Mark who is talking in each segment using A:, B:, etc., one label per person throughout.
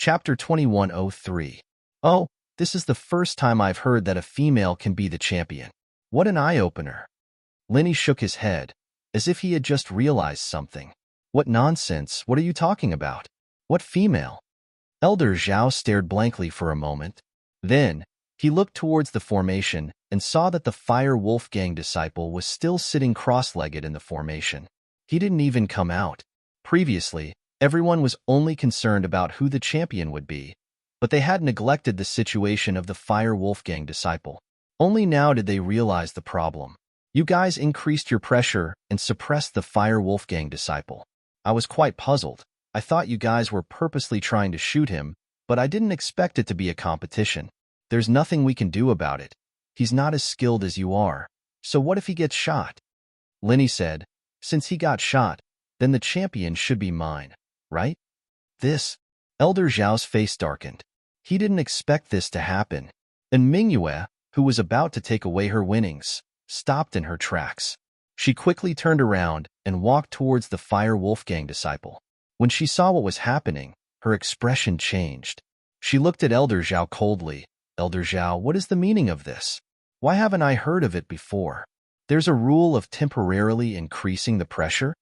A: Chapter 2103. Oh, this is the first time I've heard that a female can be the champion. What an eye-opener. Lenny shook his head, as if he had just realized something. What nonsense, what are you talking about? What female? Elder Zhao stared blankly for a moment. Then, he looked towards the formation and saw that the Fire Wolfgang disciple was still sitting cross-legged in the formation. He didn't even come out. Previously, everyone was only concerned about who the champion would be, but they had neglected the situation of the Fire Wolfgang disciple. Only now did they realize the problem. You guys increased your pressure and suppressed the Fire Wolfgang disciple. I was quite puzzled. I thought you guys were purposely trying to shoot him, but I didn't expect it to be a competition. There's nothing we can do about it. He's not as skilled as you are. So what if he gets shot? Lenny said, since he got shot, then the champion should be mine, right? This? Elder Zhao's face darkened. He didn't expect this to happen. And Mingyue, who was about to take away her winnings, stopped in her tracks. She quickly turned around and walked towards the Fire Wolfgang disciple. When she saw what was happening, her expression changed. She looked at Elder Zhao coldly. Elder Zhao, what is the meaning of this? Why haven't I heard of it before? There's a rule of temporarily increasing the pressure?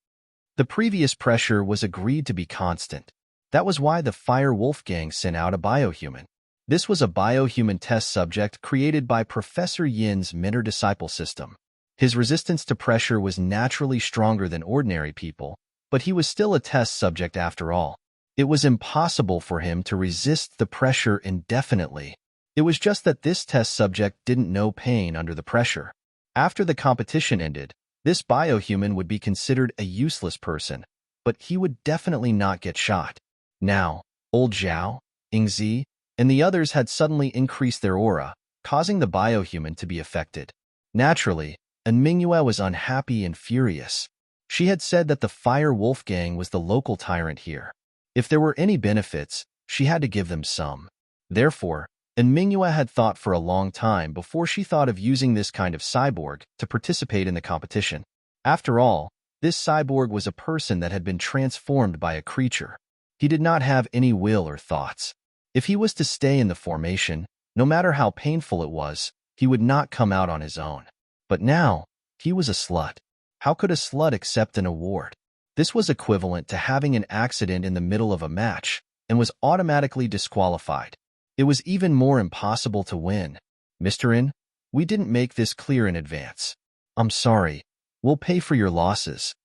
A: The previous pressure was agreed to be constant. That was why the Fire Wolfgang sent out a biohuman. This was a biohuman test subject created by Professor Yin's mentor-disciple system. His resistance to pressure was naturally stronger than ordinary people, but he was still a test subject after all. It was impossible for him to resist the pressure indefinitely. It was just that this test subject didn't know pain under the pressure. After the competition ended, this biohuman would be considered a useless person, but he would definitely not get shot. Now, old Zhao, Yingzi, and the others had suddenly increased their aura, causing the biohuman to be affected. Naturally, and Mingyue was unhappy and furious. She had said that the Fire Wolfgang was the local tyrant here. If there were any benefits, she had to give them some. Therefore, and Mingyue had thought for a long time before she thought of using this kind of cyborg to participate in the competition. After all, this cyborg was a person that had been transformed by a creature. He did not have any will or thoughts. If he was to stay in the formation, no matter how painful it was, he would not come out on his own. But now, he was a slut. How could a slut accept an award? This was equivalent to having an accident in the middle of a match and was automatically disqualified. It was even more impossible to win. Mr. In, we didn't make this clear in advance. I'm sorry. We'll pay for your losses.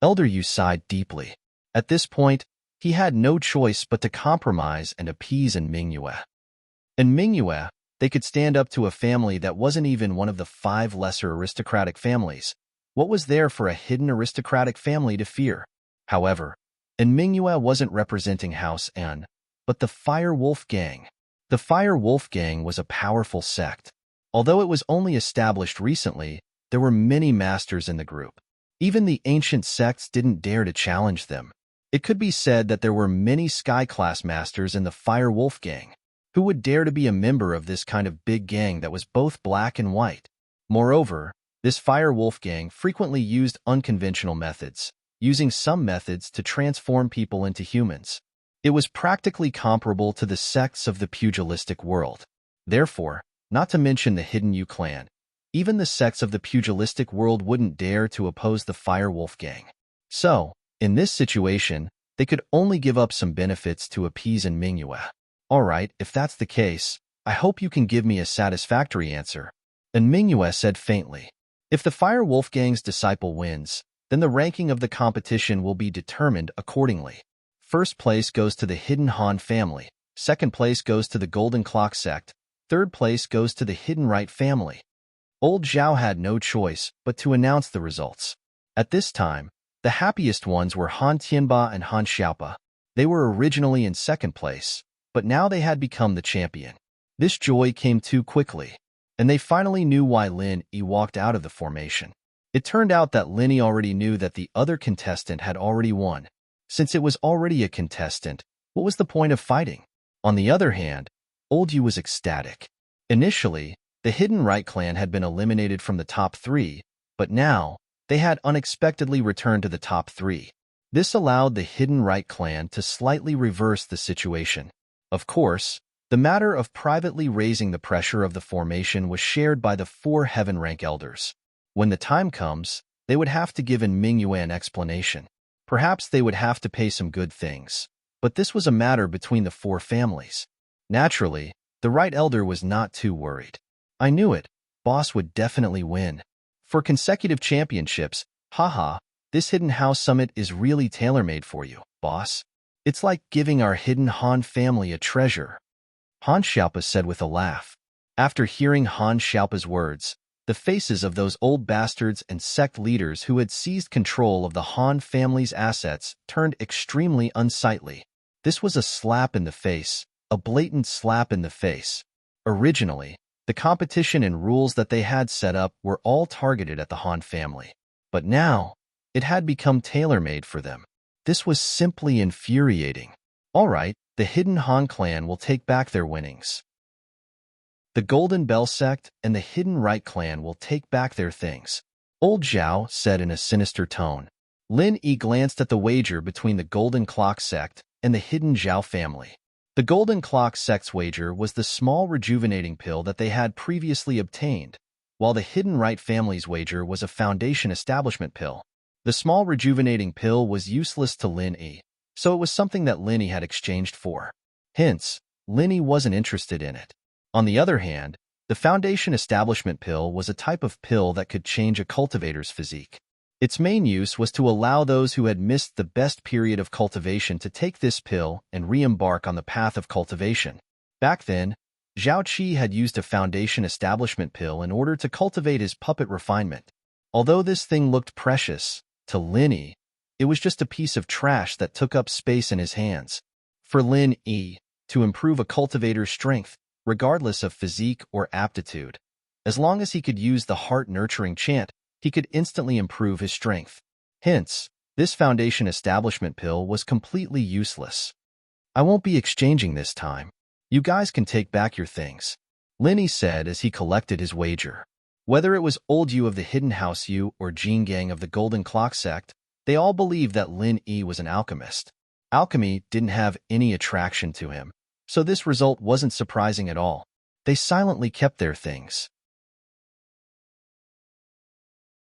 A: Elder Yu sighed deeply. At this point, he had no choice but to compromise and appease in Mingyue. In Mingyue, they could stand up to a family that wasn't even one of the 5 lesser aristocratic families. What was there for a hidden aristocratic family to fear? However, and Mingyue wasn't representing House N, but the Fire Wolfgang. The Fire Wolfgang was a powerful sect. Although it was only established recently, there were many masters in the group. Even the ancient sects didn't dare to challenge them. It could be said that there were many sky-class masters in the Fire Wolfgang. Who would dare to be a member of this kind of big gang that was both black and white? Moreover, this Fire Wolfgang frequently used unconventional methods, using some methods to transform people into humans. It was practically comparable to the sects of the pugilistic world. Therefore, not to mention the Hidden Yu clan, even the sects of the pugilistic world wouldn't dare to oppose the Fire Wolfgang. So, in this situation, they could only give up some benefits to appease in Mingyue. All right, if that's the case, I hope you can give me a satisfactory answer. And Mingyue said faintly, if the Fire Wolfgang's disciple wins, then the ranking of the competition will be determined accordingly. First place goes to the Hidden Han family, second place goes to the Golden Clock sect, third place goes to the Hidden Right family. Old Zhao had no choice but to announce the results. At this time, the happiest ones were Han Tianba and Han Xiaopa. They were originally in second place, but now they had become the champion. This joy came too quickly, and they finally knew why Lin Yi walked out of the formation. It turned out that Lin Yi already knew that the other contestant had already won. Since it was already a contestant, what was the point of fighting? On the other hand, Old Yu was ecstatic. Initially, the Hidden Right clan had been eliminated from the top 3, but now, they had unexpectedly returned to the top 3. This allowed the Hidden Right clan to slightly reverse the situation. Of course, the matter of privately raising the pressure of the formation was shared by the 4 heaven rank elders. When the time comes, they would have to give Mingyue an explanation. Perhaps they would have to pay some good things. But this was a matter between the 4 families. Naturally, the right elder was not too worried. I knew it. Boss would definitely win. For consecutive championships, haha, this Hidden House Summit is really tailor-made for you, boss. It's like giving our hidden Han family a treasure. Han Xiaopa said with a laugh. After hearing Han Xiaopa's words, the faces of those old bastards and sect leaders who had seized control of the Han family's assets turned extremely unsightly. This was a slap in the face, a blatant slap in the face. Originally, the competition and rules that they had set up were all targeted at the Han family. But now, it had become tailor-made for them. This was simply infuriating. All right, the Hidden Han clan will take back their winnings. The Golden Bell sect and the Hidden Right clan will take back their things. Old Zhao said in a sinister tone. Lin Yi glanced at the wager between the Golden Clock sect and the Hidden Zhao family. The Golden Clock sect's wager was the small rejuvenating pill that they had previously obtained, while the Hidden Right family's wager was a foundation establishment pill. The small rejuvenating pill was useless to Lin Yi, so it was something that Lin Yi had exchanged for. Hence, Lin Yi wasn't interested in it. On the other hand, the foundation establishment pill was a type of pill that could change a cultivator's physique. Its main use was to allow those who had missed the best period of cultivation to take this pill and re-embark on the path of cultivation. Back then, Zhao Qi had used a foundation establishment pill in order to cultivate his puppet refinement. Although this thing looked precious, to Lin Yi, it was just a piece of trash that took up space in his hands. For Lin Yi, to improve a cultivator's strength, regardless of physique or aptitude, as long as he could use the heart-nurturing chant, he could instantly improve his strength. Hence, this foundation establishment pill was completely useless. I won't be exchanging this time. You guys can take back your things, Lin Yi said as he collected his wager. Whether it was Old Yu of the Hidden House Yu or Jin Gang of the Golden Clock sect, they all believed that Lin Yi was an alchemist. Alchemy didn't have any attraction to him, so this result wasn't surprising at all. They silently kept their things.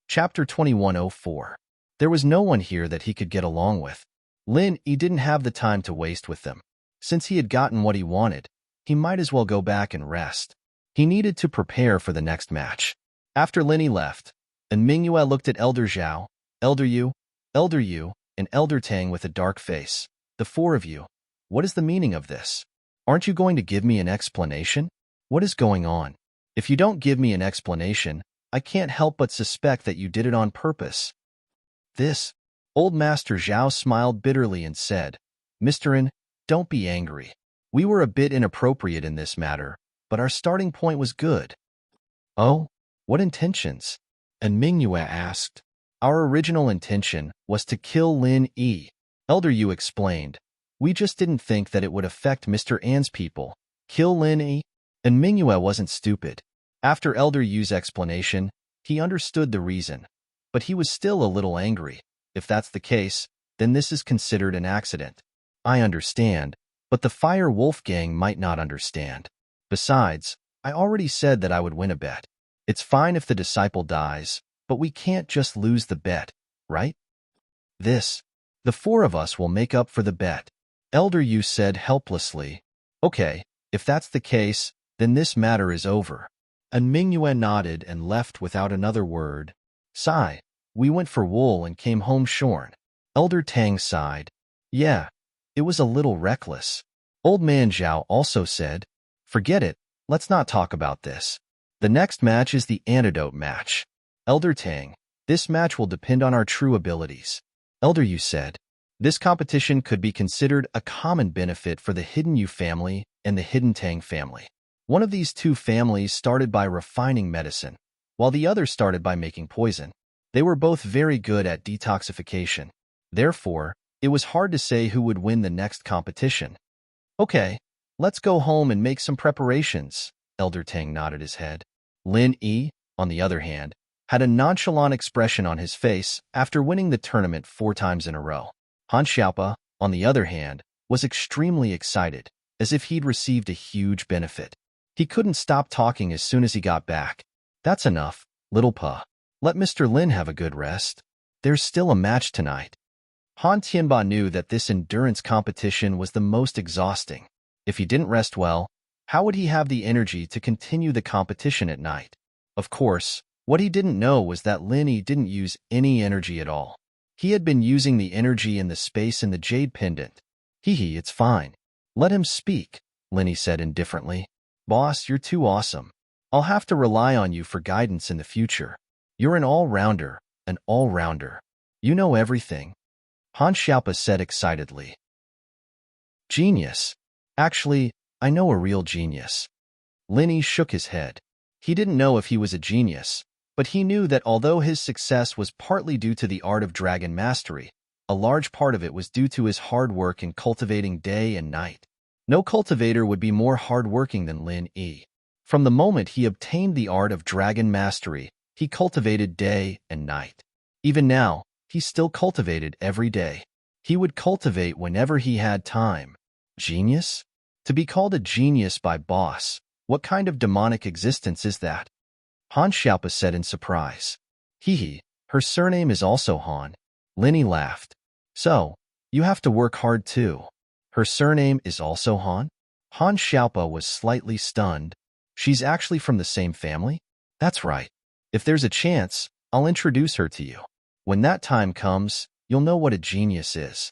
A: Chapter 2104. There was no one here that he could get along with. Lin Yi didn't have the time to waste with them. Since he had gotten what he wanted, he might as well go back and rest. He needed to prepare for the next match. After Lin Yi left, Mingyue looked at Elder Zhao, Elder Yu, and Elder Tang with a dark face. The 4 of you. What is the meaning of this? Aren't you going to give me an explanation? What is going on? If you don't give me an explanation, I can't help but suspect that you did it on purpose. This. Old Master Zhao smiled bitterly and said, Mr. In, don't be angry. We were a bit inappropriate in this matter, but our starting point was good. Oh? What intentions? And Mingyue asked. Our original intention was to kill Lin Yi. Elder Yu explained. We just didn't think that it would affect Mr. An's people. Kill Lin Yi? And Mingyue wasn't stupid. After Elder Yu's explanation, he understood the reason, but he was still a little angry. If that's the case, then this is considered an accident. I understand, but the Fire Wolf Gang might not understand. Besides, I already said that I would win a bet. It's fine if the disciple dies, but we can't just lose the bet, right? The 4 of us will make up for the bet. Elder Yu said helplessly. Okay, if that's the case, then this matter is over. And Mingyue nodded and left without another word. Sigh. We went for wool and came home shorn. Elder Tang sighed. Yeah, it was a little reckless. Old Man Zhao also said, Forget it, let's not talk about this. The next match is the antidote match. Elder Tang, this match will depend on our true abilities. Elder Yu said, This competition could be considered a common benefit for the Hidden Yu family and the Hidden Tang family. One of these 2 families started by refining medicine, while the other started by making poison. They were both very good at detoxification. Therefore, it was hard to say who would win the next competition. Okay, let's go home and make some preparations. Elder Tang nodded his head. Lin Yi, on the other hand, had a nonchalant expression on his face after winning the tournament 4 times in a row. Han Xiaopa, on the other hand, was extremely excited. as if he'd received a huge benefit. He couldn't stop talking as soon as he got back. That's enough, little Pa. Let Mr. Lin have a good rest. There's still a match tonight. Han Tianba knew that this endurance competition was the most exhausting. If he didn't rest well, how would he have the energy to continue the competition at night? Of course, what he didn't know was that Lin Yi didn't use any energy at all. He had been using the energy in the space in the jade pendant. Hee, it's fine. Let him speak, Lin Yi said indifferently. Boss, you're too awesome. I'll have to rely on you for guidance in the future. You're an all-rounder, an all-rounder. You know everything. Han Xiaopa said excitedly. Genius. Actually, I know a real genius. Lin Yi shook his head. He didn't know if he was a genius, but he knew that although his success was partly due to the art of dragon mastery, a large part of it was due to his hard work in cultivating day and night. No cultivator would be more hard-working than Lin Yi. From the moment he obtained the art of dragon mastery, he cultivated day and night. Even now, he still cultivated every day. He would cultivate whenever he had time. Genius? To be called a genius by boss, what kind of demonic existence is that? Han Xiaopa said in surprise. Hee, her surname is also Han. Lin Yi laughed. So, you have to work hard too. Her surname is also Han? Han Xiaopa was slightly stunned. She's actually from the same family? That's right. If there's a chance, I'll introduce her to you. When that time comes, you'll know what a genius is.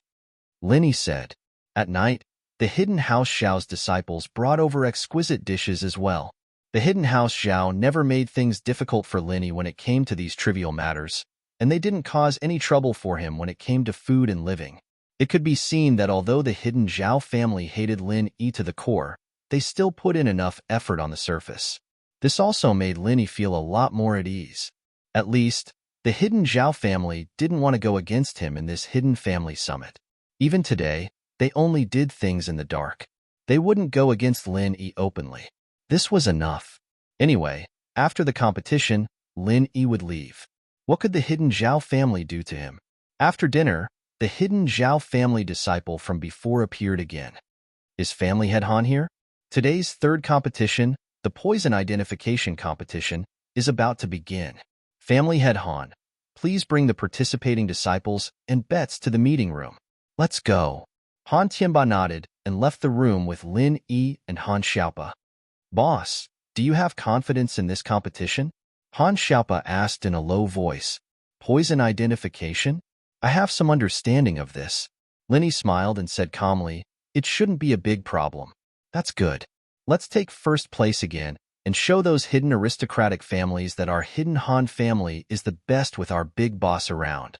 A: Lin Yi said. At night, the Hidden House Xiao's disciples brought over exquisite dishes as well. The Hidden House Xiao never made things difficult for Lin Yi when it came to these trivial matters, and they didn't cause any trouble for him when it came to food and living. It could be seen that although the Hidden Zhao family hated Lin Yi to the core, they still put in enough effort on the surface. This also made Lin Yi feel a lot more at ease. At least, the Hidden Zhao family didn't want to go against him in this Hidden Family Summit. Even today, they only did things in the dark. They wouldn't go against Lin Yi openly. This was enough. Anyway, after the competition, Lin Yi would leave. What could the Hidden Zhao family do to him? After dinner, the Hidden Zhao family disciple from before appeared again. Is family head Han here? Today's third competition, the poison identification competition, is about to begin. Family head Han, please bring the participating disciples and bets to the meeting room. Let's go. Han Tianba nodded and left the room with Lin Yi and Han Xiaopa. Boss, do you have confidence in this competition? Han Xiaopa asked in a low voice. Poison identification? I have some understanding of this. Lin Yi smiled and said calmly, it shouldn't be a big problem. That's good. Let's take first place again and show those hidden aristocratic families that our Hidden Han family is the best with our big boss around.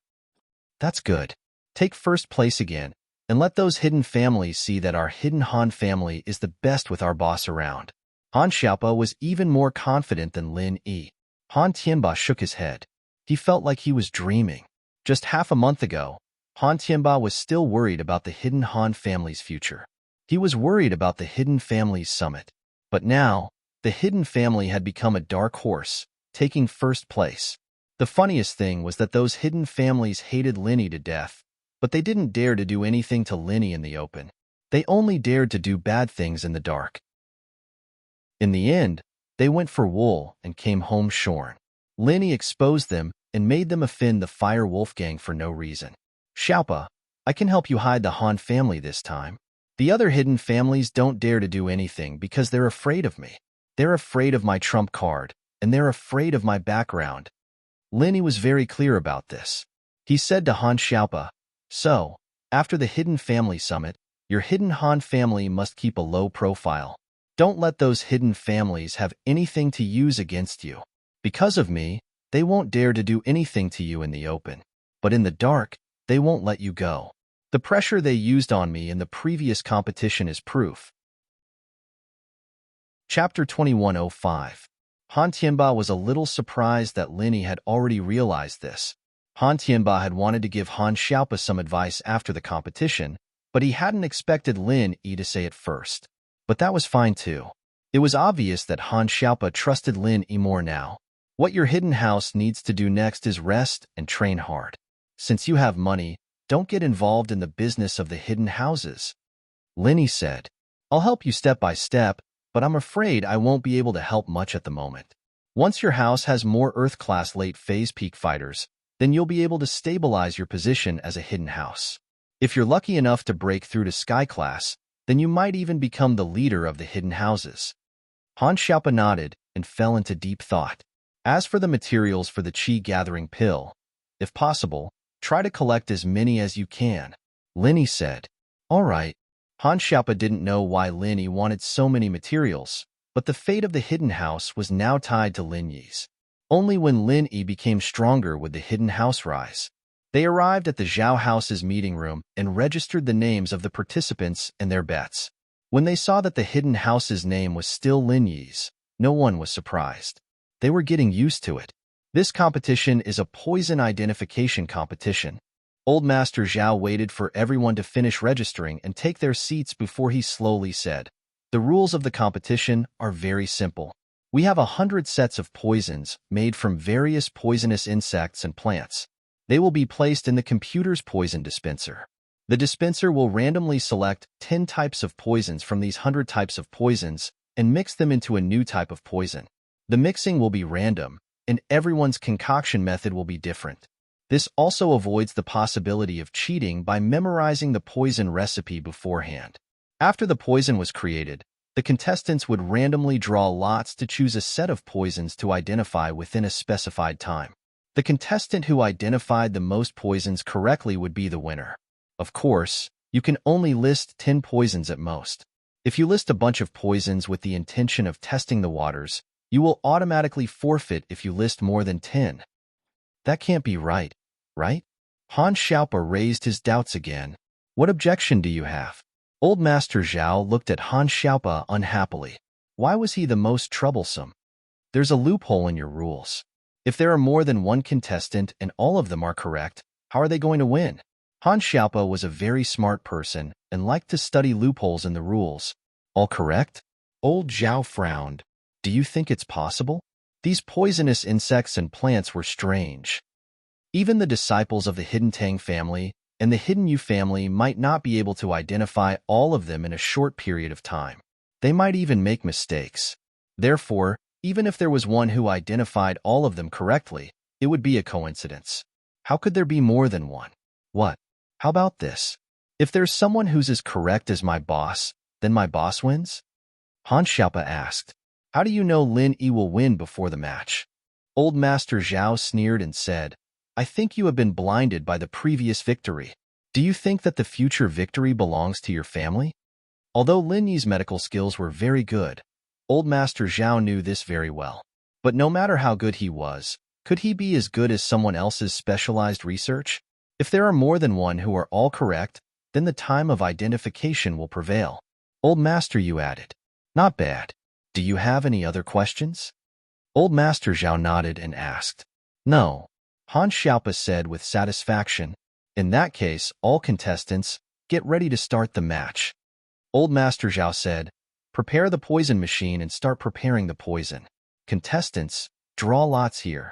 A: That's good. Take first place again and let those hidden families see that our Hidden Han family is the best with our boss around. Han Xiaopa was even more confident than Lin Yi. Han Tianba shook his head. He felt like he was dreaming. Just half a month ago, Han Tianba was still worried about the Hidden Han family's future. He was worried about the Hidden Families Summit. But now, the Hidden Family had become a dark horse, taking first place. The funniest thing was that those Hidden Families hated Lin Yi to death, but they didn't dare to do anything to Lin Yi in the open. They only dared to do bad things in the dark. In the end, they went for wool and came home shorn. Lin Yi exposed them and made them offend the Fire Wolf Gang for no reason. Xiaopa, I can help you hide the Han family this time. The other hidden families don't dare to do anything because they're afraid of me. They're afraid of my trump card, and they're afraid of my background. Lin Yi was very clear about this. He said to Han Xiaopa, so, after the Hidden Family Summit, your Hidden Han family must keep a low profile. Don't let those hidden families have anything to use against you. Because of me, they won't dare to do anything to you in the open. But in the dark, they won't let you go. The pressure they used on me in the previous competition is proof. Chapter 2105. Han Tianba was a little surprised that Lin Yi had already realized this. Han Tianba had wanted to give Han Xiaopa some advice after the competition, but he hadn't expected Lin Yi to say it first. But that was fine too. It was obvious that Han Xiaopa trusted Lin Yi more now. What your hidden house needs to do next is rest and train hard. Since you have money, don't get involved in the business of the hidden houses. Lin Yi said. I'll help you step by step, but I'm afraid I won't be able to help much at the moment. Once your house has more Earth-class late-phase peak fighters, then you'll be able to stabilize your position as a hidden house. If you're lucky enough to break through to Sky Class, then you might even become the leader of the hidden houses. Han Xiaopa nodded and fell into deep thought. As for the materials for the Qi-gathering pill, if possible, try to collect as many as you can, Linny said. All right. Han Xiaopa didn't know why Lin Yi wanted so many materials, but the fate of the hidden house was now tied to Lin Yi's. Only when Lin Yi became stronger would the hidden house rise. They arrived at the Zhao House's meeting room and registered the names of the participants and their bets. When they saw that the hidden house's name was still Lin Yi's, no one was surprised. They were getting used to it. This competition is a poison identification competition. Old Master Zhao waited for everyone to finish registering and take their seats before he slowly said, "The rules of the competition are very simple. We have 100 sets of poisons made from various poisonous insects and plants. They will be placed in the computer's poison dispenser. The dispenser will randomly select 10 types of poisons from these 100 types of poisons and mix them into a new type of poison. The mixing will be random, and everyone's concoction method will be different. This also avoids the possibility of cheating by memorizing the poison recipe beforehand. After the poison was created, the contestants would randomly draw lots to choose a set of poisons to identify within a specified time. The contestant who identified the most poisons correctly would be the winner. Of course, you can only list 10 poisons at most. If you list a bunch of poisons with the intention of testing the waters, you will automatically forfeit if you list more than 10. That can't be right, right? Han Xiaopa raised his doubts again. What objection do you have? Old Master Zhao looked at Han Xiaopa unhappily. Why was he the most troublesome? There's a loophole in your rules. If there are more than one contestant and all of them are correct, how are they going to win? Han Xiaopa was a very smart person and liked to study loopholes in the rules. All correct? Old Zhao frowned. Do you think it's possible? These poisonous insects and plants were strange. Even the disciples of the Hidden Tang family and the Hidden Yu family might not be able to identify all of them in a short period of time. They might even make mistakes. Therefore, even if there was one who identified all of them correctly, it would be a coincidence. How could there be more than one? What? How about this? If there's someone who's as correct as my boss, then my boss wins? Han Xiaopa asked. How do you know Lin Yi will win before the match? Old Master Zhao sneered and said, I think you have been blinded by the previous victory. Do you think that the future victory belongs to your family? Although Lin Yi's medical skills were very good, Old Master Zhao knew this very well. But no matter how good he was, could he be as good as someone else's specialized research? If there are more than one who are all correct, then the time of identification will prevail. Old Master Yu added, Not bad. Do you have any other questions? Old Master Zhao nodded and asked. No. Han Xiaopa said with satisfaction. In that case, all contestants, get ready to start the match. Old Master Zhao said, Prepare the poison machine and start preparing the poison. Contestants, draw lots here.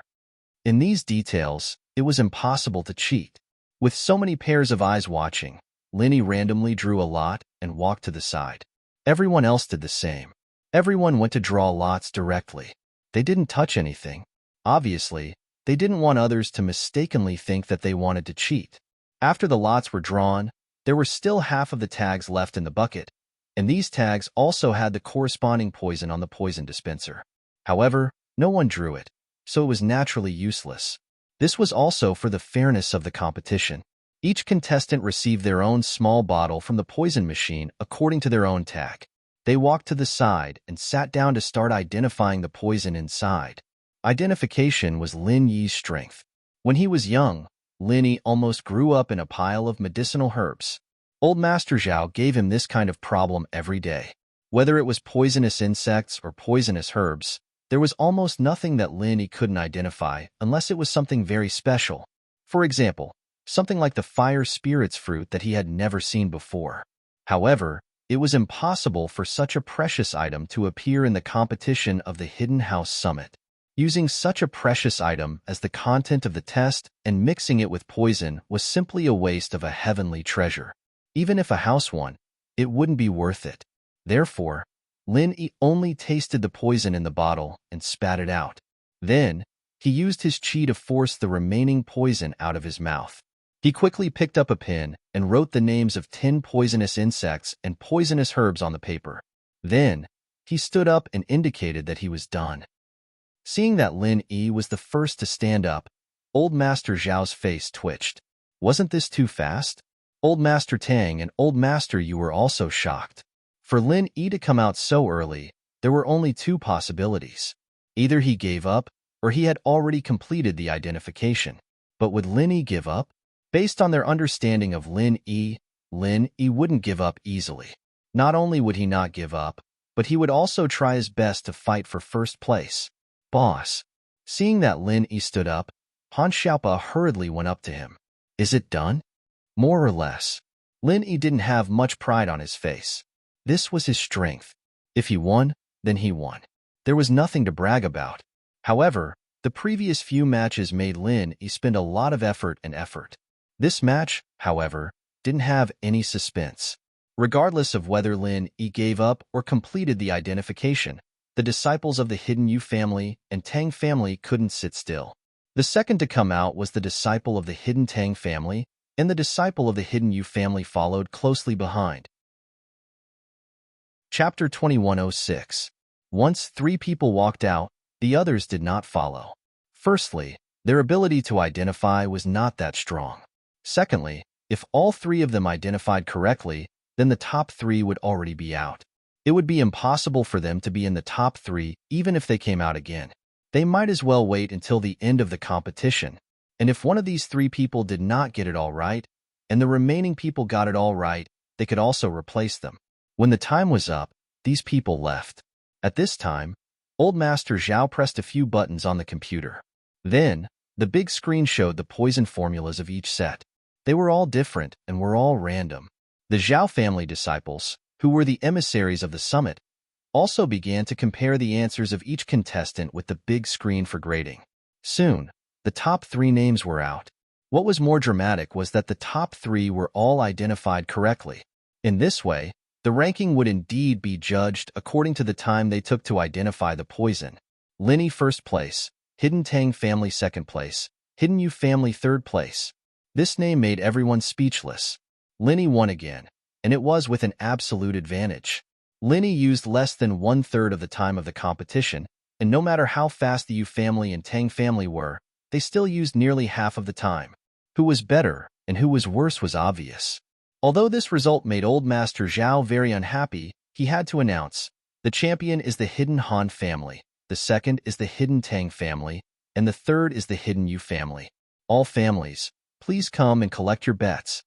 A: In these details, it was impossible to cheat. With so many pairs of eyes watching, Linny randomly drew a lot and walked to the side. Everyone else did the same. Everyone went to draw lots directly. They didn't touch anything. Obviously, they didn't want others to mistakenly think that they wanted to cheat. After the lots were drawn, there were still half of the tags left in the bucket, and these tags also had the corresponding poison on the poison dispenser. However, no one drew it, so it was naturally useless. This was also for the fairness of the competition. Each contestant received their own small bottle from the poison machine according to their own tag. They walked to the side and sat down to start identifying the poison inside. Identification was Lin Yi's strength. When he was young, Lin Yi almost grew up in a pile of medicinal herbs. Old Master Zhao gave him this kind of problem every day. Whether it was poisonous insects or poisonous herbs, there was almost nothing that Lin Yi couldn't identify unless it was something very special. For example, something like the fire spirits fruit that he had never seen before. However, it was impossible for such a precious item to appear in the competition of the Hidden House Summit. Using such a precious item as the content of the test and mixing it with poison was simply a waste of a heavenly treasure. Even if a house won, it wouldn't be worth it. Therefore, Lin Yi only tasted the poison in the bottle and spat it out. Then, he used his chi to force the remaining poison out of his mouth. He quickly picked up a pen and wrote the names of 10 poisonous insects and poisonous herbs on the paper. Then, he stood up and indicated that he was done. Seeing that Lin Yi was the first to stand up, Old Master Zhao's face twitched. Wasn't this too fast? Old Master Tang and Old Master Yu were also shocked. For Lin Yi to come out so early, there were only two possibilities. Either he gave up, or he had already completed the identification. But would Lin Yi give up? Based on their understanding of Lin Yi wouldn't give up easily. Not only would he not give up, but he would also try his best to fight for first place. Boss. Seeing that Lin Yi stood up, Han Xiaopa hurriedly went up to him. Is it done? More or less. Lin Yi didn't have much pride on his face. This was his strength. If he won, then he won. There was nothing to brag about. However, the previous few matches made Lin Yi spend a lot of effort. This match, however, didn't have any suspense. Regardless of whether Lin Yi gave up or completed the identification, the disciples of the Hidden Yu family and Tang family couldn't sit still. The second to come out was the disciple of the Hidden Tang family, and the disciple of the Hidden Yu family followed closely behind. Chapter 2106. Once 3 people walked out, the others did not follow. Firstly, their ability to identify was not that strong. Secondly, if all 3 of them identified correctly, then the top 3 would already be out. It would be impossible for them to be in the top 3 even if they came out again. They might as well wait until the end of the competition. And if one of these 3 people did not get it all right, and the remaining people got it all right, they could also replace them. When the time was up, these people left. At this time, Old Master Zhao pressed a few buttons on the computer. Then, the big screen showed the poison formulas of each set. They were all different and were all random. The Zhao family disciples, who were the emissaries of the summit, also began to compare the answers of each contestant with the big screen for grading. Soon, the top 3 names were out. What was more dramatic was that the top 3 were all identified correctly. In this way, the ranking would indeed be judged according to the time they took to identify the poison. Lin Yi first place, Hidden Tang family second place, Hidden Yu family third place. This name made everyone speechless. Lin Yi won again, and it was with an absolute advantage. Lin Yi used less than 1/3 of the time of the competition, and no matter how fast the Yu family and Tang family were, they still used nearly half of the time. Who was better and who was worse was obvious. Although this result made Old Master Zhao very unhappy, he had to announce, the champion is the Hidden Han family, the second is the Hidden Tang family, and the third is the Hidden Yu family. All families, please come and collect your bets.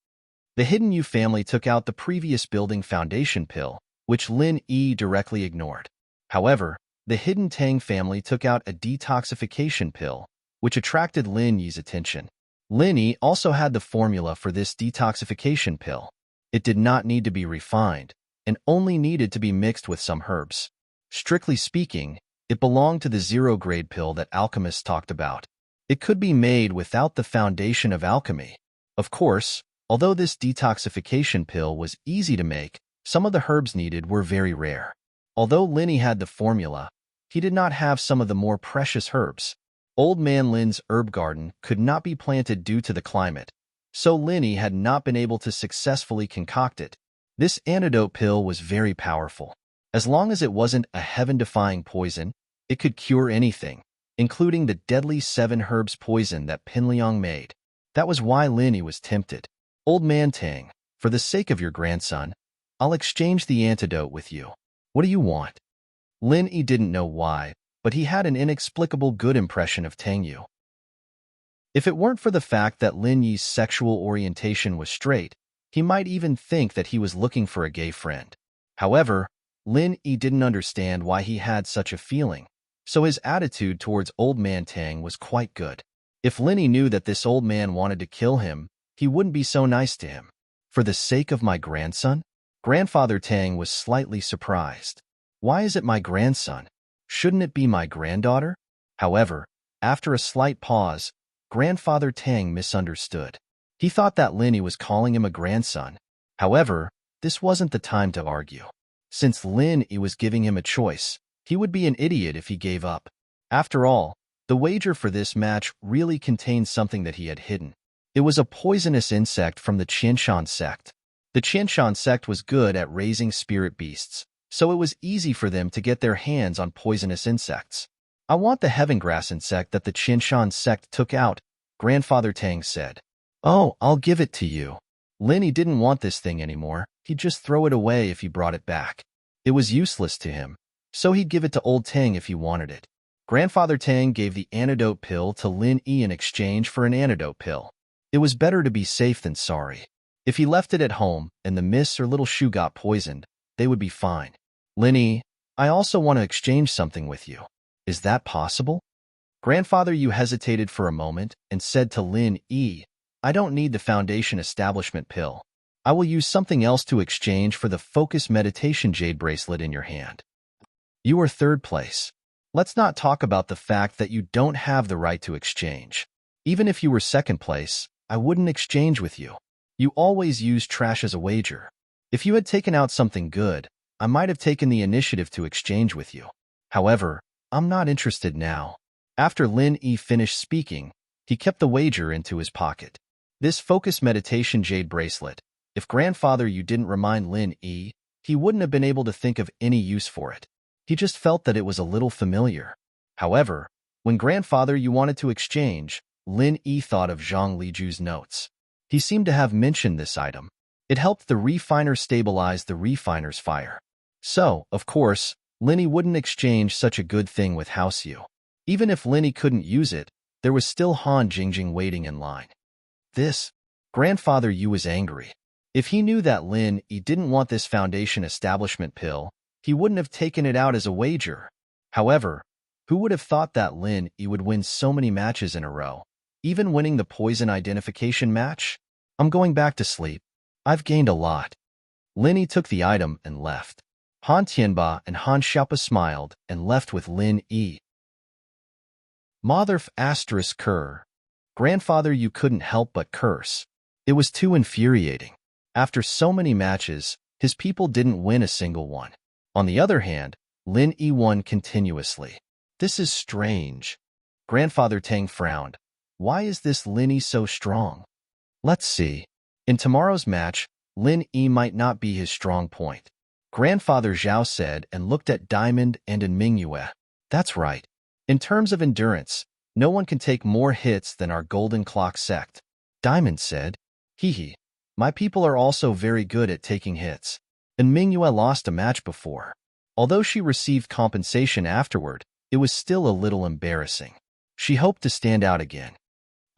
A: The Hidden Yu family took out the previous building foundation pill, which Lin Yi directly ignored. However, the Hidden Tang family took out a detoxification pill, which attracted Lin Yi's attention. Lin Yi also had the formula for this detoxification pill. It did not need to be refined, and only needed to be mixed with some herbs. Strictly speaking, it belonged to the zero-grade pill that alchemists talked about. It could be made without the foundation of alchemy. Of course, although this detoxification pill was easy to make, some of the herbs needed were very rare. Although Lin Yi had the formula, he did not have some of the more precious herbs. Old Man Lin's herb garden could not be planted due to the climate, so Lin Yi had not been able to successfully concoct it. This antidote pill was very powerful. As long as it wasn't a heaven-defying poison, it could cure anything, including the deadly 7 herbs poison that Pinliang made. That was why Lin Yi was tempted. Old Man Tang, for the sake of your grandson, I'll exchange the antidote with you. What do you want? Lin Yi didn't know why, but he had an inexplicable good impression of Tang Yu. If it weren't for the fact that Lin Yi's sexual orientation was straight, he might even think that he was looking for a gay friend. However, Lin Yi didn't understand why he had such a feeling, so his attitude towards Old Man Tang was quite good. If Lin Yi knew that this old man wanted to kill him, he wouldn't be so nice to him. For the sake of my grandson? Grandfather Tang was slightly surprised. Why is it my grandson? Shouldn't it be my granddaughter? However, after a slight pause, Grandfather Tang misunderstood. He thought that Lin Yi was calling him a grandson. However, this wasn't the time to argue. Since Lin Yi was giving him a choice, he would be an idiot if he gave up. After all, the wager for this match really contained something that he had hidden. It was a poisonous insect from the Qianshan sect. The Qianshan sect was good at raising spirit beasts, so it was easy for them to get their hands on poisonous insects. I want the heaven grass insect that the Qianshan sect took out, Grandfather Tang said. Oh, I'll give it to you. Lin Yi didn't want this thing anymore. He'd just throw it away if he brought it back. It was useless to him, so he'd give it to old Tang if he wanted it. Grandfather Tang gave the antidote pill to Lin Yi in exchange for an antidote pill. It was better to be safe than sorry. If he left it at home and the miss or little shoe got poisoned, they would be fine. Lin Yi, I also want to exchange something with you. Is that possible? Grandfather Yu hesitated for a moment and said to Lin Yi, I don't need the foundation establishment pill. I will use something else to exchange for the focus meditation jade bracelet in your hand. You are third place. Let's not talk about the fact that you don't have the right to exchange. Even if you were second place, I wouldn't exchange with you. You always use trash as a wager. If you had taken out something good, I might have taken the initiative to exchange with you. However, I'm not interested now. After Lin Yi finished speaking, he kept the wager into his pocket. This focus meditation jade bracelet, if Grandfather Yu didn't remind Lin Yi, he wouldn't have been able to think of any use for it. He just felt that it was a little familiar. However, when Grandfather Yu wanted to exchange, Lin Yi thought of Zhang Liju's notes. He seemed to have mentioned this item. It helped the refiner stabilize the refiner's fire. So, of course, Lin Yi wouldn't exchange such a good thing with House Yu. Even if Lin Yi couldn't use it, there was still Han Jingjing waiting in line. Grandfather Yu was angry. If he knew that Lin Yi didn't want this foundation establishment pill, he wouldn't have taken it out as a wager. However, who would have thought that Lin Yi would win so many matches in a row, even winning the poison identification match? I'm going back to sleep. I've gained a lot. Lin Yi took the item and left. Han Tianba and Han Xiaopa smiled and left with Lin Yi. Motherf asterisk cur. Grandfather Yu couldn't help but curse. It was too infuriating. After so many matches, his people didn't win a single one. On the other hand, Lin Yi won continuously. This is strange. Grandfather Tang frowned. Why is this Lin Yi so strong? Let's see. In tomorrow's match, Lin Yi might not be his strong point. Grandfather Zhao said and looked at Diamond and Mingyue. That's right. In terms of endurance, no one can take more hits than our Golden Clock sect. Diamond said, Hee, my people are also very good at taking hits. And Mingyue lost a match before. Although she received compensation afterward, it was still a little embarrassing. She hoped to stand out again.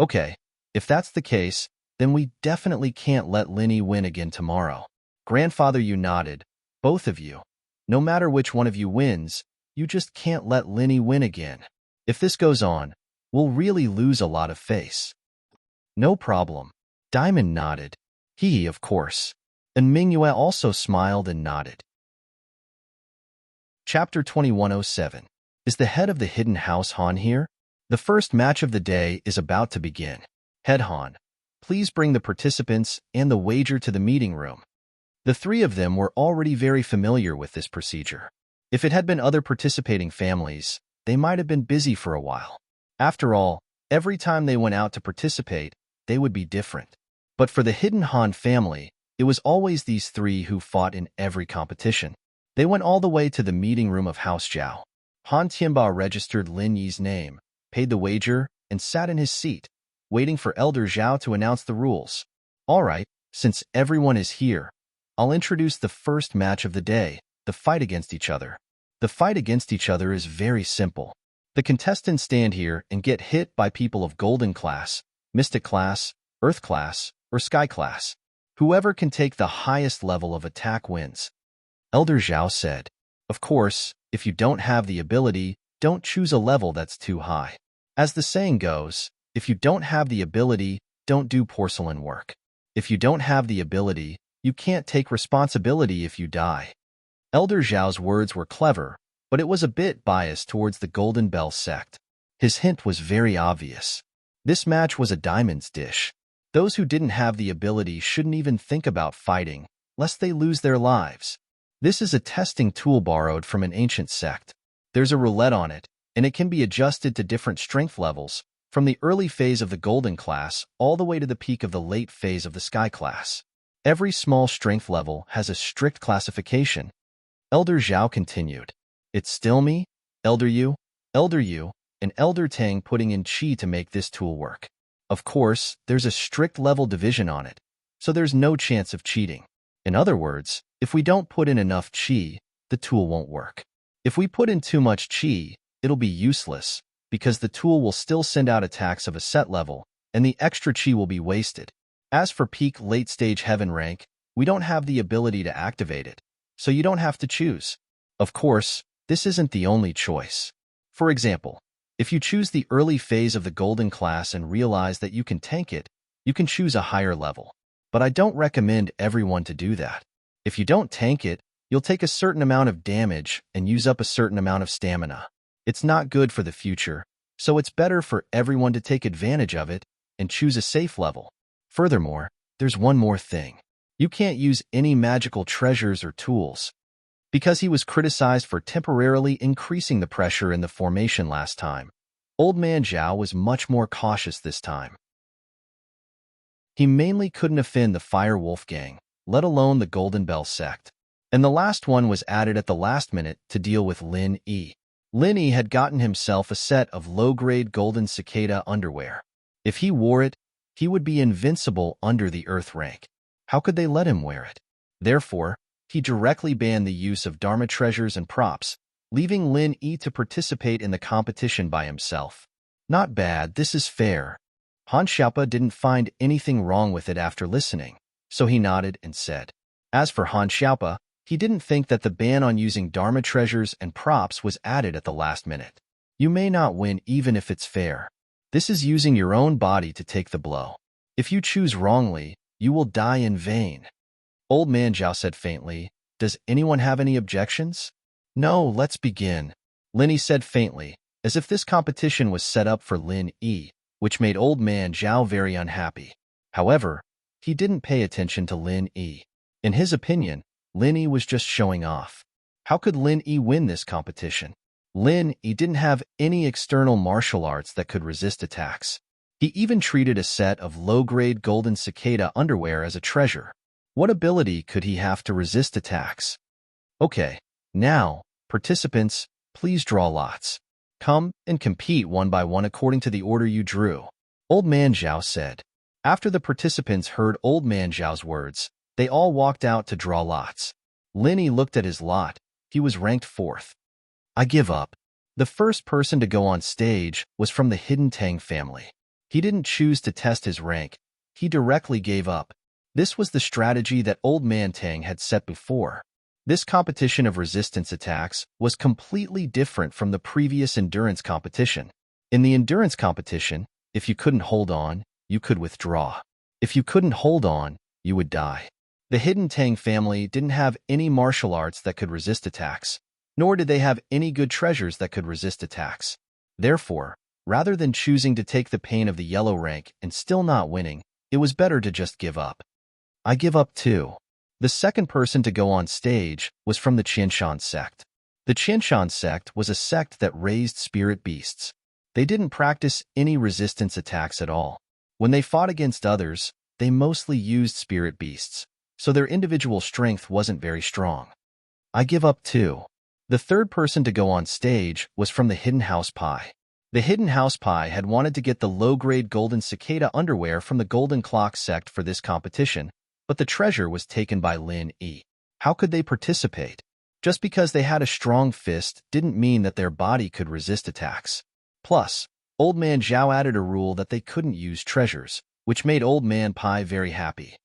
A: Okay, if that's the case, then we definitely can't let Lin Yi win again tomorrow. Grandfather Yu nodded. Both of you. No matter which one of you wins, you just can't let Lin Yi win again. If this goes on, we'll really lose a lot of face. No problem. Diamond nodded. He, of course. And Mingyue also smiled and nodded. Chapter 2107. Is the head of the hidden house Han here? The first match of the day is about to begin. Head Han, please bring the participants and the wager to the meeting room. The three of them were already very familiar with this procedure. If it had been other participating families, they might have been busy for a while. After all, every time they went out to participate, they would be different. But for the hidden Han family, it was always these three who fought in every competition. They went all the way to the meeting room of House Zhao. Han Tianba registered Lin Yi's name, paid the wager, and sat in his seat, waiting for Elder Zhao to announce the rules. All right, since everyone is here, I'll introduce the first match of the day, the fight against each other. The fight against each other is very simple. The contestants stand here and get hit by people of Golden Class, Mystic Class, Earth Class, or Sky Class. Whoever can take the highest level of attack wins. Elder Zhao said, of course, if you don't have the ability, don't choose a level that's too high. As the saying goes, if you don't have the ability, don't do porcelain work. If you don't have the ability, you can't take responsibility if you die. Elder Zhao's words were clever, but it was a bit biased towards the Golden Bell sect. His hint was very obvious. This match was a diamond's dish. Those who didn't have the ability shouldn't even think about fighting, lest they lose their lives. This is a testing tool borrowed from an ancient sect. There's a roulette on it, and it can be adjusted to different strength levels, from the early phase of the golden class all the way to the peak of the late phase of the sky class. Every small strength level has a strict classification. Elder Zhao continued. It's still me, Elder Yu, and Elder Tang putting in chi to make this tool work. Of course, there's a strict level division on it, so there's no chance of cheating. In other words, if we don't put in enough chi, the tool won't work. If we put in too much chi, it'll be useless, because the tool will still send out attacks of a set level, and the extra chi will be wasted. As for peak late-stage heaven rank, we don't have the ability to activate it, so you don't have to choose. Of course, this isn't the only choice. For example, if you choose the early phase of the golden class and realize that you can tank it, you can choose a higher level. But I don't recommend everyone to do that. If you don't tank it, you'll take a certain amount of damage and use up a certain amount of stamina. It's not good for the future, so it's better for everyone to take advantage of it and choose a safe level. Furthermore, there's one more thing. You can't use any magical treasures or tools. Because he was criticized for temporarily increasing the pressure in the formation last time, Old Man Zhao was much more cautious this time. He mainly couldn't offend the Fire Wolf Gang, let alone the Golden Bell sect. And the last one was added at the last minute to deal with Lin Yi. Lin Yi had gotten himself a set of low-grade golden cicada underwear. If he wore it, he would be invincible under the Earth rank. How could they let him wear it? Therefore, he directly banned the use of Dharma treasures and props, leaving Lin Yi to participate in the competition by himself. Not bad, this is fair. Han Xiaopa didn't find anything wrong with it after listening, so he nodded and said. As for Han Xiaopa, he didn't think that the ban on using Dharma treasures and props was added at the last minute. You may not win even if it's fair. This is using your own body to take the blow. If you choose wrongly, you will die in vain. Old Man Zhao said faintly, Does anyone have any objections? No, let's begin. Lin Yi said faintly, as if this competition was set up for Lin Yi, which made Old Man Zhao very unhappy. However, he didn't pay attention to Lin Yi. In his opinion, Lin Yi was just showing off. How could Lin Yi win this competition? Lin Yi didn't have any external martial arts that could resist attacks. He even treated a set of low-grade golden cicada underwear as a treasure. What ability could he have to resist attacks? Okay, now, participants, please draw lots. Come and compete one by one according to the order you drew. Old Man Zhao said. After the participants heard Old Man Zhao's words, they all walked out to draw lots. Lin Yi looked at his lot. He was ranked 4th. I give up. The first person to go on stage was from the Hidden Tang family. He didn't choose to test his rank. He directly gave up. This was the strategy that Old Man Tang had set before. This competition of resistance attacks was completely different from the previous endurance competition. In the endurance competition, if you couldn't hold on, you could withdraw. If you couldn't hold on, you would die. The Hidden Tang family didn't have any martial arts that could resist attacks, nor did they have any good treasures that could resist attacks. Therefore, rather than choosing to take the pain of the yellow rank and still not winning, it was better to just give up. I give up too. The second person to go on stage was from the Qianshan sect. The Qianshan sect was a sect that raised spirit beasts. They didn't practice any resistance attacks at all. When they fought against others, they mostly used spirit beasts, so their individual strength wasn't very strong. I give up too. The third person to go on stage was from the Hidden House Pie. The Hidden House Pie had wanted to get the low-grade golden cicada underwear from the Golden Clock sect for this competition, but the treasure was taken by Lin Yi. How could they participate? Just because they had a strong fist didn't mean that their body could resist attacks. Plus, Old Man Zhao added a rule that they couldn't use treasures, which made Old Man Pie very happy.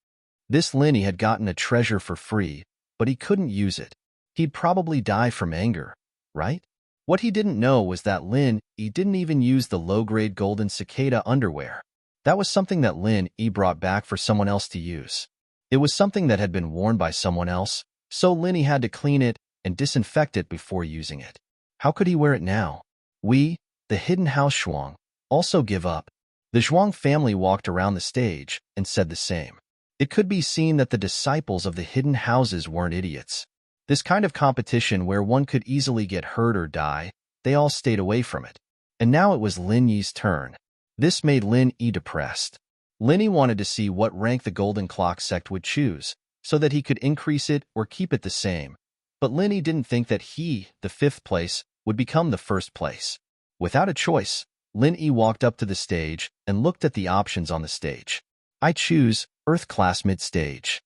A: This Lin Yi had gotten a treasure for free, but he couldn't use it. He'd probably die from anger, right? What he didn't know was that Lin Yi didn't even use the low-grade golden cicada underwear. That was something that Lin Yi brought back for someone else to use. It was something that had been worn by someone else, so Lin Yi had to clean it and disinfect it before using it. How could he wear it now? We, the Hidden House Zhuang, also give up. The Zhuang family walked around the stage and said the same. It could be seen that the disciples of the hidden houses weren't idiots. This kind of competition where one could easily get hurt or die, they all stayed away from it. And now it was Lin Yi's turn. This made Lin Yi depressed. Lin Yi wanted to see what rank the Golden Clock sect would choose, so that he could increase it or keep it the same. But Lin Yi didn't think that he, the 5th place, would become the 1st place. Without a choice, Lin Yi walked up to the stage and looked at the options on the stage. I choose Earth Class Mid-Stage.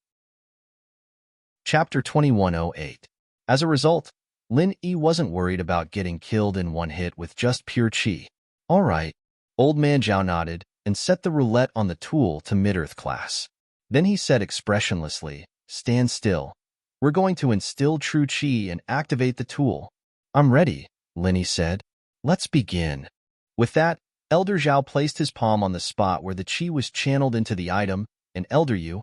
A: Chapter 2108. As a result, Lin Yi wasn't worried about getting killed in one hit with just pure chi. All right. Old Man Zhao nodded and set the roulette on the tool to mid-earth class. Then he said expressionlessly, "Stand still. We're going to instill true chi and activate the tool." "I'm ready," Lin Yi said. "Let's begin." With that, Elder Zhao placed his palm on the spot where the chi was channeled into the item, and Elder Yu,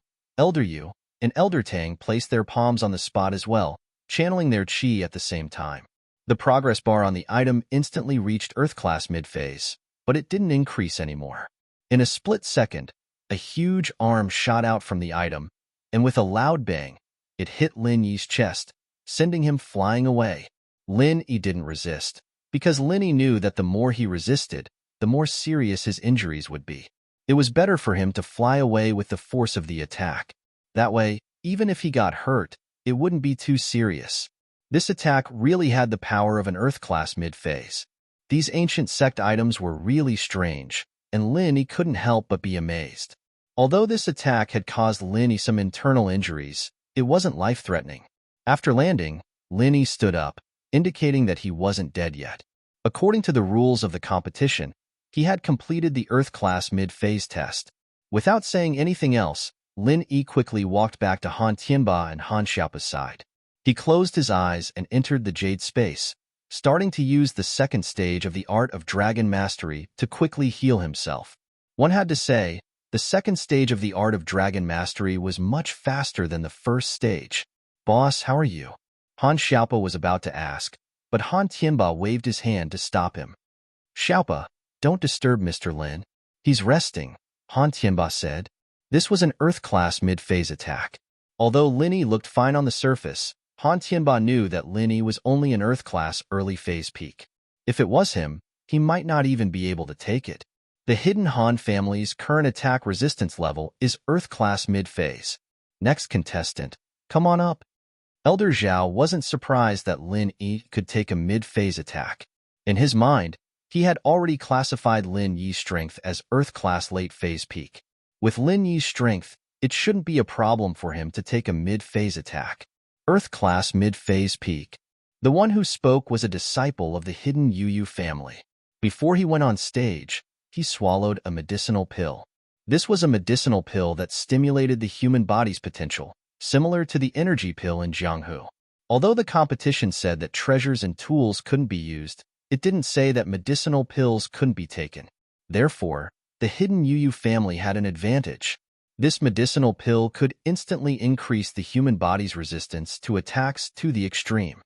A: and Elder Tang placed their palms on the spot as well, channeling their chi at the same time. The progress bar on the item instantly reached Earth Class mid-phase, but it didn't increase anymore. In a split second, a huge arm shot out from the item, and with a loud bang, it hit Lin Yi's chest, sending him flying away. Lin Yi didn't resist, because Lin Yi knew that the more he resisted, the more serious his injuries would be. It was better for him to fly away with the force of the attack. That way, even if he got hurt, it wouldn't be too serious. This attack really had the power of an Earth Class mid-phase. These ancient sect items were really strange, and Lin Yi couldn't help but be amazed. Although this attack had caused Lin Yi some internal injuries, it wasn't life-threatening. After landing, Lin Yi stood up, indicating that he wasn't dead yet. According to the rules of the competition, he had completed the Earth Class mid-phase test. Without saying anything else, Lin Yi quickly walked back to Han Tianba and Han Xiaopa's side. He closed his eyes and entered the Jade Space, starting to use the 2nd stage of the Art of Dragon Mastery to quickly heal himself. One had to say, the 2nd stage of the Art of Dragon Mastery was much faster than the 1st stage. "Boss, how are you?" Han Xiaopa was about to ask, but Han Tianba waved his hand to stop him. "Xiaopa, don't disturb Mr. Lin. He's resting," Han Tianba said. This was an Earth Class mid-phase attack. Although Lin Yi looked fine on the surface, Han Tianba knew that Lin Yi was only an Earth Class early phase peak. If it was him, he might not even be able to take it. The hidden Han family's current attack resistance level is Earth Class mid-phase. Next contestant, come on up. Elder Zhao wasn't surprised that Lin Yi could take a mid-phase attack. In his mind, he had already classified Lin Yi's strength as Earth Class late phase peak. With Lin Yi's strength, it shouldn't be a problem for him to take a mid-phase attack. Earth Class mid-phase peak. The one who spoke was a disciple of the hidden Yu family. Before he went on stage, he swallowed a medicinal pill. This was a medicinal pill that stimulated the human body's potential, similar to the energy pill in Jianghu. Although the competition said that treasures and tools couldn't be used, it didn't say that medicinal pills couldn't be taken. Therefore, the hidden Yu family had an advantage. This medicinal pill could instantly increase the human body's resistance to attacks to the extreme.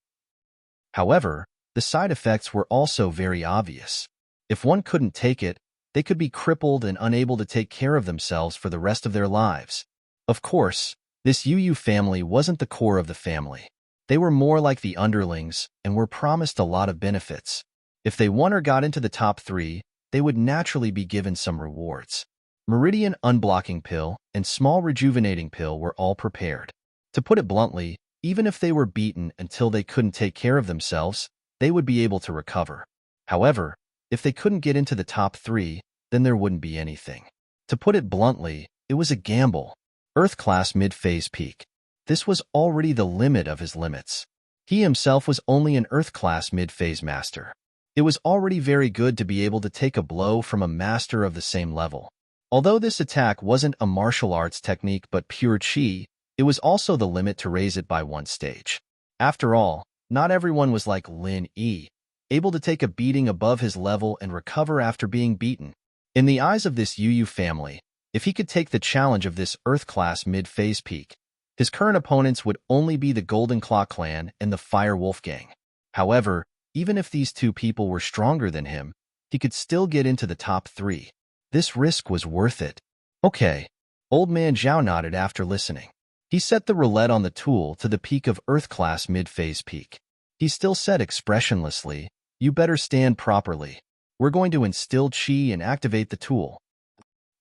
A: However, the side effects were also very obvious. If one couldn't take it, they could be crippled and unable to take care of themselves for the rest of their lives. Of course, this Yu family wasn't the core of the family. They were more like the underlings and were promised a lot of benefits. If they won or got into the top 3, they would naturally be given some rewards. Meridian unblocking pill and small rejuvenating pill were all prepared. To put it bluntly, even if they were beaten until they couldn't take care of themselves, they would be able to recover. However, if they couldn't get into the top 3, then there wouldn't be anything. To put it bluntly, it was a gamble. Earth Class mid-phase peak. This was already the limit of his limits. He himself was only an Earth Class mid-phase master. It was already very good to be able to take a blow from a master of the same level. Although this attack wasn't a martial arts technique but pure chi, it was also the limit to raise it by 1 stage. After all, not everyone was like Lin Yi, able to take a beating above his level and recover after being beaten. In the eyes of this Yu family, if he could take the challenge of this Earth Class mid-phase peak, his current opponents would only be the Golden Claw clan and the Fire Wolf gang. However, even if these 2 people were stronger than him, he could still get into the top 3. This risk was worth it. Okay. Old Man Zhao nodded after listening. He set the roulette on the tool to the peak of Earth-class mid-phase peak. He still said expressionlessly, "You better stand properly. We're going to instill chi and activate the tool."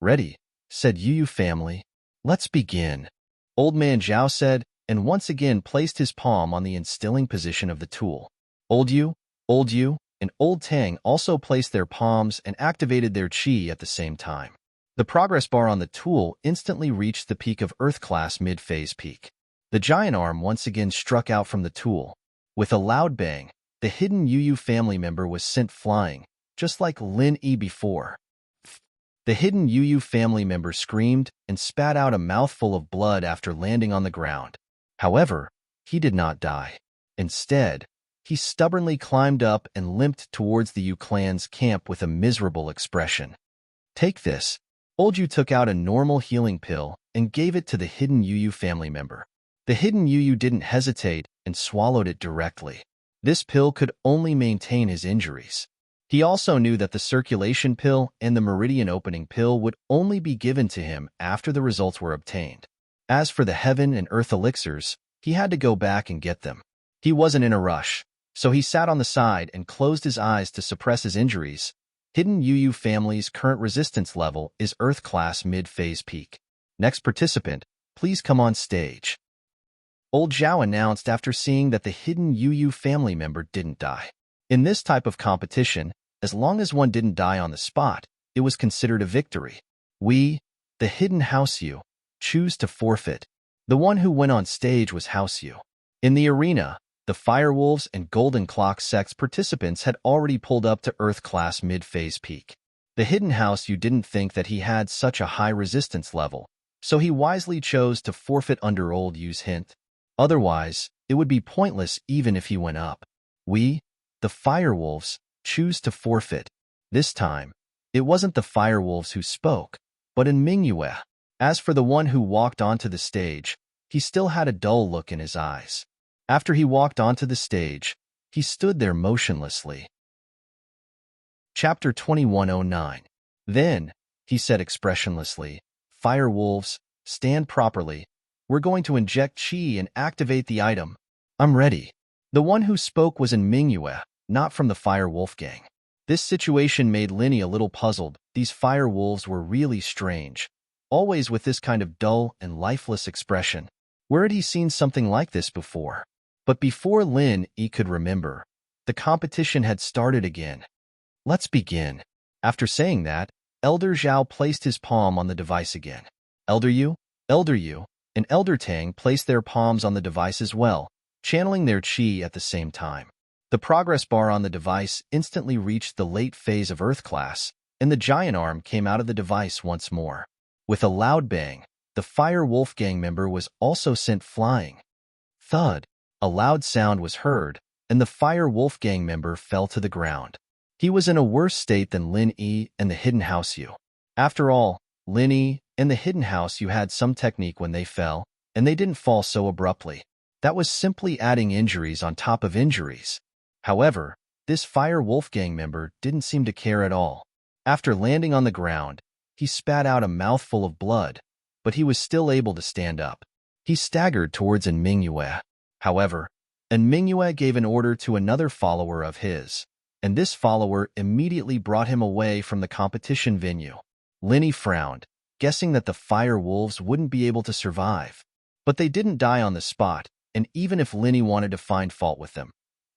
A: "Ready," said Yu family. "Let's begin," Old Man Zhao said, and once again placed his palm on the instilling position of the tool. Old Yu, and Old Tang also placed their palms and activated their chi at the same time. The progress bar on the tool instantly reached the peak of Earth-class mid-phase peak. The giant arm once again struck out from the tool. With a loud bang, the hidden Yu family member was sent flying, just like Lin Yi before. The hidden Yu family member screamed and spat out a mouthful of blood after landing on the ground. However, he did not die. Instead, he stubbornly climbed up and limped towards the Yu clan's camp with a miserable expression. "Take this." Old Yu took out a normal healing pill and gave it to the hidden Yu family member. The hidden Yu didn't hesitate and swallowed it directly. This pill could only maintain his injuries. He also knew that the circulation pill and the meridian opening pill would only be given to him after the results were obtained. As for the heaven and earth elixirs, he had to go back and get them. He wasn't in a rush, so he sat on the side and closed his eyes to suppress his injuries. Hidden Yu family's current resistance level is Earth-class mid-phase peak. Next participant, please come on stage. Old Zhao announced after seeing that the hidden Yu family member didn't die. In this type of competition, as long as one didn't die on the spot, it was considered a victory. We, the hidden House Yu, choose to forfeit. The one who went on stage was House Yu. In the arena, the Firewolves and Golden Clock sects participants had already pulled up to Earth-class mid-phase peak. The hidden House Yu didn't think that he had such a high resistance level, so he wisely chose to forfeit under Old Yu's hint. Otherwise, it would be pointless even if he went up. We, the Firewolves, choose to forfeit. This time, it wasn't the Firewolves who spoke, but in Mingyue. As for the one who walked onto the stage, he still had a dull look in his eyes. After he walked onto the stage, he stood there motionlessly. Chapter 2109. Then, he said expressionlessly, "Firewolves, stand properly. We're going to inject chi and activate the item. I'm ready." The one who spoke was in Mingyue, not from the Firewolf gang. This situation made Linny a little puzzled. These Firewolves were really strange, always with this kind of dull and lifeless expression. Where had he seen something like this before? But before Lin Yi could remember, the competition had started again. "Let's begin." After saying that, Elder Zhao placed his palm on the device again. Elder Yu, and Elder Tang placed their palms on the device as well, channeling their chi at the same time. The progress bar on the device instantly reached the late phase of Earth class, and the giant arm came out of the device once more. With a loud bang, the Fire Wolf gang member was also sent flying. Thud! A loud sound was heard, and the Fire Wolf gang member fell to the ground. He was in a worse state than Lin Yi and the Hidden House Yu. After all, Lin Yi and the Hidden House Yu had some technique when they fell, and they didn't fall so abruptly. That was simply adding injuries on top of injuries. However, this Fire Wolf gang member didn't seem to care at all. After landing on the ground, he spat out a mouthful of blood, but he was still able to stand up. He staggered towards An Mingyue. However, An Mingyue gave an order to another follower of his, and this follower immediately brought him away from the competition venue. Linny frowned, guessing that the Fire Wolves wouldn't be able to survive. But they didn't die on the spot, and even if Linny wanted to find fault with them,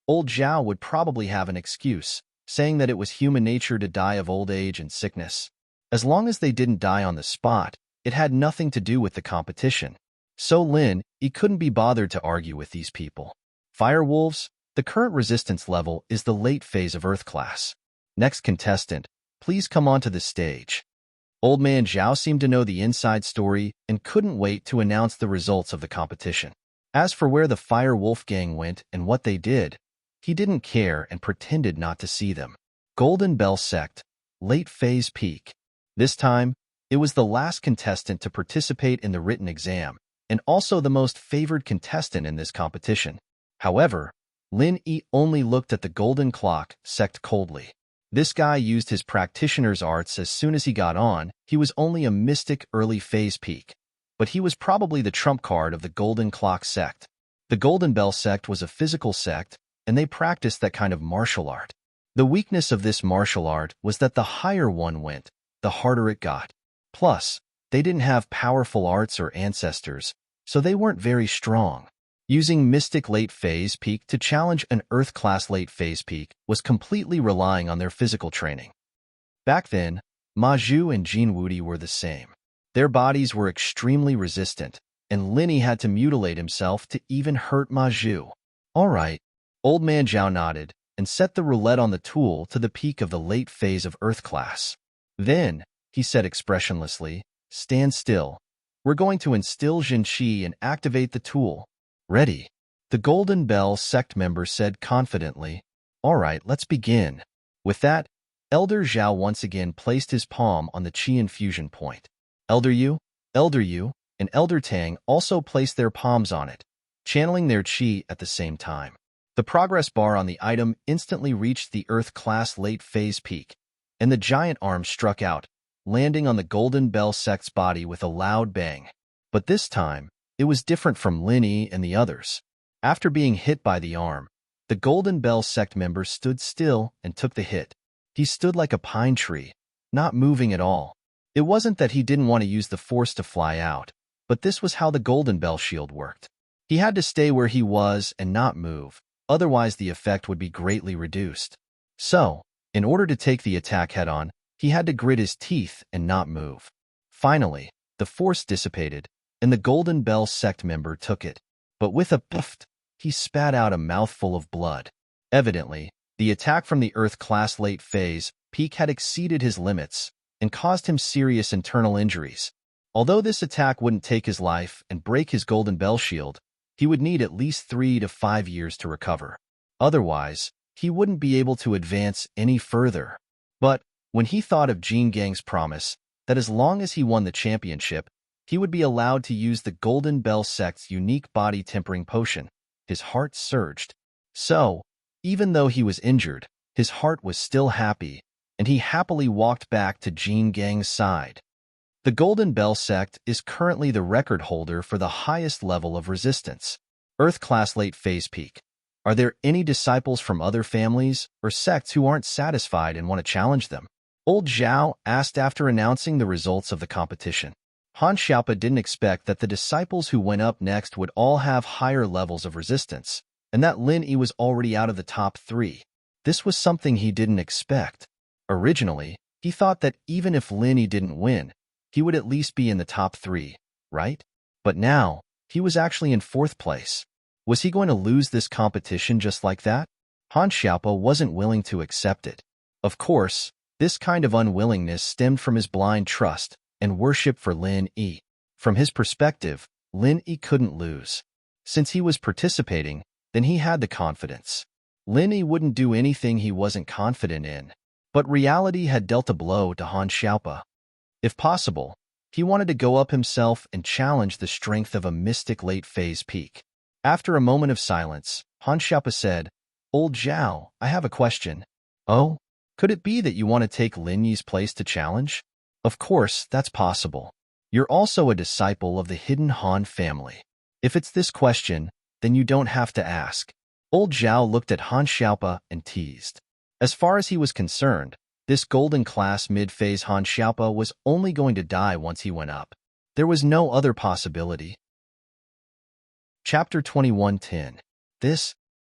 A: Old Zhao would probably have an excuse, saying that it was human nature to die of old age and sickness. As long as they didn't die on the spot, it had nothing to do with the competition. So Lin Yi couldn't be bothered to argue with these people. Firewolves, the current resistance level is the late phase of Earth class. Next contestant, please come onto the stage. Old Man Zhao seemed to know the inside story and couldn't wait to announce the results of the competition. As for where the Fire Wolf gang went and what they did, he didn't care and pretended not to see them. Golden Bell Sect, late phase peak. This time, it was the last contestant to participate in the written exam, and also the most favored contestant in this competition. However, Lin Yi only looked at the Golden Clock sect coldly. This guy used his practitioner's arts as soon as he got on. He was only a mystic early phase peak, but he was probably the trump card of the Golden Clock sect. The Golden Bell sect was a physical sect, and they practiced that kind of martial art. The weakness of this martial art was that the higher one went, the harder it got. Plus, they didn't have powerful arts or ancestors, so they weren't very strong. Using Mystic Late Phase Peak to challenge an Earth-class Late Phase Peak was completely relying on their physical training. Back then, Ma Zhu and Jin Wudi were the same. Their bodies were extremely resistant, and Linny had to mutilate himself to even hurt Ma Zhu. All right, Old Man Zhao nodded and set the roulette on the tool to the peak of the late phase of Earth class. Then, he said expressionlessly, "Stand still. We're going to instill Jin Qi and activate the tool." "Ready," the Golden Bell sect member said confidently. "All right, let's begin." With that, Elder Zhao once again placed his palm on the Qi infusion point. Elder Yu, and Elder Tang also placed their palms on it, channeling their Qi at the same time. The progress bar on the item instantly reached the Earth-class late phase peak, and the giant arm struck out, landing on the Golden Bell sect's body with a loud bang. But this time, it was different from Linny and the others. After being hit by the arm, the Golden Bell sect member stood still and took the hit. He stood like a pine tree, not moving at all. It wasn't that he didn't want to use the force to fly out, but this was how the Golden Bell shield worked. He had to stay where he was and not move, otherwise the effect would be greatly reduced. So, in order to take the attack head-on, he had to grit his teeth and not move. Finally, the force dissipated, and the Golden Bell sect member took it. But with a puff, he spat out a mouthful of blood. Evidently, the attack from the Earth-class late phase peak had exceeded his limits and caused him serious internal injuries. Although this attack wouldn't take his life and break his Golden Bell shield, he would need at least 3 to 5 years to recover. Otherwise, he wouldn't be able to advance any further. But when he thought of Jin Gang's promise that as long as he won the championship, he would be allowed to use the Golden Bell sect's unique body tempering potion, his heart surged. So, even though he was injured, his heart was still happy, and he happily walked back to Jin Gang's side. The Golden Bell sect is currently the record holder for the highest level of resistance, Earth-class late phase peak. Are there any disciples from other families or sects who aren't satisfied and want to challenge them? Old Zhao asked after announcing the results of the competition. Han Xiaopa didn't expect that the disciples who went up next would all have higher levels of resistance, and that Lin Yi was already out of the top 3. This was something he didn't expect. Originally, he thought that even if Lin Yi didn't win, he would at least be in the top 3, right? But now, he was actually in 4th place. Was he going to lose this competition just like that? Han Xiaopa wasn't willing to accept it. Of course, this kind of unwillingness stemmed from his blind trust and worship for Lin Yi. From his perspective, Lin Yi couldn't lose. Since he was participating, then he had the confidence. Lin Yi wouldn't do anything he wasn't confident in. But reality had dealt a blow to Han Xiaopa. If possible, he wanted to go up himself and challenge the strength of a mystic late phase peak. After a moment of silence, Han Xiaopa said, "Old Zhao, I have a question." "Oh? Could it be that you want to take Lin Yi's place to challenge?" "Of course, that's possible. You're also a disciple of the hidden Han family. If it's this question, then you don't have to ask." Old Zhao looked at Han Xiaopa and teased. As far as he was concerned, this golden class mid-phase Han Xiaopa was only going to die once he went up. There was no other possibility. Chapter 21:10.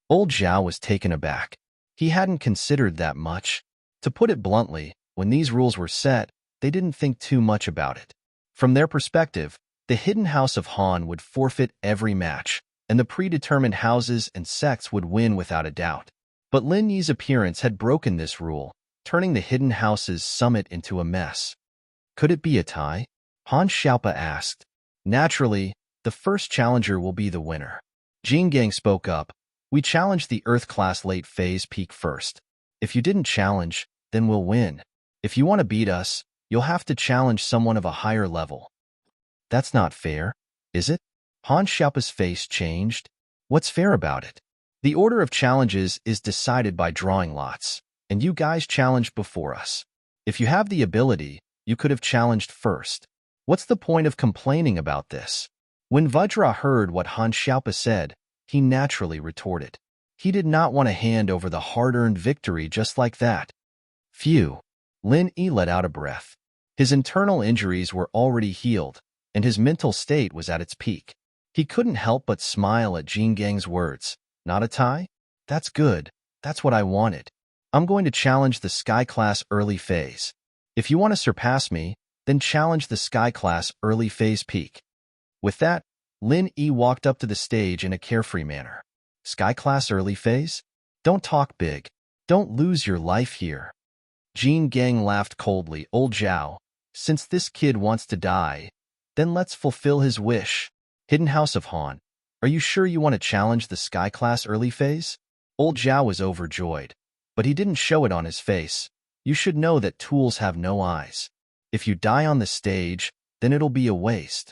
A: Old Zhao was taken aback. He hadn't considered that much. To put it bluntly, when these rules were set, they didn't think too much about it. From their perspective, the hidden house of Han would forfeit every match, and the predetermined houses and sects would win without a doubt. But Lin Yi's appearance had broken this rule, turning the hidden house's summit into a mess. Could it be a tie? Han Xiaopa asked. Naturally, the first challenger will be the winner. Jin Gang spoke up. We challenged the Earth-class late phase peak first. If you didn't challenge, then we'll win. If you want to beat us, you'll have to challenge someone of a higher level. That's not fair, is it? Han Xiaopa's face changed. What's fair about it? The order of challenges is decided by drawing lots, and you guys challenged before us. If you have the ability, you could have challenged first. What's the point of complaining about this? When Vajra heard what Han Xiaopa said, he naturally retorted. He did not want to hand over the hard-earned victory just like that. Phew. Lin Yi let out a breath. His internal injuries were already healed, and his mental state was at its peak. He couldn't help but smile at Jin Gang's words. Not a tie? That's good. That's what I wanted. I'm going to challenge the Sky Class early phase. If you want to surpass me, then challenge the Sky Class early phase peak. With that, Lin Yi walked up to the stage in a carefree manner. Sky Class early phase? Don't talk big. Don't lose your life here. Jin Gang laughed coldly. Old Zhao, since this kid wants to die, then let's fulfill his wish. Hidden House of Han, are you sure you want to challenge the Sky Class early phase? Old Zhao was overjoyed, but he didn't show it on his face. You should know that tools have no eyes. If you die on the stage, then it'll be a waste.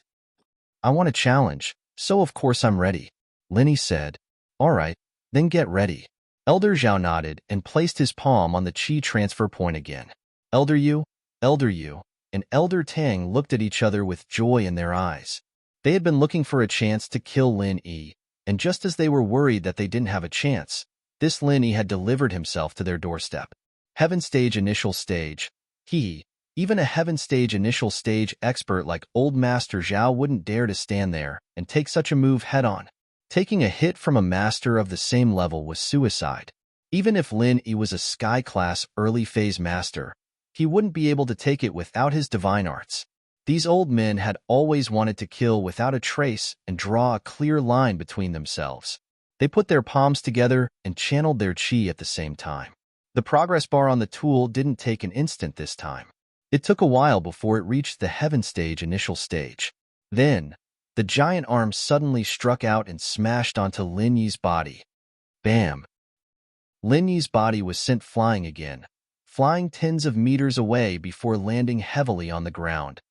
A: I want a challenge, so of course I'm ready. Lin said. All right, then get ready. Elder Zhao nodded and placed his palm on the Qi transfer point again. Elder Yu, and Elder Tang looked at each other with joy in their eyes. They had been looking for a chance to kill Lin Yi, and just as they were worried that they didn't have a chance, this Lin Yi had delivered himself to their doorstep. Heaven Stage Initial Stage. Even a Heaven Stage Initial Stage expert like Old Master Zhao wouldn't dare to stand there and take such a move head-on. Taking a hit from a master of the same level was suicide. Even if Lin Yi was a Sky Class early phase master, he wouldn't be able to take it without his divine arts. These old men had always wanted to kill without a trace and draw a clear line between themselves. They put their palms together and channeled their qi at the same time. The progress bar on the tool didn't take an instant this time. It took a while before it reached the Heaven Stage Initial Stage. Then, the giant arm suddenly struck out and smashed onto Lin Yi's body. Bam! Lin Yi's body was sent flying again, flying tens of meters away before landing heavily on the ground.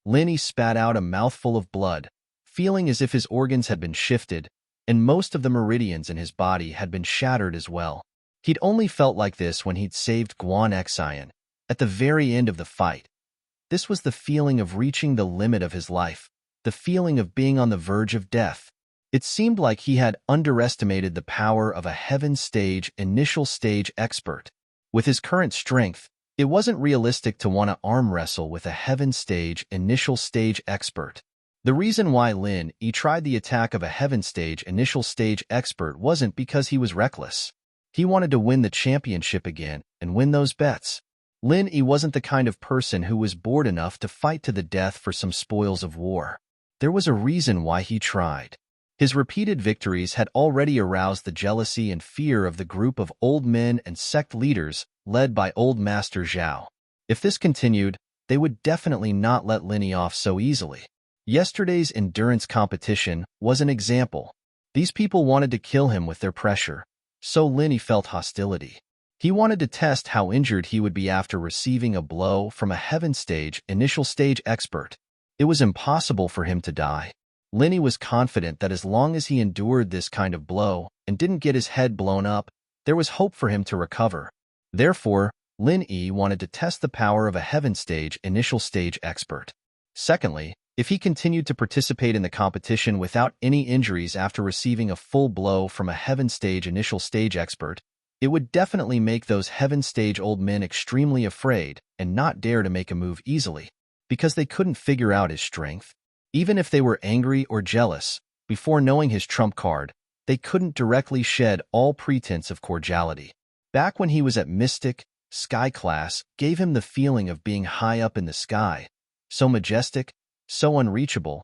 A: Lin Yi spat out a mouthful of blood, feeling as if his organs had been shifted, and most of the meridians in his body had been shattered as well. He'd only felt like this when he'd saved Guan Xian at the very end of the fight. This was the feeling of reaching the limit of his life, the feeling of being on the verge of death. It seemed like he had underestimated the power of a Heaven Stage Initial Stage expert. With his current strength, it wasn't realistic to want to arm wrestle with a Heaven Stage Initial Stage expert. The reason why Lin Yi tried the attack of a Heaven Stage Initial Stage expert wasn't because he was reckless. He wanted to win the championship again and win those bets. Lin Yi wasn't the kind of person who was bored enough to fight to the death for some spoils of war. There was a reason why he tried. His repeated victories had already aroused the jealousy and fear of the group of old men and sect leaders led by Old Master Zhao. If this continued, they would definitely not let Lin Yi off so easily. Yesterday's endurance competition was an example. These people wanted to kill him with their pressure, so Lin Yi felt hostility. He wanted to test how injured he would be after receiving a blow from a Heaven Stage Initial Stage expert. It was impossible for him to die. Lin Yi was confident that as long as he endured this kind of blow and didn't get his head blown up, there was hope for him to recover. Therefore, Lin Yi wanted to test the power of a Heaven Stage Initial Stage expert. Secondly, if he continued to participate in the competition without any injuries after receiving a full blow from a Heaven Stage Initial Stage expert, it would definitely make those Heaven Stage old men extremely afraid and not dare to make a move easily, because they couldn't figure out his strength. Even if they were angry or jealous, before knowing his trump card, they couldn't directly shed all pretense of cordiality. Back when he was at Mystic, Sky Class gave him the feeling of being high up in the sky, so majestic, so unreachable.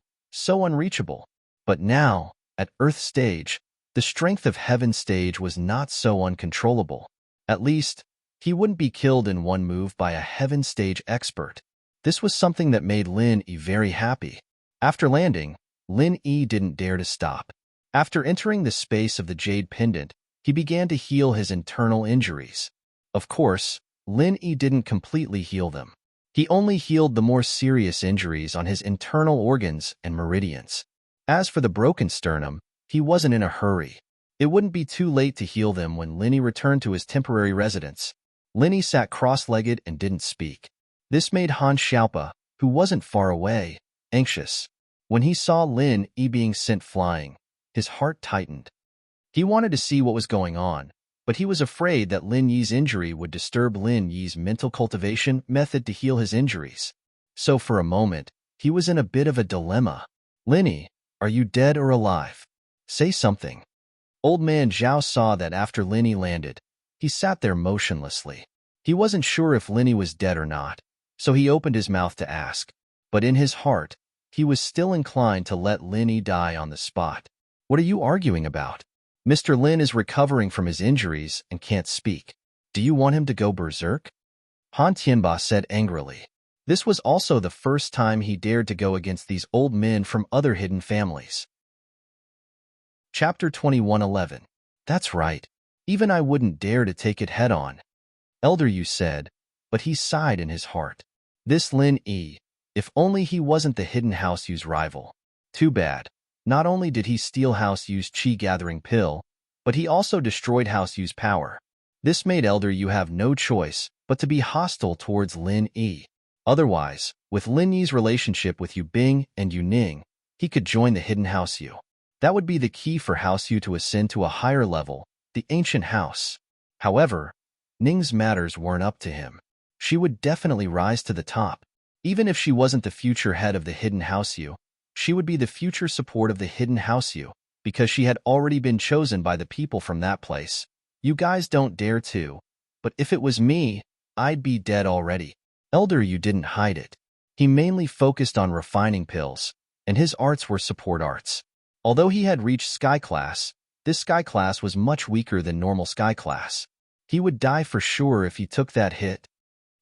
A: But now, at Earth Stage, the strength of Heaven Stage was not so uncontrollable. At least, he wouldn't be killed in one move by a Heaven Stage expert. This was something that made Lin Yi very happy. After landing, Lin Yi didn't dare to stop. After entering the space of the Jade Pendant, he began to heal his internal injuries. Of course, Lin Yi didn't completely heal them. He only healed the more serious injuries on his internal organs and meridians. As for the broken sternum, he wasn't in a hurry. It wouldn't be too late to heal them when Lin Yi returned to his temporary residence. Lin Yi sat cross-legged and didn't speak. This made Han Xiaopa, who wasn't far away, anxious. When he saw Lin Yi being sent flying, his heart tightened. He wanted to see what was going on, but he was afraid that Lin Yi's injury would disturb Lin Yi's mental cultivation method to heal his injuries. So for a moment, he was in a bit of a dilemma. Lin Yi, are you dead or alive? Say something. Old man Zhao saw that after Lin Yi landed, he sat there motionlessly. He wasn't sure if Lin Yi was dead or not, so he opened his mouth to ask. But in his heart, he was still inclined to let Lin Yi die on the spot. What are you arguing about? Mr. Lin is recovering from his injuries and can't speak. Do you want him to go berserk? Han Tianba said angrily. This was also the first time he dared to go against these old men from other hidden families. Chapter 21:11. That's right. Even I wouldn't dare to take it head-on. Elder Yu said, but he sighed in his heart. This Lin Yi, if only he wasn't the hidden House Yu's rival. Too bad. Not only did he steal House Yu's chi-gathering pill, but he also destroyed House Yu's power. This made Elder Yu have no choice but to be hostile towards Lin Yi. Otherwise, with Lin Yi's relationship with Yu Bing and Yu Ning, he could join the hidden House Yu. That would be the key for House Yu to ascend to a higher level, the ancient house. However, Ning's matters weren't up to him. She would definitely rise to the top. Even if she wasn't the future head of the hidden House Yu, she would be the future support of the hidden House Yu, because she had already been chosen by the people from that place. You guys don't dare to, but if it was me, I'd be dead already. Elder Yu didn't hide it. He mainly focused on refining pills, and his arts were support arts. Although he had reached Sky Class, this Sky Class was much weaker than normal Sky Class. He would die for sure if he took that hit.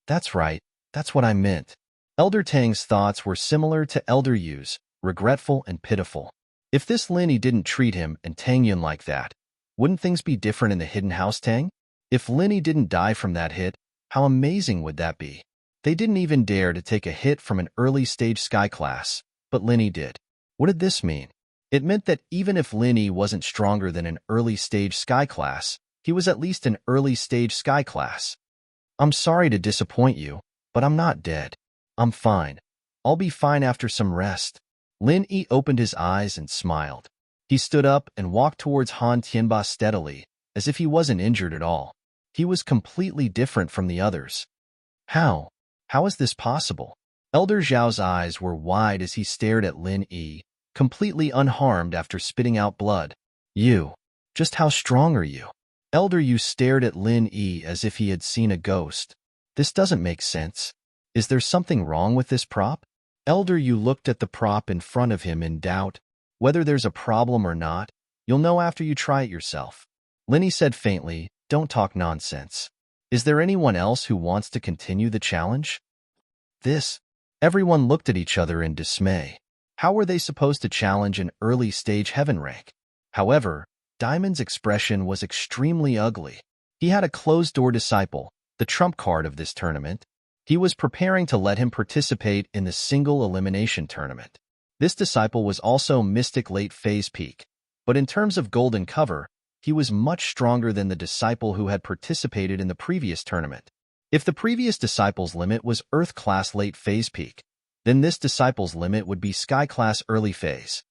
A: That's right, that's what I meant. Elder Tang's thoughts were similar to Elder Yu's, regretful and pitiful. If this Lin Yi didn't treat him and Tang Yun like that, wouldn't things be different in the hidden house Tang? If Lin Yi didn't die from that hit, how amazing would that be? They didn't even dare to take a hit from an early-stage Sky Class, but Lin Yi did. What did this mean? It meant that even if Lin Yi wasn't stronger than an early-stage Sky Class, he was at least an early-stage Sky Class. I'm sorry to disappoint you, but I'm not dead. I'm fine. I'll be fine after some rest. Lin Yi opened his eyes and smiled. He stood up and walked towards Han Tianba steadily, as if he wasn't injured at all. He was completely different from the others. How? How is this possible? Elder Zhao's eyes were wide as he stared at Lin Yi, completely unharmed after spitting out blood. You. Just how strong are you? Elder Yu stared at Lin Yi as if he had seen a ghost. This doesn't make sense. Is there something wrong with this prop? Elder Yu looked at the prop in front of him in doubt. Whether there's a problem or not, you'll know after you try it yourself. Lin Yi said faintly, don't talk nonsense. Is there anyone else who wants to continue the challenge? Everyone looked at each other in dismay. How were they supposed to challenge an early-stage heaven rank? However, Diamond's expression was extremely ugly. He had a closed-door disciple, the trump card of this tournament. He was preparing to let him participate in the single elimination tournament. This disciple was also Mystic Late Phase Peak, but in terms of golden cover, he was much stronger than the disciple who had participated in the previous tournament. If the previous disciple's limit was Earth Class Late Phase Peak, then this disciple's limit would be Sky Class Early Phase.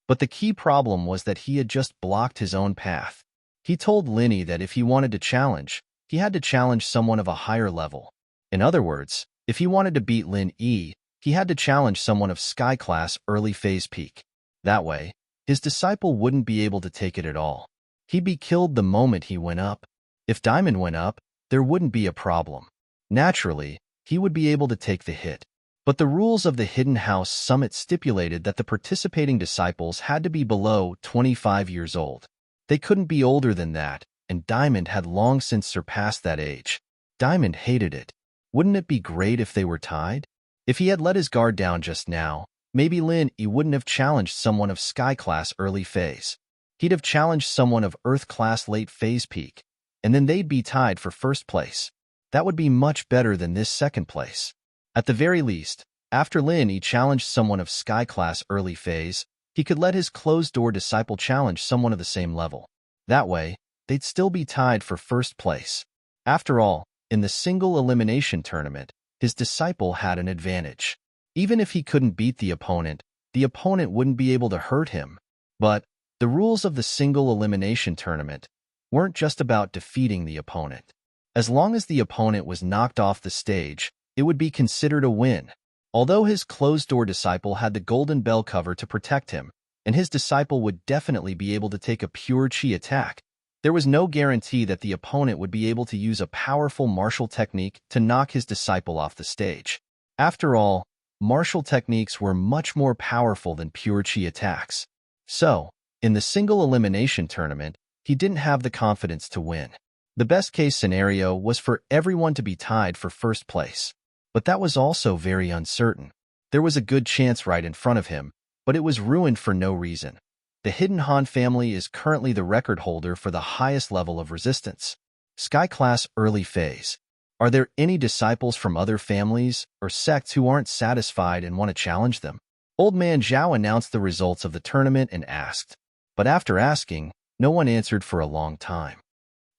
A: But the key problem was that he had just blocked his own path. He told Lin Yi that if he wanted to challenge, he had to challenge someone of a higher level. In other words, if he wanted to beat Lin Yi, he had to challenge someone of Sky Class Early Phase Peak. That way, his disciple wouldn't be able to take it at all. He'd be killed the moment he went up. If Diamond went up, there wouldn't be a problem. Naturally, he would be able to take the hit. But the rules of the Hidden House Summit stipulated that the participating disciples had to be below 25 years old. They couldn't be older than that, and Diamond had long since surpassed that age. Diamond hated it. Wouldn't it be great if they were tied? If he had let his guard down just now, maybe Lin Yi wouldn't have challenged someone of Sky Class Early Phase. He'd have challenged someone of Earth Class Late Phase Peak, and then they'd be tied for first place. That would be much better than this second place. At the very least, after Lin Yi challenged someone of Sky Class Early Phase, he could let his closed-door disciple challenge someone of the same level. That way, they'd still be tied for first place. After all, in the single elimination tournament, his disciple had an advantage. Even if he couldn't beat the opponent wouldn't be able to hurt him. But the rules of the single elimination tournament weren't just about defeating the opponent. As long as the opponent was knocked off the stage, it would be considered a win. Although his closed-door disciple had the golden bell cover to protect him, and his disciple would definitely be able to take a pure chi attack, there was no guarantee that the opponent would be able to use a powerful martial technique to knock his disciple off the stage. After all, martial techniques were much more powerful than pure chi attacks. So, in the single elimination tournament, he didn't have the confidence to win. The best-case scenario was for everyone to be tied for first place. But that was also very uncertain. There was a good chance right in front of him, but it was ruined for no reason. The Hidden Han family is currently the record holder for the highest level of resistance. Sky Class Early Phase. Are there any disciples from other families or sects who aren't satisfied and want to challenge them? Old Man Zhao announced the results of the tournament and asked. But after asking, no one answered for a long time.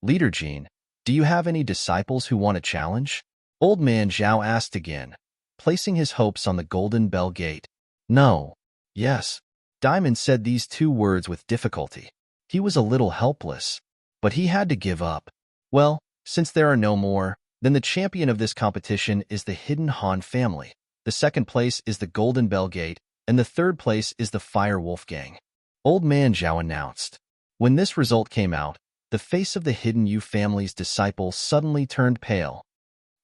A: Leader Jean, do you have any disciples who want to challenge? Old Man Zhao asked again, placing his hopes on the Golden Bell Gate. No. Yes. Diamond said these two words with difficulty. He was a little helpless, but he had to give up. Well, since there are no more, then the champion of this competition is the Hidden Han family. The second place is the Golden Bell Gate, and the third place is the Fire Wolf Gang. Old Man Zhao announced. When this result came out, the face of the Hidden Yu family's disciple suddenly turned pale.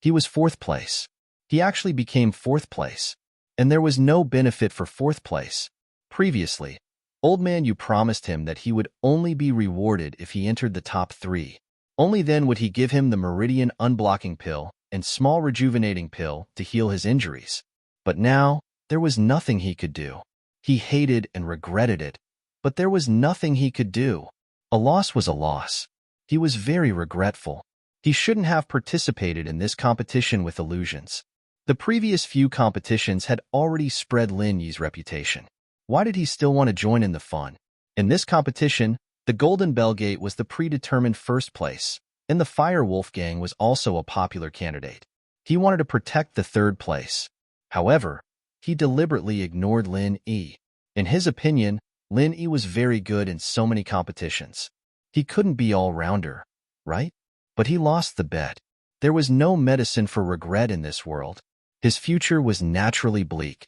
A: He was fourth place. He actually became fourth place. And there was no benefit for fourth place. Previously, Old Man Yu promised him that he would only be rewarded if he entered the top 3. Only then would he give him the Meridian Unblocking Pill and Small Rejuvenating Pill to heal his injuries. But now, there was nothing he could do. He hated and regretted it, but there was nothing he could do. A loss was a loss. He was very regretful. He shouldn't have participated in this competition with illusions. The previous few competitions had already spread Lin Yi's reputation. Why did he still want to join in the fun? In this competition, the Golden Bell Gate was the predetermined first place, and the Fire Wolf Gang was also a popular candidate. He wanted to protect the third place. However, he deliberately ignored Lin Yi. In his opinion, Lin Yi was very good in so many competitions. He couldn't be all-rounder, right? But he lost the bet. There was no medicine for regret in this world. His future was naturally bleak.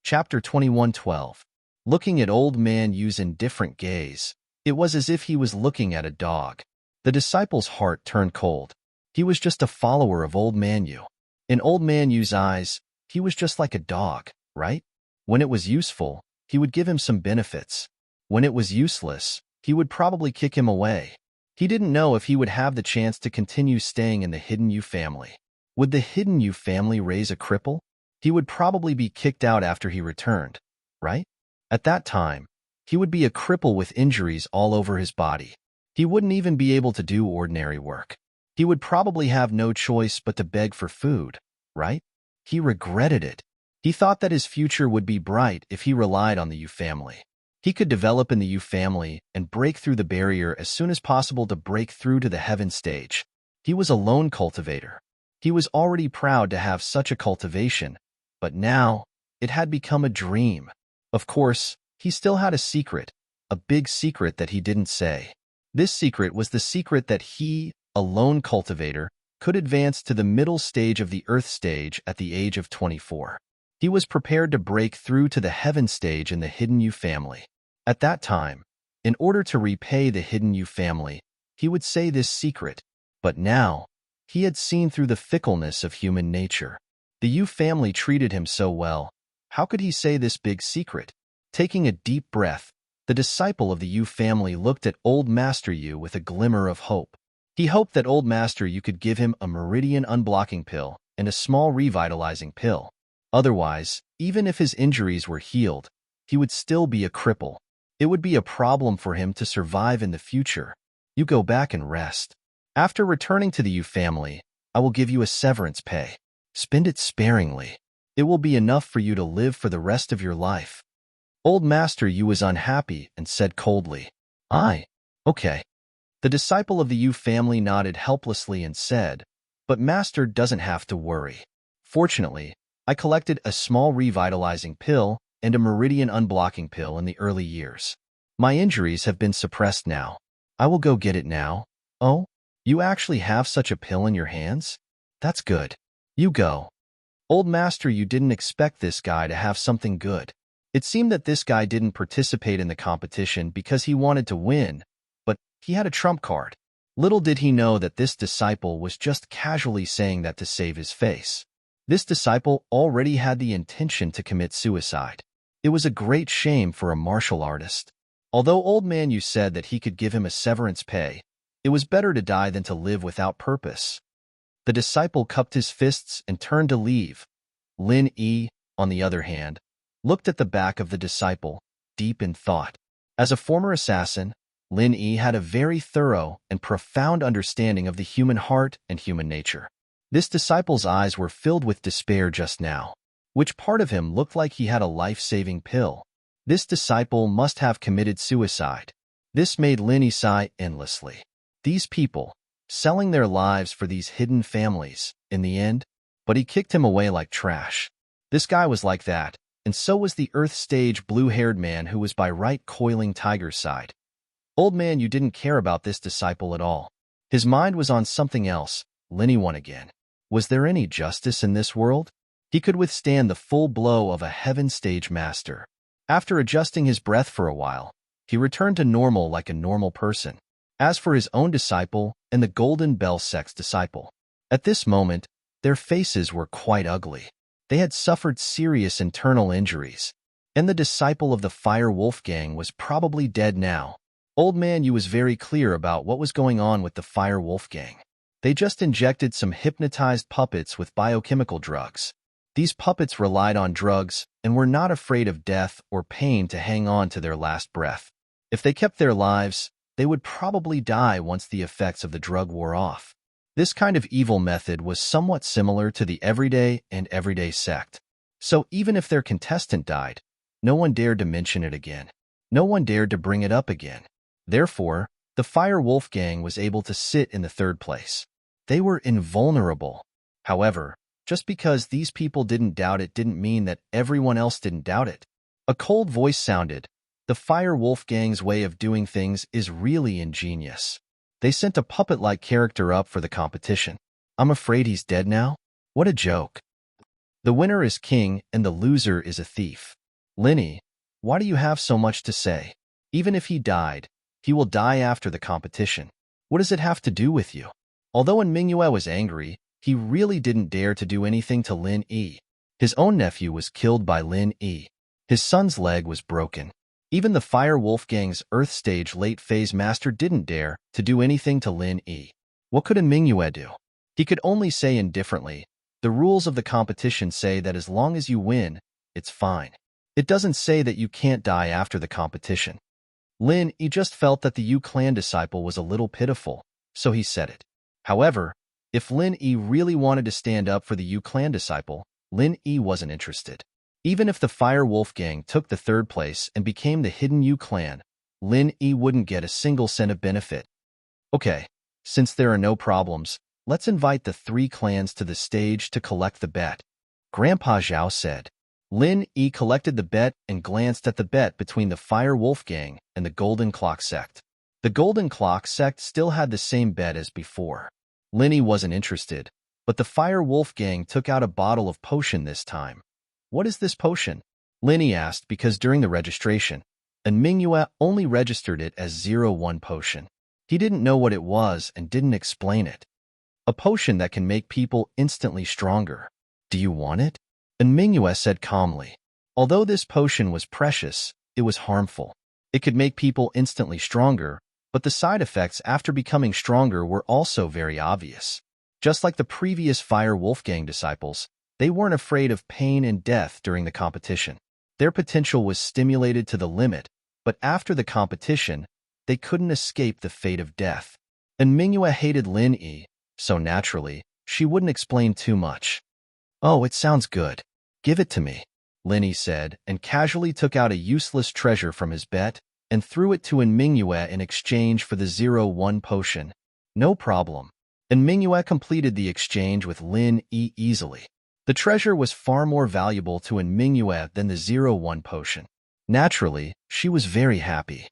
A: Chapter 21:12. Looking at Old Man Yu's indifferent gaze, it was as if he was looking at a dog. The disciple's heart turned cold. He was just a follower of Old Man Yu. In Old Man Yu's eyes, he was just like a dog, right? When it was useful, he would give him some benefits. When it was useless, he would probably kick him away. He didn't know if he would have the chance to continue staying in the Hidden Yu family. Would the Hidden Yu family raise a cripple? He would probably be kicked out after he returned, right? At that time, he would be a cripple with injuries all over his body. He wouldn't even be able to do ordinary work. He would probably have no choice but to beg for food, right? He regretted it. He thought that his future would be bright if he relied on the Yu family. He could develop in the Yu family and break through the barrier as soon as possible to break through to the heaven stage. He was a lone cultivator. He was already proud to have such a cultivation, but now it had become a dream. Of course, he still had a secret, a big secret that he didn't say. This secret was the secret that he, a lone cultivator, could advance to the middle stage of the Earth stage at the age of 24. He was prepared to break through to the heaven stage in the Hidden Yu family. At that time, in order to repay the Hidden Yu family, he would say this secret. But now, he had seen through the fickleness of human nature. The Yu family treated him so well. How could he say this big secret? Taking a deep breath, the disciple of the Yu family looked at Old Master Yu with a glimmer of hope. He hoped that Old Master Yu could give him a Meridian Unblocking Pill and a Small Revitalizing Pill. Otherwise, even if his injuries were healed, he would still be a cripple. It would be a problem for him to survive in the future. You go back and rest. After returning to the Yu family, I will give you a severance pay. Spend it sparingly. It will be enough for you to live for the rest of your life. Old Master Yu was unhappy and said coldly, Okay. The disciple of the Yu family nodded helplessly and said, But Master doesn't have to worry. Fortunately, I collected a small revitalizing pill and a meridian unblocking pill in the early years. My injuries have been suppressed now. I will go get it now. Oh, you actually have such a pill in your hands? That's good. You go. Old master, you didn't expect this guy to have something good. It seemed that this guy didn't participate in the competition because he wanted to win, but he had a trump card. Little did he know that this disciple was just casually saying that to save his face. This disciple already had the intention to commit suicide. It was a great shame for a martial artist. Although Old Man Yu said that he could give him a severance pay, it was better to die than to live without purpose. The disciple cupped his fists and turned to leave. Lin Yi, on the other hand, looked at the back of the disciple, deep in thought. As a former assassin, Lin Yi had a very thorough and profound understanding of the human heart and human nature. This disciple's eyes were filled with despair just now. Which part of him looked like he had a life-saving pill? This disciple must have committed suicide. This made Lin Yi sigh endlessly. These people, selling their lives for these hidden families, in the end, but he kicked him away like trash. This guy was like that, and so was the Earth stage blue-haired man who was by right coiling Tiger's side. Old Man, you didn't care about this disciple at all. His mind was on something else. Lin Yi won again. Was there any justice in this world? He could withstand the full blow of a heaven stage master. After adjusting his breath for a while, he returned to normal like a normal person. As for his own disciple and the Golden Bell Sect's disciple, at this moment, their faces were quite ugly. They had suffered serious internal injuries, and the disciple of the Fire Wolf Gang was probably dead now. Old Man Yu was very clear about what was going on with the Fire Wolf Gang. They just injected some hypnotized puppets with biochemical drugs. These puppets relied on drugs and were not afraid of death or pain to hang on to their last breath. If they kept their lives, they would probably die once the effects of the drug wore off. This kind of evil method was somewhat similar to the Everyday and Everyday sect. So even if their contestant died, no one dared to mention it again. No one dared to bring it up again. Therefore, the Fire Wolf Gang was able to sit in the third place. They were invulnerable. However, just because these people didn't doubt it didn't mean that everyone else didn't doubt it. A cold voice sounded. The Fire Wolf Gang's way of doing things is really ingenious. They sent a puppet-like character up for the competition. I'm afraid he's dead now? What a joke. The winner is king and the loser is a thief. Lin Yi, why do you have so much to say? Even if he died, he will die after the competition. What does it have to do with you? Although Mingyue was angry, he really didn't dare to do anything to Lin Yi. His own nephew was killed by Lin Yi. His son's leg was broken. Even the Fire Wolf Gang's Earth Stage late phase master didn't dare to do anything to Lin Yi. What could Mingyue do? He could only say indifferently, the rules of the competition say that as long as you win, it's fine. It doesn't say that you can't die after the competition. Lin Yi just felt that the Yu clan disciple was a little pitiful, so he said it. However, if Lin Yi really wanted to stand up for the Yu clan disciple, Lin Yi wasn't interested. Even if the Fire Wolf Gang took the third place and became the hidden Yu clan, Lin Yi wouldn't get a single cent of benefit. Okay, since there are no problems, let's invite the 3 clans to the stage to collect the bet. Grandpa Zhao said. Lin Yi collected the bet and glanced at the bet between the Fire Wolf Gang and the Golden Clock sect. The Golden Clock sect still had the same bet as before. Lin Yi wasn't interested, but the Fire Wolf Gang took out a bottle of potion this time. What is this potion? Lin Yi asked because during the registration, Mingyue only registered it as 01 potion. He didn't know what it was and didn't explain it. A potion that can make people instantly stronger. Do you want it? Mingyue said calmly. Although this potion was precious, it was harmful. It could make people instantly stronger, but the side effects after becoming stronger were also very obvious. Just like the previous Fire Wolf Gang disciples, they weren't afraid of pain and death during the competition. Their potential was stimulated to the limit, but after the competition, they couldn't escape the fate of death. Mingyue hated Lin Yi, so naturally, she wouldn't explain too much. Oh, it sounds good. Give it to me, Lin Yi said, and casually took out a useless treasure from his bet and threw it to Mingyue in exchange for the 01 potion. No problem. Mingyue completed the exchange with Lin Yi easily. The treasure was far more valuable to Enmingyue than the 0-1 potion. Naturally, she was very happy.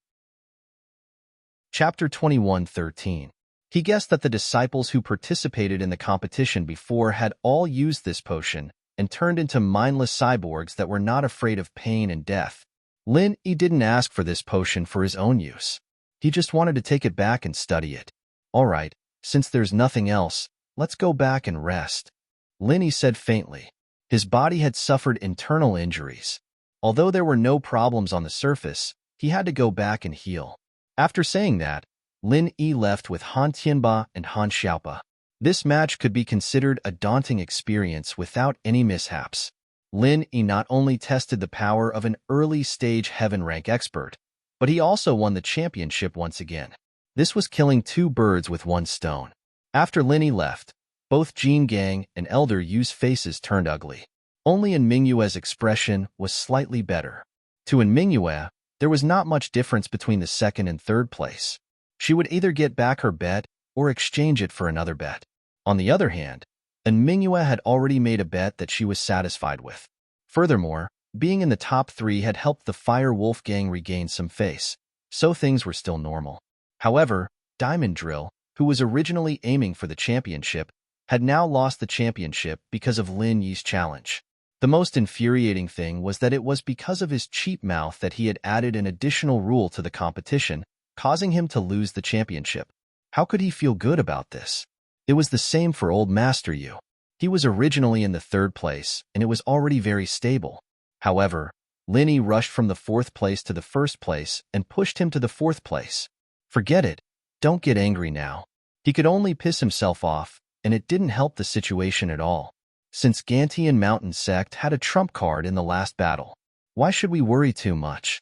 A: Chapter 21:13. He guessed that the disciples who participated in the competition before had all used this potion and turned into mindless cyborgs that were not afraid of pain and death. Lin Yi didn't ask for this potion for his own use. He just wanted to take it back and study it. All right, since there's nothing else, let's go back and rest, Lin Yi said faintly. His body had suffered internal injuries. Although there were no problems on the surface, he had to go back and heal. After saying that, Lin Yi left with Han Tianba and Han Xiaopa. This match could be considered a daunting experience without any mishaps. Lin Yi not only tested the power of an early-stage heaven rank expert, but he also won the championship once again. This was killing two birds with one stone. After Lin Yi left, both Jin Gang and Elder Yu's faces turned ugly. Only Enmingyue's expression was slightly better. To Enmingyue, there was not much difference between the second and third place. She would either get back her bet or exchange it for another bet. On the other hand, Enmingyue had already made a bet that she was satisfied with. Furthermore, being in the top 3 had helped the Fire Wolf Gang regain some face, so things were still normal. However, Diamond Drill, who was originally aiming for the championship, had now lost the championship because of Lin Yi's challenge. The most infuriating thing was that it was because of his cheap mouth that he had added an additional rule to the competition, causing him to lose the championship. How could he feel good about this? It was the same for old Master Yu. He was originally in the 3rd place, and it was already very stable. However, Lin Yi rushed from the 4th place to the 1st place and pushed him to the 4th place. Forget it. Don't get angry now. He could only piss himself off, and it didn't help the situation at all. Since Gantian Mountain Sect had a trump card in the last battle, why should we worry too much?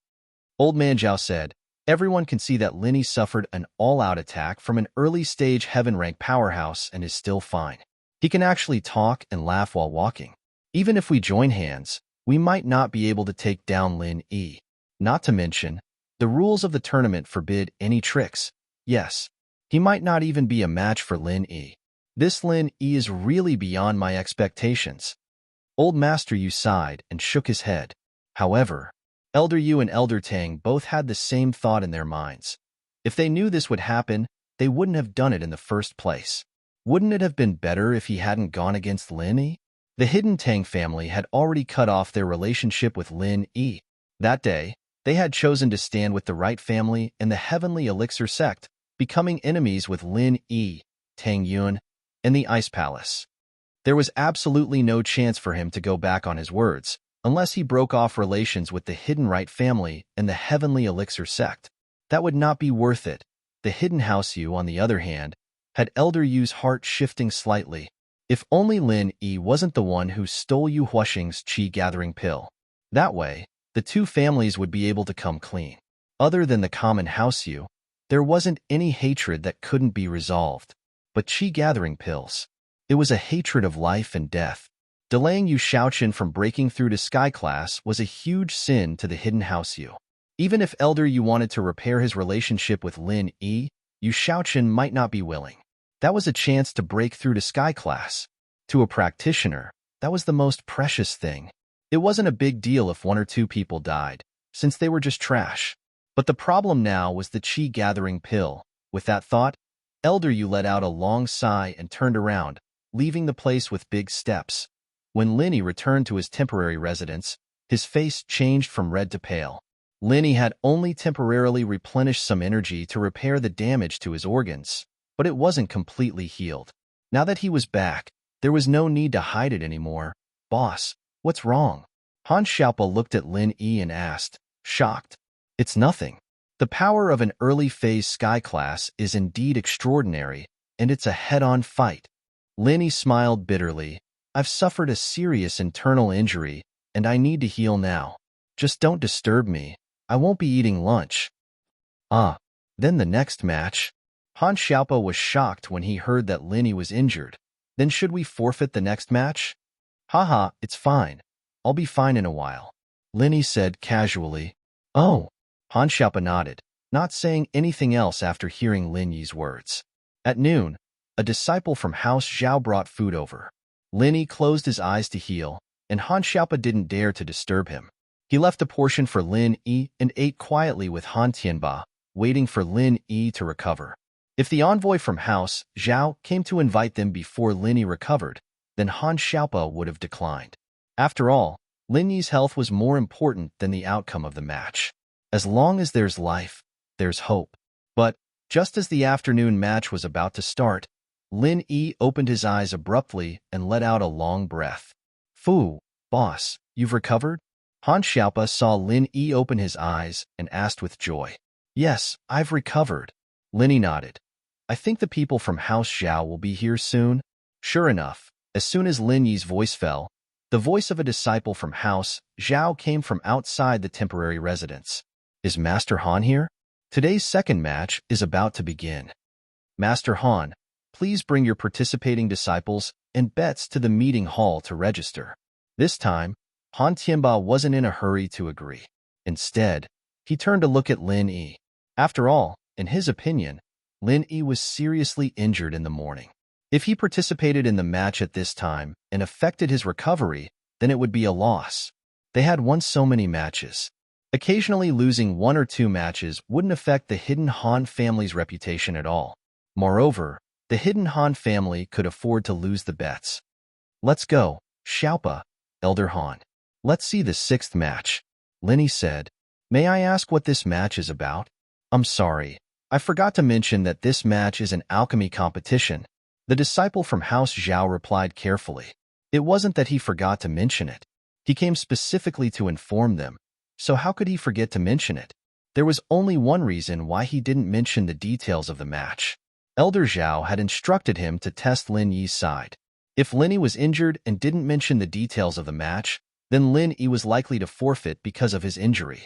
A: Old Man Zhao said, everyone can see that Lin Yi suffered an all-out attack from an early-stage heaven-rank powerhouse and is still fine. He can actually talk and laugh while walking. Even if we join hands, we might not be able to take down Lin Yi. Not to mention, the rules of the tournament forbid any tricks. Yes, he might not even be a match for Lin Yi. This Lin Yi is really beyond my expectations. Old Master Yu sighed and shook his head. However, Elder Yu and Elder Tang both had the same thought in their minds. If they knew this would happen, they wouldn't have done it in the first place. Wouldn't it have been better if he hadn't gone against Lin Yi? The Hidden Tang family had already cut off their relationship with Lin Yi. That day, they had chosen to stand with the right family in the Heavenly Elixir sect, becoming enemies with Lin Yi, Tang Yun, and the Ice Palace. There was absolutely no chance for him to go back on his words, unless he broke off relations with the Hidden Right family and the Heavenly Elixir sect. That would not be worth it. The Hidden House Yu, on the other hand, had Elder Yu's heart shifting slightly. If only Lin Yi wasn't the one who stole Yu Huaxing's qi-gathering pill. That way, the two families would be able to come clean. Other than the common House Yu, there wasn't any hatred that couldn't be resolved. But qi-gathering pills. It was a hatred of life and death. Delaying Yu Shaoqin from breaking through to Sky Class was a huge sin to the Hidden House Yu. Even if Elder Yu wanted to repair his relationship with Lin Yi, Yu Shaoqin might not be willing. That was a chance to break through to Sky Class. To a practitioner, that was the most precious thing. It wasn't a big deal if 1 or 2 people died, since they were just trash. But the problem now was the qi-gathering pill. With that thought, Elder Yu let out a long sigh and turned around, leaving the place with big steps. When Lin Yi returned to his temporary residence, his face changed from red to pale. Lin Yi had only temporarily replenished some energy to repair the damage to his organs, but it wasn't completely healed. Now that he was back, there was no need to hide it anymore. Boss, what's wrong? Han Xiaopa looked at Lin Yi and asked, shocked. It's nothing. The power of an early-phase Sky Class is indeed extraordinary, and it's a head-on fight. Lin Yi smiled bitterly. I've suffered a serious internal injury, and I need to heal now. Just don't disturb me. I won't be eating lunch. Then the next match? Han Xiaopa was shocked when he heard that Lin Yi was injured. Then should we forfeit the next match? Haha, it's fine. I'll be fine in a while, Lin Yi said casually. Oh. Han Xiaopa nodded, not saying anything else after hearing Lin Yi's words. At noon, a disciple from House Zhao brought food over. Lin Yi closed his eyes to heal, and Han Xiaopa didn't dare to disturb him. He left a portion for Lin Yi and ate quietly with Han Tianba, waiting for Lin Yi to recover. If the envoy from House Zhao came to invite them before Lin Yi recovered, then Han Xiaopa would have declined. After all, Lin Yi's health was more important than the outcome of the match. As long as there's life, there's hope. But, just as the afternoon match was about to start, Lin Yi opened his eyes abruptly and let out a long breath. "Fu, boss, you've recovered?" Han Xiaopa saw Lin Yi open his eyes and asked with joy. "Yes, I've recovered." Lin Yi nodded. "I think the people from House Zhao will be here soon." Sure enough, as soon as Lin Yi's voice fell, the voice of a disciple from House Zhao came from outside the temporary residence. "Is Master Han here? Today's second match is about to begin. Master Han, please bring your participating disciples and bets to the meeting hall to register." This time, Han Tianba wasn't in a hurry to agree. Instead, he turned to look at Lin Yi. After all, in his opinion, Lin Yi was seriously injured in the morning. If he participated in the match at this time and affected his recovery, then it would be a loss. They had won so many matches. Occasionally losing 1 or 2 matches wouldn't affect the hidden Han family's reputation at all. Moreover, the hidden Han family could afford to lose the bets. "Let's go, Xiaopa, Elder Han. Let's see the 6th match," Lin Yi said. "May I ask what this match is about?" "I'm sorry, I forgot to mention that this match is an alchemy competition," the disciple from House Zhao replied carefully. It wasn't that he forgot to mention it. He came specifically to inform them, so how could he forget to mention it? There was only one reason why he didn't mention the details of the match. Elder Zhao had instructed him to test Lin Yi's side. If Lin Yi was injured and didn't mention the details of the match, then Lin Yi was likely to forfeit because of his injury.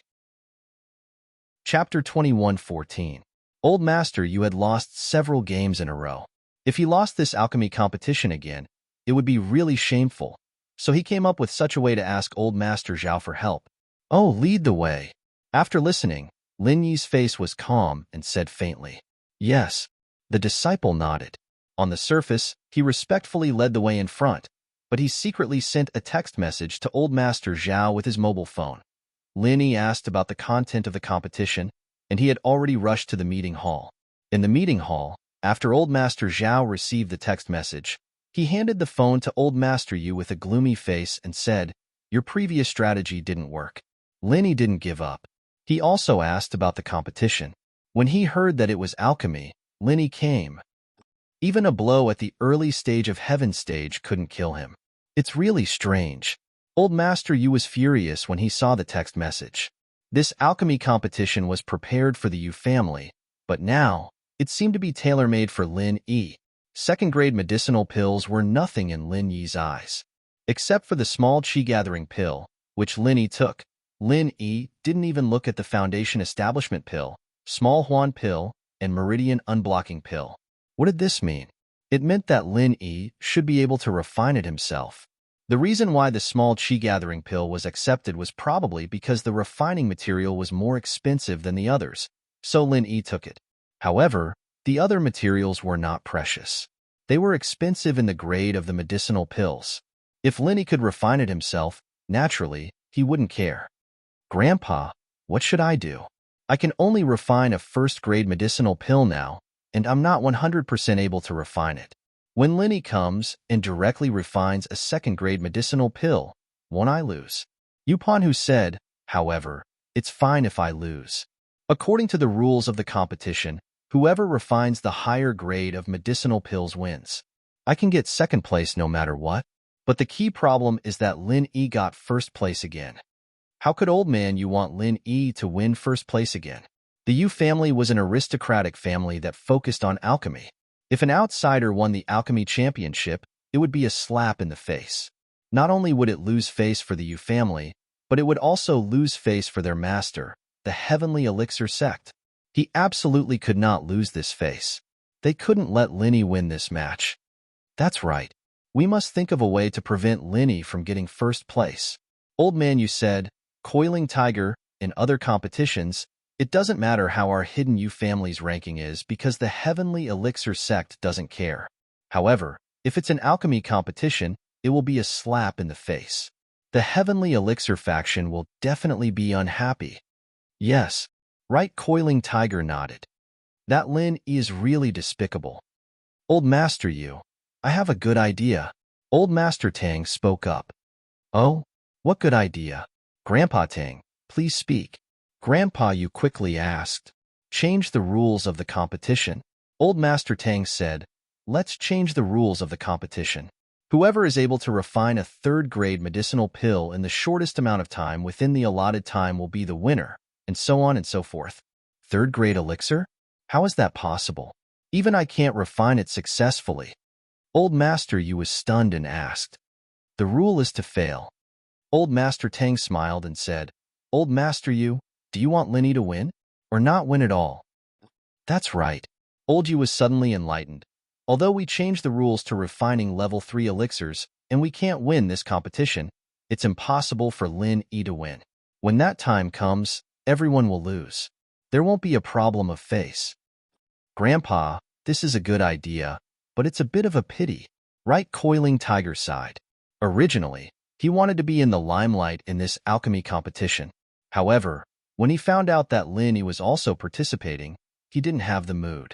A: Chapter 21:14. Old Master, you had lost several games in a row. If you lost this alchemy competition again, it would be really shameful, so he came up with such a way to ask Old Master Zhao for help. "Oh, lead the way." After listening, Lin Yi's face was calm and said faintly, "Yes." The disciple nodded. On the surface, he respectfully led the way in front, but he secretly sent a text message to Old Master Zhao with his mobile phone. Lin Yi asked about the content of the competition, and he had already rushed to the meeting hall. In the meeting hall, after Old Master Zhao received the text message, he handed the phone to Old Master Yu with a gloomy face and said, "Your previous strategy didn't work." Lin Yi didn't give up. He also asked about the competition. When he heard that it was alchemy, Lin Yi came. Even a blow at the early stage of Heaven stage couldn't kill him. It's really strange. Old Master Yu was furious when he saw the text message. This alchemy competition was prepared for the Yu family, but now, it seemed to be tailor-made for Lin Yi. Second-grade medicinal pills were nothing in Lin Yi's eyes. Except for the small chi-gathering pill, which Lin Yi took, Lin Yi didn't even look at the Foundation Establishment pill, Small Huan pill, and Meridian Unblocking pill. What did this mean? It meant that Lin Yi should be able to refine it himself. The reason why the small chi-gathering pill was accepted was probably because the refining material was more expensive than the others, so Lin Yi took it. However, the other materials were not precious. They were expensive in the grade of the medicinal pills. If Lin Yi could refine it himself, naturally, he wouldn't care. "Grandpa, what should I do? I can only refine a first-grade medicinal pill now, and I'm not 100% able to refine it. When Lin Yi comes and directly refines a second-grade medicinal pill, won't I lose?" Yupan said, "However, it's fine if I lose. According to the rules of the competition, whoever refines the higher grade of medicinal pills wins. I can get second place no matter what, but the key problem is that Lin Yi got first place again." How could Old Man Yu want Lin Yi to win first place again? The Yu family was an aristocratic family that focused on alchemy. If an outsider won the alchemy championship, it would be a slap in the face. Not only would it lose face for the Yu family, but it would also lose face for their master, the Heavenly Elixir sect. He absolutely could not lose this face. They couldn't let Lin Yi win this match. "That's right. We must think of a way to prevent Lin Yi from getting first place." Old Man Yu said, "Coiling Tiger, in other competitions, it doesn't matter how our hidden Yu family's ranking is because the Heavenly Elixir sect doesn't care. However, if it's an alchemy competition, it will be a slap in the face. The Heavenly Elixir faction will definitely be unhappy. Yes, right, Coiling Tiger nodded. That Lin Yi is really despicable. Old Master Yu, I have a good idea. Old Master Tang spoke up. Oh, what good idea? Grandpa Tang, please speak. Grandpa Yu quickly asked. Change the rules of the competition. Old Master Tang said, let's change the rules of the competition. Whoever is able to refine a third-grade medicinal pill in the shortest amount of time within the allotted time will be the winner, and so on and so forth. Third-grade elixir? How is that possible? Even I can't refine it successfully. Old Master Yu was stunned and asked. The rule is to fail. Old Master Tang smiled and said, Old Master Yu, do you want Lin Yi to win? Or not win at all? That's right. Old Yu was suddenly enlightened. Although we changed the rules to refining level 3 elixirs, and we can't win this competition, it's impossible for Lin Yi to win. When that time comes, everyone will lose. There won't be a problem of face. Grandpa, this is a good idea, but it's a bit of a pity. Right, Coiling Tiger sighed. Originally, he wanted to be in the limelight in this alchemy competition. However, when he found out that Lin Yi was also participating, he didn't have the mood.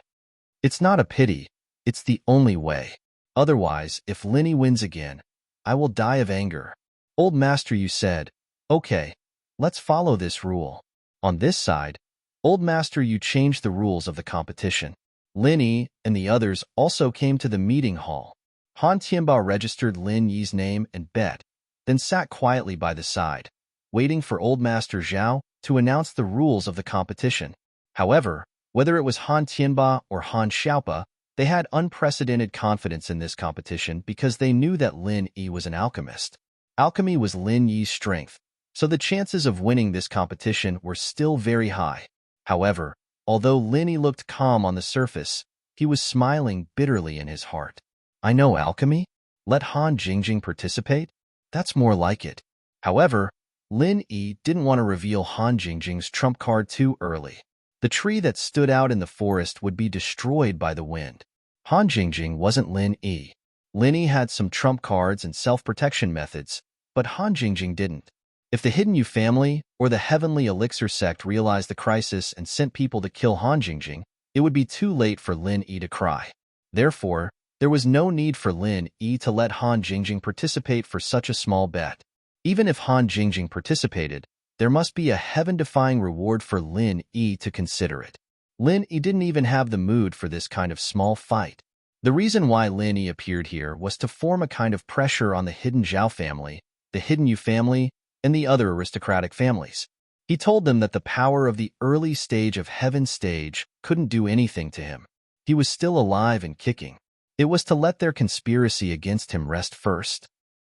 A: It's not a pity, it's the only way. Otherwise, if Lin Yi wins again, I will die of anger. Old Master Yu said, okay, let's follow this rule. On this side, Old Master Yu changed the rules of the competition. Lin Yi and the others also came to the meeting hall. Han Tianba registered Lin Yi's name and bet, then sat quietly by the side, waiting for Old Master Zhao to announce the rules of the competition. However, whether it was Han Tianba or Han Xiaopa, they had unprecedented confidence in this competition because they knew that Lin Yi was an alchemist. Alchemy was Lin Yi's strength, so the chances of winning this competition were still very high. However, although Lin Yi looked calm on the surface, he was smiling bitterly in his heart. I know alchemy? Let Han Jingjing participate? That's more like it. However, Lin Yi didn't want to reveal Han Jingjing's trump card too early. The tree that stood out in the forest would be destroyed by the wind. Han Jingjing wasn't Lin Yi. Lin Yi had some trump cards and self-protection methods, but Han Jingjing didn't. If the Hidden Yu family or the Heavenly Elixir sect realized the crisis and sent people to kill Han Jingjing, it would be too late for Lin Yi to cry. Therefore, there was no need for Lin Yi to let Han Jingjing participate for such a small bet. Even if Han Jingjing participated, there must be a heaven-defying reward for Lin Yi to consider it. Lin Yi didn't even have the mood for this kind of small fight. The reason why Lin Yi appeared here was to form a kind of pressure on the Hidden Zhao family, the Hidden Yu family, and the other aristocratic families. He told them that the power of the early stage of Heaven Stage couldn't do anything to him. He was still alive and kicking. It was to let their conspiracy against him rest first.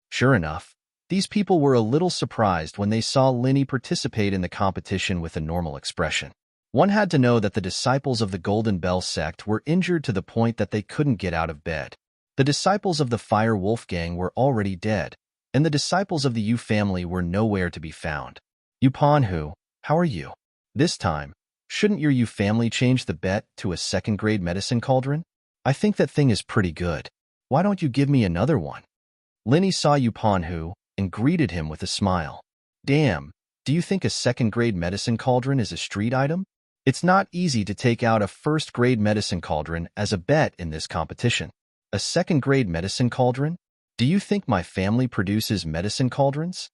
A: Sure enough, these people were a little surprised when they saw Lin Yi participate in the competition with a normal expression. One had to know that the disciples of the Golden Bell sect were injured to the point that they couldn't get out of bed. The disciples of the Fire Wolf gang were already dead, and the disciples of the Yu family were nowhere to be found. Yu Panhu, how are you? This time, shouldn't your Yu family change the bet to a second-grade medicine cauldron? I think that thing is pretty good. Why don't you give me another one? Lin Yi saw Yu Panhu and greeted him with a smile. Damn, do you think a second-grade medicine cauldron is a street item? It's not easy to take out a first-grade medicine cauldron as a bet in this competition. A second-grade medicine cauldron? Do you think my family produces medicine cauldrons?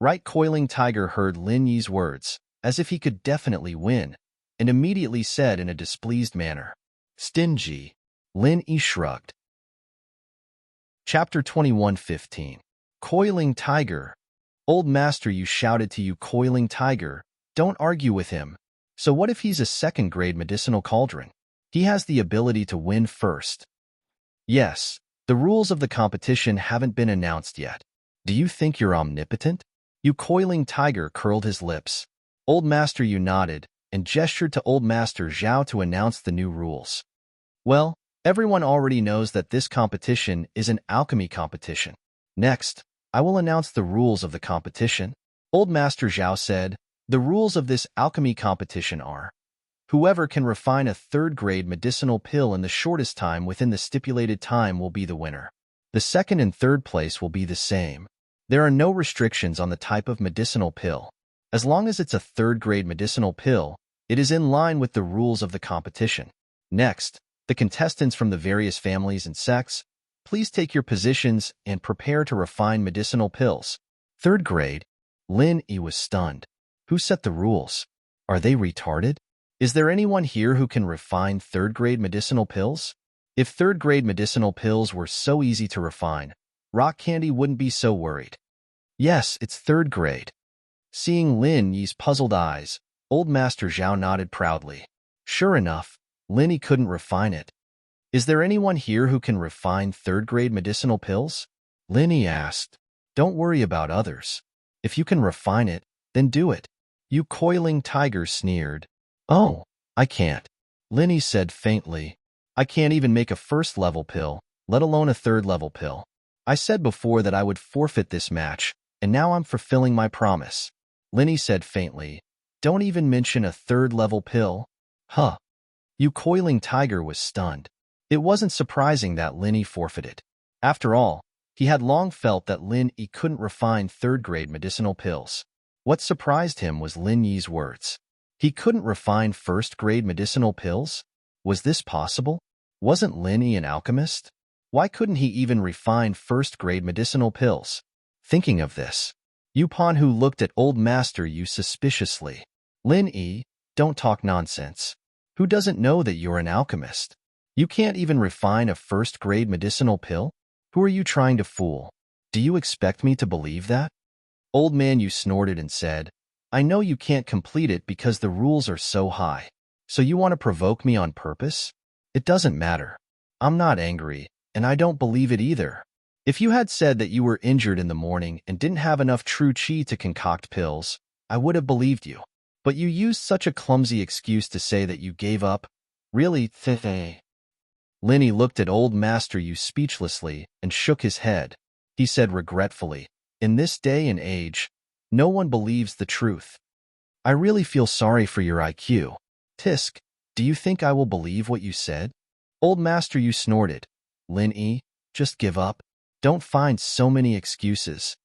A: Right, Coiling Tiger heard Lin Yi's words, as if he could definitely win, and immediately said in a displeased manner, Stingy. Lin Yi shrugged. Chapter 21:15. Coiling Tiger. Old Master Yu shouted to you, Coiling Tiger, don't argue with him. So what if he's a second-grade medicinal cauldron? He has the ability to win first. Yes, the rules of the competition haven't been announced yet. Do you think you're omnipotent? You Coiling Tiger curled his lips. Old Master Yu nodded and gestured to Old Master Zhao to announce the new rules. Well, everyone already knows that this competition is an alchemy competition. Next, I will announce the rules of the competition. Old Master Zhao said, the rules of this alchemy competition are, whoever can refine a third-grade medicinal pill in the shortest time within the stipulated time will be the winner. The second and third place will be the same. There are no restrictions on the type of medicinal pill. As long as it's a third-grade medicinal pill, it is in line with the rules of the competition. Next, the contestants from the various families and sects, please take your positions and prepare to refine medicinal pills. Third grade, Lin Yi was stunned. Who set the rules? Are they retarded? Is there anyone here who can refine third-grade medicinal pills? If third-grade medicinal pills were so easy to refine, Rock Candy wouldn't be so worried. Yes, it's third grade. Seeing Lin Yi's puzzled eyes, Old Master Zhao nodded proudly. Sure enough, Lin Yi couldn't refine it. Is there anyone here who can refine third-grade medicinal pills? Lin Yi asked. Don't worry about others. If you can refine it, then do it. You coiling tiger sneered. Oh, I can't. Lin Yi said faintly. I can't even make a first-level pill, let alone a third-level pill. I said before that I would forfeit this match, and now I'm fulfilling my promise. Lin Yi said faintly. Don't even mention a third-level pill. Huh. You coiling tiger was stunned. It wasn't surprising that Lin Yi forfeited. After all, he had long felt that Lin Yi couldn't refine third-grade medicinal pills. What surprised him was Lin Yi's words. He couldn't refine first-grade medicinal pills? Was this possible? Wasn't Lin Yi an alchemist? Why couldn't he even refine first-grade medicinal pills? Thinking of this, Yupan Hu looked at Old Master Yu suspiciously. Lin Yi, don't talk nonsense. Who doesn't know that you're an alchemist? You can't even refine a first-grade medicinal pill? Who are you trying to fool? Do you expect me to believe that? Old Man Yu snorted and said, I know you can't complete it because the rules are so high. So you want to provoke me on purpose? It doesn't matter. I'm not angry, and I don't believe it either. If you had said that you were injured in the morning and didn't have enough true qi to concoct pills, I would have believed you. But you used such a clumsy excuse to say that you gave up. Really, Lin Yi looked at Old Master Yu speechlessly and shook his head. He said regretfully, in this day and age, no one believes the truth. I really feel sorry for your IQ. Tisk, do you think I will believe what you said? Old Master Yu snorted. Lin Yi, just give up. Don't find so many excuses.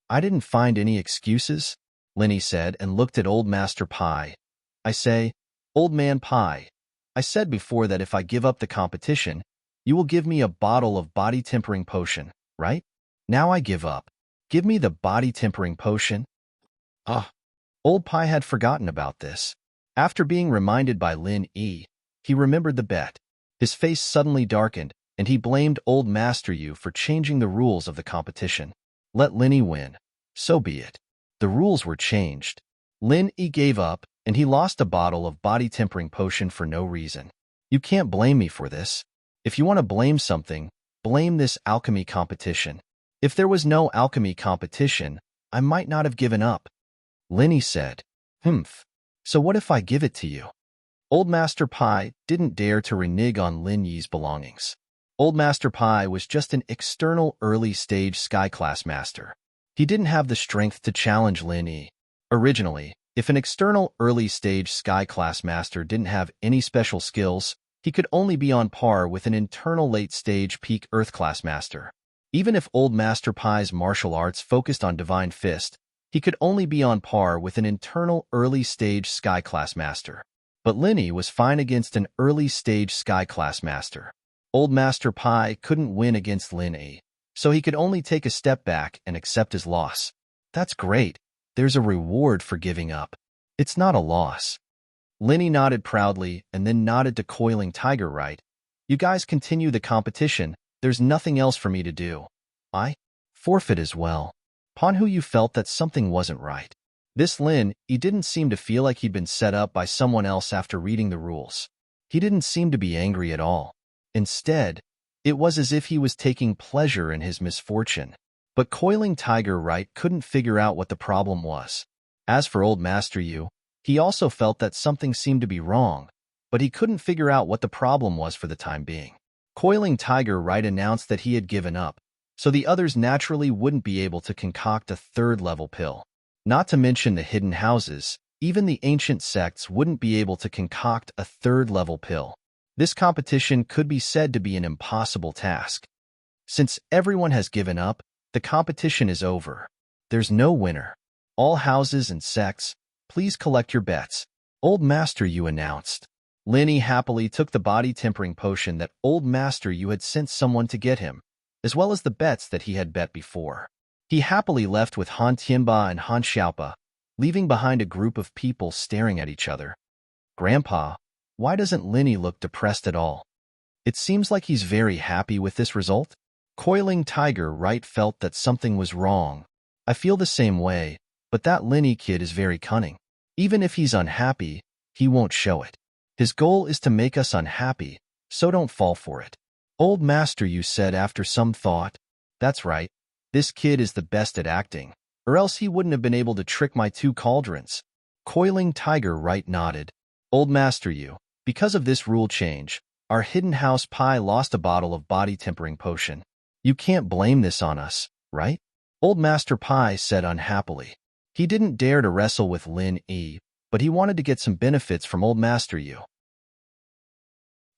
A: I didn't find any excuses, Lin Yi said and looked at Old Master Pai. I say, Old Man Pai, I said before that if I give up the competition, you will give me a bottle of body-tempering potion, right? Now I give up. Give me the body-tempering potion. Ah, Old Pai had forgotten about this. After being reminded by Lin Yi, he remembered the bet. His face suddenly darkened, and he blamed Old Master Yu for changing the rules of the competition. Let Lin Yi win. So be it. The rules were changed. Lin Yi gave up, and he lost a bottle of body-tempering potion for no reason. You can't blame me for this. If you want to blame something, blame this alchemy competition. If there was no alchemy competition, I might not have given up. Lin Yi said, Humph. So what if I give it to you? Old Master Pai didn't dare to renege on Lin Yi's belongings. Old Master Pai was just an external early-stage sky-class master. He didn't have the strength to challenge Lin Yi. Originally, if an external early-stage sky-class master didn't have any special skills, he could only be on par with an internal late-stage peak Earth-class master. Even if Old Master Pai's martial arts focused on Divine Fist, he could only be on par with an internal early-stage sky-class master. But Lin Yi was fine against an early-stage sky-class master. Old Master Pai couldn't win against Lin Yi, so he could only take a step back and accept his loss. That's great. There's a reward for giving up. It's not a loss. Lin Yi nodded proudly and then nodded to Coiling Tiger. Right? You guys continue the competition. There's nothing else for me to do. I forfeit as well. Ponhu, you felt that something wasn't right. This Lin Yi didn't seem to feel like he'd been set up by someone else after reading the rules. He didn't seem to be angry at all. Instead, it was as if he was taking pleasure in his misfortune. But Coiling Tiger Right couldn't figure out what the problem was. As for Old Master Yu, he also felt that something seemed to be wrong, but he couldn't figure out what the problem was for the time being. Coiling Tiger Right announced that he had given up, so the others naturally wouldn't be able to concoct a third-level pill. Not to mention the hidden houses, even the ancient sects wouldn't be able to concoct a third-level pill. This competition could be said to be an impossible task. Since everyone has given up, the competition is over. There's no winner. All houses and sects, please collect your bets. Old Master Yu announced. Linny happily took the body-tempering potion that Old Master Yu had sent someone to get him, as well as the bets that he had bet before. He happily left with Han Tianba and Han Xiaopa, leaving behind a group of people staring at each other. Grandpa, why doesn't Linny look depressed at all? It seems like he's very happy with this result. Coiling Tiger Right felt that something was wrong. I feel the same way, but that Linny kid is very cunning. Even if he's unhappy, he won't show it. His goal is to make us unhappy, so don't fall for it. Old Master Yu said after some thought. That's right. This kid is the best at acting, or else he wouldn't have been able to trick my two cauldrons. Coiling Tiger Right nodded. Old Master Yu, because of this rule change, our hidden house Pi lost a bottle of body-tempering potion. You can't blame this on us, right? Old Master Pi said unhappily. He didn't dare to wrestle with Lin Yi, but he wanted to get some benefits from Old Master Yu.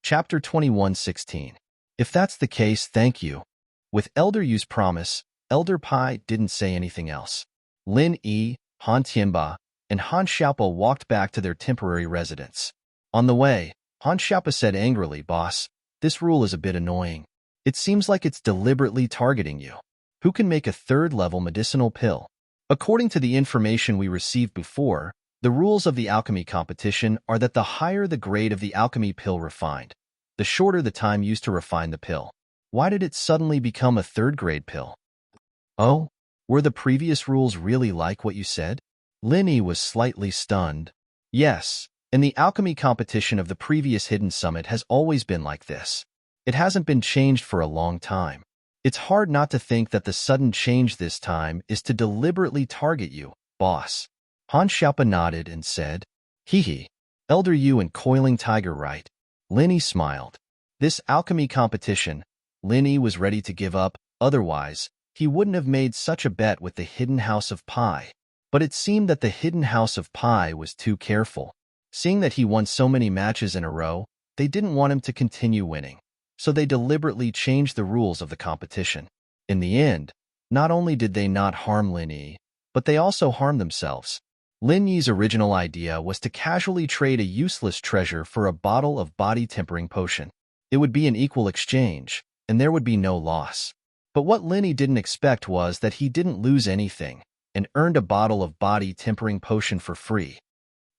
A: Chapter 21:16. If that's the case, thank you. With Elder Yu's promise, Elder Pai didn't say anything else. Lin Yi, Han Tianba, and Han Xiaopa walked back to their temporary residence. On the way, Han Xiaopa said angrily, Boss, this rule is a bit annoying. It seems like it's deliberately targeting you. Who can make a third-level medicinal pill? According to the information we received before, the rules of the alchemy competition are that the higher the grade of the alchemy pill refined, the shorter the time used to refine the pill. Why did it suddenly become a third-grade pill? Oh, were the previous rules really like what you said? Linny was slightly stunned. Yes, and the alchemy competition of the previous Hidden Summit has always been like this. It hasn't been changed for a long time. It's hard not to think that the sudden change this time is to deliberately target you, boss. Han Xiaopa nodded and said, Hee. Elder Yu and Coiling Tiger Right. Linny smiled. This alchemy competition, Linny was ready to give up, otherwise, he wouldn't have made such a bet with the Hidden House of Pi. But it seemed that the Hidden House of Pi was too careful. Seeing that he won so many matches in a row, they didn't want him to continue winning. So they deliberately changed the rules of the competition. In the end, not only did they not harm Lin Yi, but they also harmed themselves. Lin Yi's original idea was to casually trade a useless treasure for a bottle of body-tempering potion. It would be an equal exchange, and there would be no loss. But what Lin Yi didn't expect was that he didn't lose anything, and earned a bottle of body-tempering potion for free.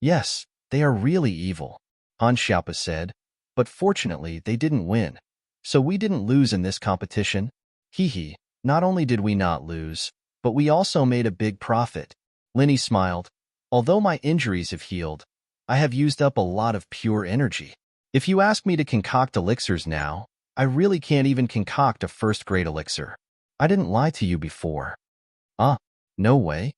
A: Yes, they are really evil, Han Xiaopa said, but fortunately they didn't win. So we didn't lose in this competition? Hee. Not only did we not lose, but we also made a big profit. Linny smiled. Although my injuries have healed, I have used up a lot of pure energy. If you ask me to concoct elixirs now, I really can't even concoct a first-grade elixir. I didn't lie to you before. No way.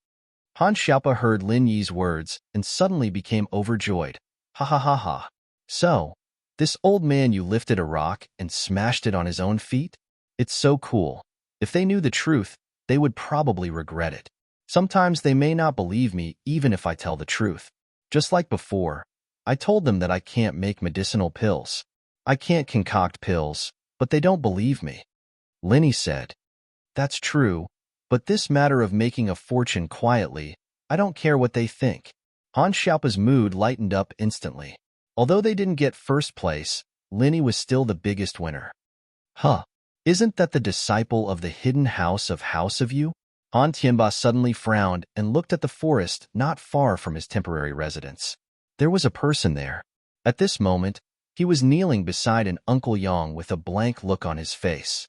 A: Han Xiaopa heard Lin Yi's words and suddenly became overjoyed. Ha ha ha ha. So, this old man you lifted a rock and smashed it on his own feet? It's so cool. If they knew the truth, they would probably regret it. Sometimes they may not believe me even if I tell the truth. Just like before, I told them that I can't make medicinal pills. I can't concoct pills, but they don't believe me. Linny said, That's true, but this matter of making a fortune quietly, I don't care what they think. Han Xiaopa's mood lightened up instantly. Although they didn't get first place, Linny was still the biggest winner. Isn't that the disciple of the hidden house of you? Han Tianba suddenly frowned and looked at the forest not far from his temporary residence. There was a person there. At this moment, he was kneeling beside an Uncle Yang with a blank look on his face.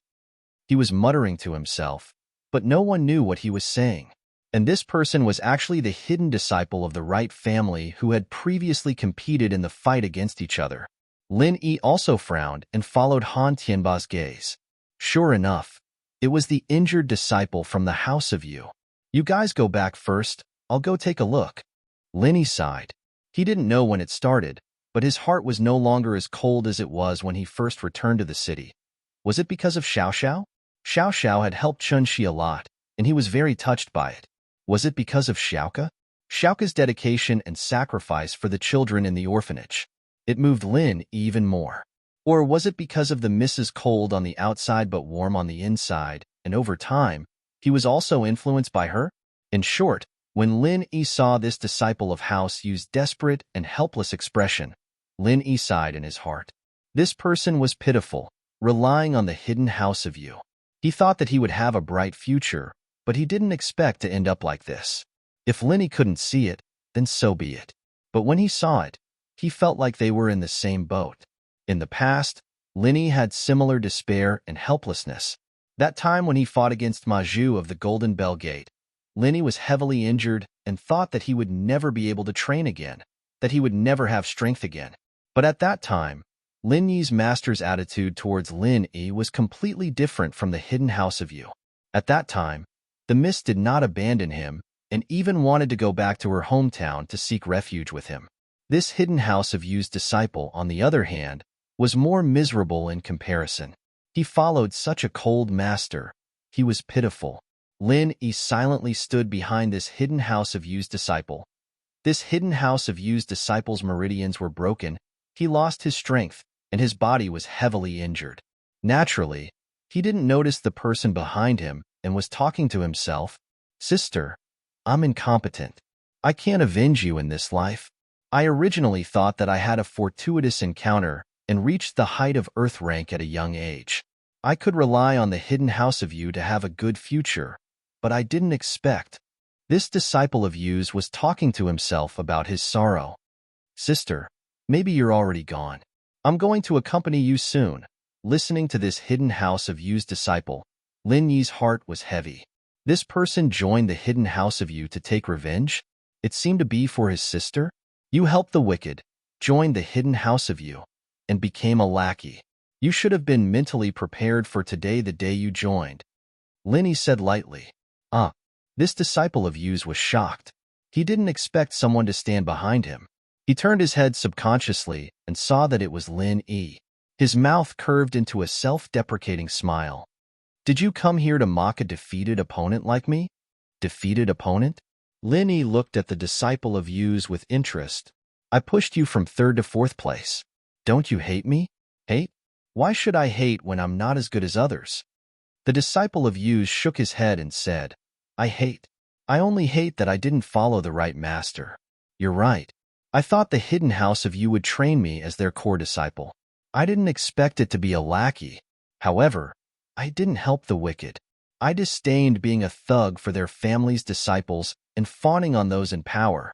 A: He was muttering to himself, but no one knew what he was saying. And this person was actually the hidden disciple of the Right family who had previously competed in the fight against each other. Lin Yi also frowned and followed Han Tianba's gaze. Sure enough, it was the injured disciple from the house of you. You guys go back first, I'll go take a look. Linny sighed. He didn't know when it started, but his heart was no longer as cold as it was when he first returned to the city. Was it because of Xiao Xiao? Xiao Xiao had helped Chun-Shi a lot, and he was very touched by it. Was it because of Xiaoka? Xiaoka's dedication and sacrifice for the children in the orphanage. It moved Lin even more. Or was it because of the Mrs. Cold on the outside but warm on the inside, and over time, he was also influenced by her? In short, when Lin Yi saw this disciple of House use desperate and helpless expression, Lin Yi sighed in his heart. This person was pitiful, relying on the hidden house of you. He thought that he would have a bright future, but he didn't expect to end up like this. If Lin Yi couldn't see it, then so be it. But when he saw it, he felt like they were in the same boat. In the past, Lin Yi had similar despair and helplessness. That time when he fought against Maju of the Golden Bell Gate, Lin Yi was heavily injured and thought that he would never be able to train again, that he would never have strength again. But at that time, Lin Yi's master's attitude towards Lin Yi was completely different from the hidden house of you. At that time, the mist did not abandon him and even wanted to go back to her hometown to seek refuge with him. This hidden house of you's disciple, on the other hand, was more miserable in comparison. He followed such a cold master. He was pitiful. Lin Yi silently stood behind this hidden house of you's disciple. This hidden house of you's disciple's meridians were broken. He lost his strength, and his body was heavily injured. Naturally, he didn't notice the person behind him and was talking to himself. Sister, I'm incompetent. I can't avenge you in this life. I originally thought that I had a fortuitous encounter and reached the height of Earth rank at a young age. I could rely on the hidden house of you to have a good future, but I didn't expect. This disciple of you's was talking to himself about his sorrow. Sister, maybe you're already gone. I'm going to accompany you soon. Listening to this hidden house of you's disciple, Lin Yi's heart was heavy. This person joined the hidden house of you to take revenge? It seemed to be for his sister? You helped the wicked, joined the hidden house of you, and became a lackey. You should have been mentally prepared for today, the day you joined. Lin Yi said lightly. This disciple of you's was shocked. He didn't expect someone to stand behind him. He turned his head subconsciously and saw that it was Lin Yi. His mouth curved into a self-deprecating smile. Did you come here to mock a defeated opponent like me? Defeated opponent? Lin Yi looked at the disciple of you's with interest. I pushed you from 3rd to 4th place. Don't you hate me? Hate? Why should I hate when I'm not as good as others? The disciple of you's shook his head and said, I hate. I only hate that I didn't follow the right master. You're right. I thought the hidden house of you would train me as their core disciple. I didn't expect it to be a lackey. However, I didn't help the wicked. I disdained being a thug for their family's disciples and fawning on those in power.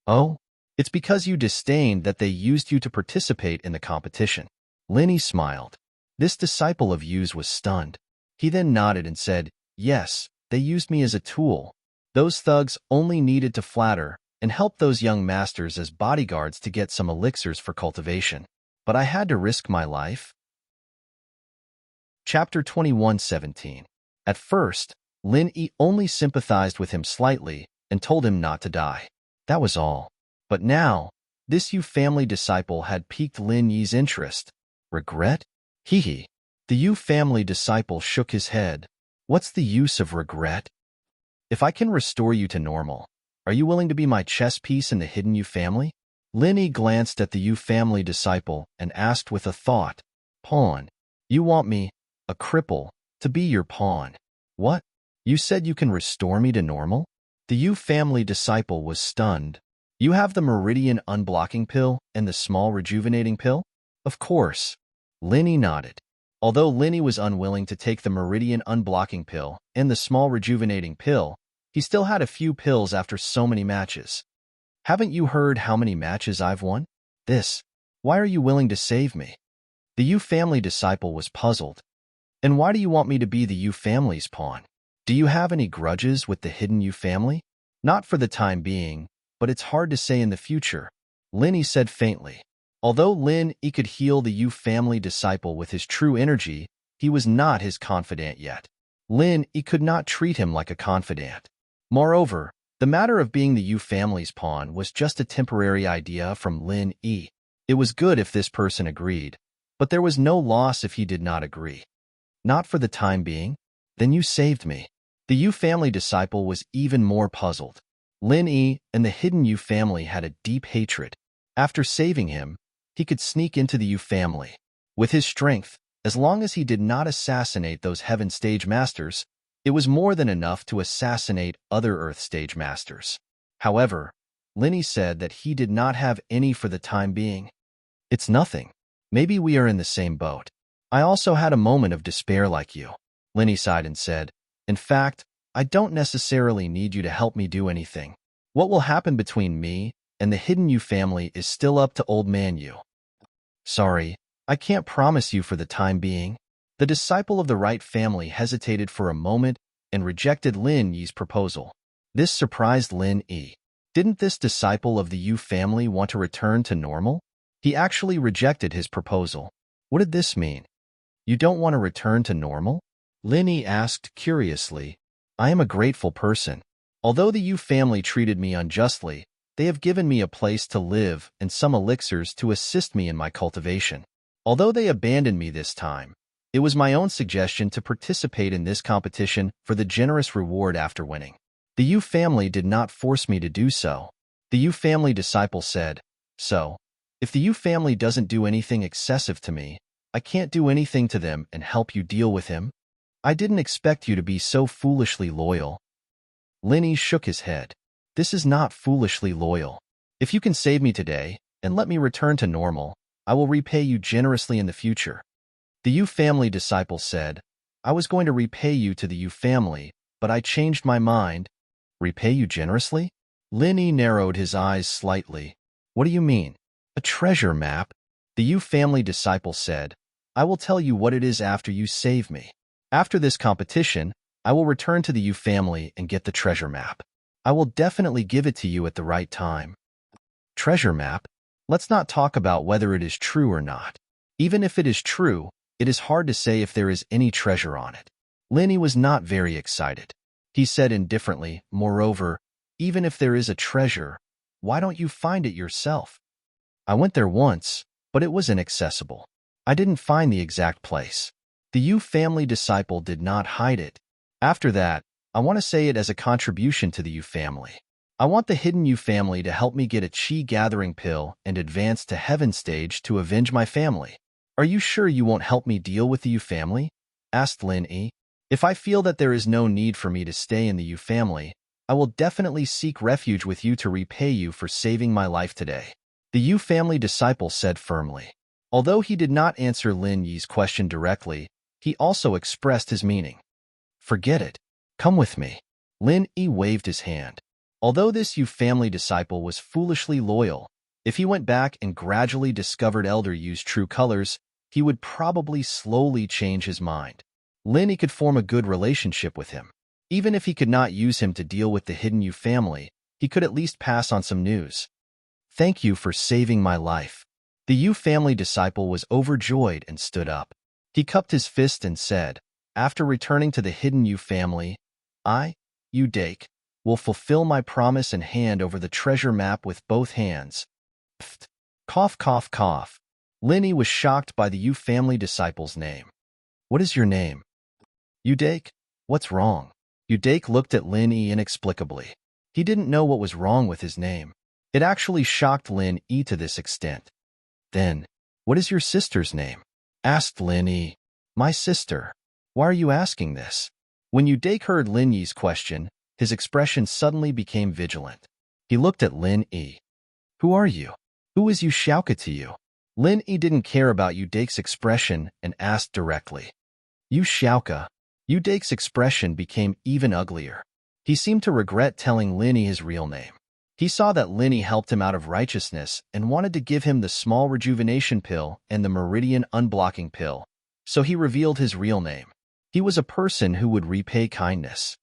A: Oh, it's because you disdained that they used you to participate in the competition. Lin Yi smiled. This disciple of you's was stunned. He then nodded and said, Yes, they used me as a tool. Those thugs only needed to flatter and help those young masters as bodyguards to get some elixirs for cultivation. But I had to risk my life. Chapter 21:17. At first, Lin Yi only sympathized with him slightly and told him not to die. That was all. But now, this Yu family disciple had piqued Lin Yi's interest. Regret? Hee. The Yu family disciple shook his head. What's the use of regret? If I can restore you to normal, are you willing to be my chess piece in the hidden Yu family? Lin Yi glanced at the Yu family disciple and asked with a thought, Pawn. You want me, a cripple, to be your pawn. What? You said you can restore me to normal? The Yu family disciple was stunned. You have the meridian unblocking pill and the small rejuvenating pill? Of course. Lin Yi nodded. Although Lin Yi was unwilling to take the meridian unblocking pill and the small rejuvenating pill, he still had a few pills after so many matches. Haven't you heard how many matches I've won? Why are you willing to save me? The Yu family disciple was puzzled. And why do you want me to be the Yu family's pawn? Do you have any grudges with the hidden Yu family? Not for the time being, but it's hard to say in the future, Lin Yi said faintly. Although Lin Yi could heal the Yu family disciple with his true energy, he was not his confidant yet. Lin Yi could not treat him like a confidant. Moreover, the matter of being the Yu family's pawn was just a temporary idea from Lin Yi. It was good if this person agreed, but there was no loss if he did not agree. Not for the time being? Then you saved me. The Yu family disciple was even more puzzled. Lin Yi and the hidden Yu family had a deep hatred. After saving him, he could sneak into the Yu family. With his strength, as long as he did not assassinate those Heaven Stage Masters, it was more than enough to assassinate other Earth Stage Masters. However, Linny said that he did not have any for the time being. It's nothing. Maybe we are in the same boat. I also had a moment of despair like you. Linny sighed and said, in fact, I don't necessarily need you to help me do anything. What will happen between me and the Hidden You family is still up to Old Man You. Sorry, I can't promise you for the time being. The disciple of the right family hesitated for a moment and rejected Lin Yi's proposal. This surprised Lin Yi. Didn't this disciple of the Yu family want to return to normal? He actually rejected his proposal. What did this mean? You don't want to return to normal? Lin Yi asked curiously. I am a grateful person. Although the Yu family treated me unjustly, they have given me a place to live and some elixirs to assist me in my cultivation. Although they abandoned me this time, it was my own suggestion to participate in this competition for the generous reward after winning. The Yu family did not force me to do so. The Yu family disciple said, so, if the Yu family doesn't do anything excessive to me, I can't do anything to them and help you deal with him? I didn't expect you to be so foolishly loyal. Linny shook his head. This is not foolishly loyal. If you can save me today and let me return to normal, I will repay you generously in the future. The Yu family disciple said, I was going to repay you to the Yu family, but I changed my mind. Repay you generously? Linny narrowed his eyes slightly. What do you mean? A treasure map? The Yu family disciple said, I will tell you what it is after you save me. After this competition, I will return to the Yu family and get the treasure map. I will definitely give it to you at the right time. Treasure map? Let's not talk about whether it is true or not. Even if it is true, it is hard to say if there is any treasure on it. Linny was not very excited. He said indifferently, moreover, even if there is a treasure, why don't you find it yourself? I went there once, but it was inaccessible. I didn't find the exact place. The Yu family disciple did not hide it. After that, I want to say it as a contribution to the Yu family. I want the Hidden Yu family to help me get a Qi gathering pill and advance to Heaven Stage to avenge my family. Are you sure you won't help me deal with the Yu family? Asked Lin Yi. If I feel that there is no need for me to stay in the Yu family, I will definitely seek refuge with you to repay you for saving my life today. The Yu family disciple said firmly. Although he did not answer Lin Yi's question directly, he also expressed his meaning. Forget it. Come with me. Lin Yi waved his hand. Although this Yu family disciple was foolishly loyal, if he went back and gradually discovered Elder Yu's true colors, he would probably slowly change his mind. Lin Yi could form a good relationship with him. Even if he could not use him to deal with the Hidden Yu family, he could at least pass on some news. Thank you for saving my life. The Yu family disciple was overjoyed and stood up. He cupped his fist and said, after returning to the Hidden Yu family, I, Yu Dake, will fulfill my promise and hand over the treasure map with both hands. Pfft. Cough, cough, cough. Lin Yi was shocked by the Yu family disciple's name. What is your name? Yu Dake? What's wrong? Yu Dake looked at Lin Yi inexplicably. He didn't know what was wrong with his name. It actually shocked Lin Yi to this extent. Then, what is your sister's name? Asked Lin Yi. My sister. Why are you asking this? When Yu Dake heard Lin Yi's question, his expression suddenly became vigilant. He looked at Lin Yi. Who are you? Who is Yu Xiaoka to you? Lin Yi didn't care about Yu Dake's expression and asked directly. Yu Xiaoka. Yu Dake's expression became even uglier. He seemed to regret telling Lin Yi his real name. He saw that Lin Yi helped him out of righteousness and wanted to give him the small rejuvenation pill and the meridian unblocking pill, so he revealed his real name. He was a person who would repay kindness.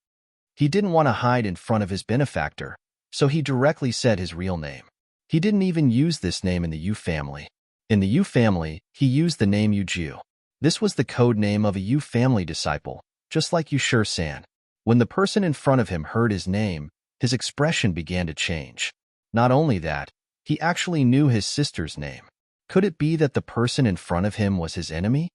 A: He didn't want to hide in front of his benefactor, so he directly said his real name. He didn't even use this name in the Yu family. In the Yu family, he used the name Yuju. This was the code name of a Yu family disciple, just like Yu San. When the person in front of him heard his name, his expression began to change. Not only that, he actually knew his sister's name. Could it be that the person in front of him was his enemy?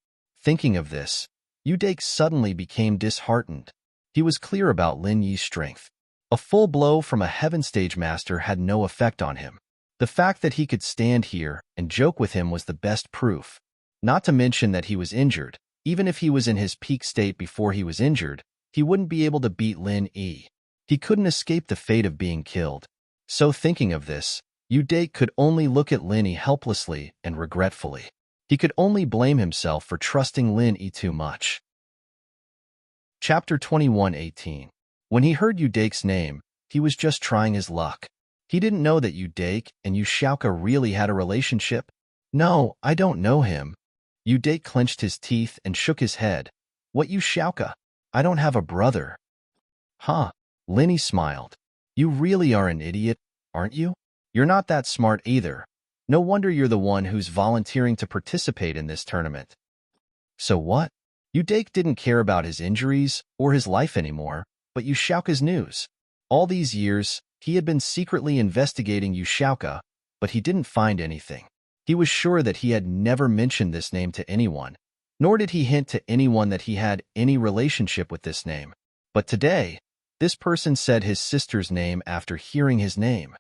A: Thinking of this, Yu Dake suddenly became disheartened. He was clear about Lin Yi's strength. A full blow from a Heaven Stage Master had no effect on him. The fact that he could stand here and joke with him was the best proof. Not to mention that he was injured. Even if he was in his peak state before he was injured, he wouldn't be able to beat Lin Yi. He couldn't escape the fate of being killed. So thinking of this, Uday could only look at Lin Yi helplessly and regretfully. He could only blame himself for trusting Lin Yi too much. Chapter 21:18. When he heard Udake's name, he was just trying his luck. He didn't know that Udake and Yushaoka really had a relationship. No, I don't know him. Udake clenched his teeth and shook his head. What Yushaoka? I don't have a brother. Huh. Lin Yi smiled. You really are an idiot, aren't you? You're not that smart either. No wonder you're the one who's volunteering to participate in this tournament. So what? Udake didn't care about his injuries or his life anymore, but Yushaoka's news. All these years, he had been secretly investigating Yushaoka, but he didn't find anything. He was sure that he had never mentioned this name to anyone, nor did he hint to anyone that he had any relationship with this name. But today, this person said his sister's name after hearing his name.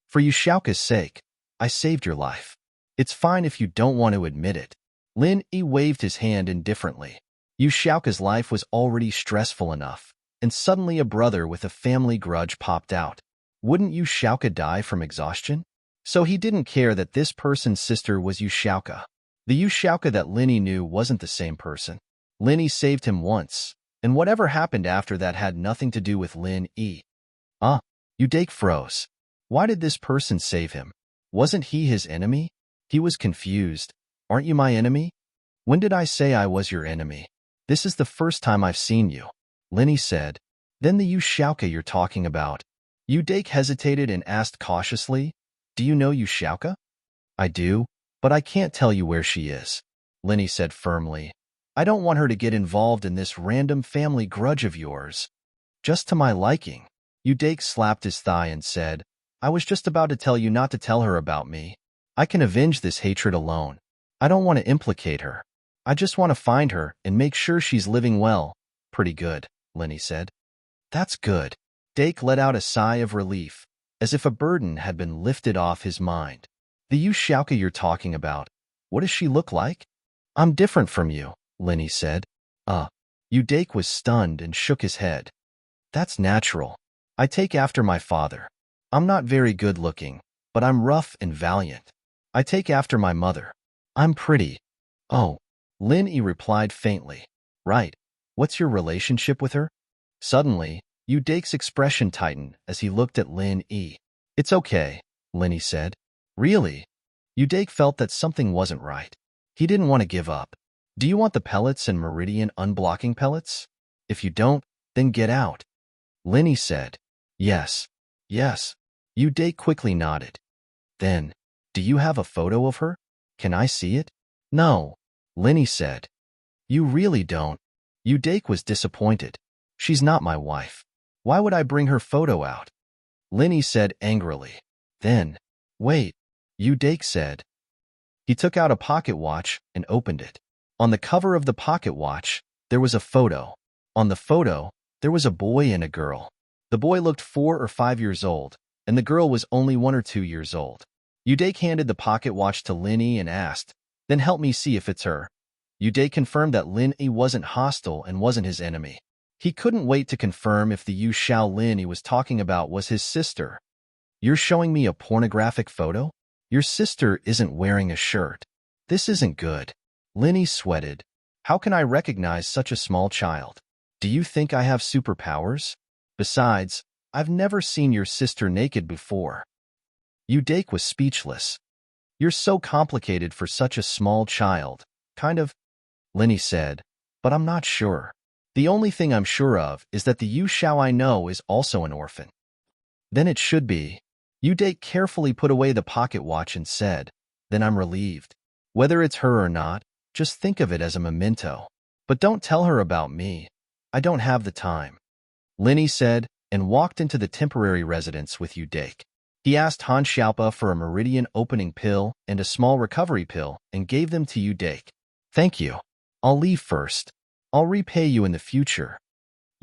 A: For Yushaoka's sake, I saved your life. It's fine if you don't want to admit it. Lin Yi waved his hand indifferently. Yushaoka's life was already stressful enough, and suddenly a brother with a family grudge popped out. Wouldn't Yushaoka die from exhaustion? So he didn't care that this person's sister was Yushaoka. The Yushaoka that Lin Yi knew wasn't the same person. Lin Yi saved him once, and whatever happened after that had nothing to do with Lin Yi. Udake froze. Why did this person save him? Wasn't he his enemy? He was confused. Aren't you my enemy? When did I say I was your enemy? This is the first time I've seen you, Lin Yi said. Then the Yushaoka you're talking about. Udake hesitated and asked cautiously, Do you know Yushaoka? I do, but I can't tell you where she is, Lin Yi said firmly. I don't want her to get involved in this random family grudge of yours. Just to my liking. Udake slapped his thigh and said, I was just about to tell you not to tell her about me. I can avenge this hatred alone. I don't want to implicate her. I just want to find her and make sure she's living well. Pretty good, Lin Yi said. That's good. Dake let out a sigh of relief, as if a burden had been lifted off his mind. The Yushaoka you're talking about, what does she look like? I'm different from you, Lin Yi said. Udake was stunned and shook his head. That's natural. I take after my father. I'm not very good looking, but I'm rough and valiant. I take after my mother. I'm pretty. Oh, Lin Yi replied faintly. Right. What's your relationship with her? Suddenly, Udake's expression tightened as he looked at Lin Yi. It's okay, Lin Yi said. Really? Udake felt that something wasn't right. He didn't want to give up. Do you want the pellets and meridian unblocking pellets? If you don't, then get out. Lin Yi said. Yes. Yes. Udake quickly nodded. Then, do you have a photo of her? Can I see it? No, Lin Yi said. You really don't. Udake was disappointed. She's not my wife. Why would I bring her photo out? Lin Yi said angrily. Then, wait, Udake said. He took out a pocket watch and opened it. On the cover of the pocket watch, there was a photo. On the photo, there was a boy and a girl. The boy looked 4 or 5 years old, and the girl was only 1 or 2 years old. Udake handed the pocket watch to Lin Yi and asked, Then help me see if it's her. Udake confirmed that Lin Yi wasn't hostile and wasn't his enemy. He couldn't wait to confirm if the Yu Xiao Lin Yi was talking about was his sister. You're showing me a pornographic photo? Your sister isn't wearing a shirt. This isn't good. Lin Yi sweated. How can I recognize such a small child? Do you think I have superpowers? Besides, I've never seen your sister naked before. Udake was speechless. You're so complicated for such a small child. Kind of, Lin Yi said, but I'm not sure. The only thing I'm sure of is that the Yu Xiao I know is also an orphan. Then it should be. Udake carefully put away the pocket watch and said, Then I'm relieved. Whether it's her or not, just think of it as a memento. But don't tell her about me. I don't have the time. Lin Yi said, and walked into the temporary residence with Udake. He asked Han Xiaopa for a meridian opening pill and a small recovery pill and gave them to Udake. Thank you. I'll leave first. I'll repay you in the future.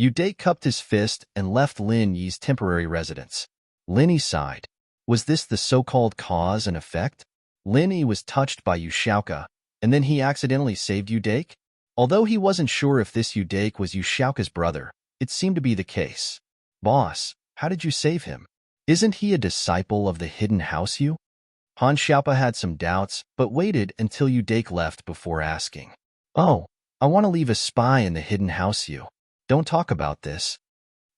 A: Udake cupped his fist and left Lin Yi's temporary residence. Lin Yi sighed. Was this the so-called cause and effect? Lin Yi was touched by Yushaoka, And then he accidentally saved Udake? Although he wasn't sure if this Udake was Yushaoka's brother, it seemed to be the case. Boss, how did you save him? Isn't he a disciple of the hidden house you? Han Xiaopa had some doubts, but waited until Udake left before asking. Oh, I want to leave a spy in the hidden house you. Don't talk about this.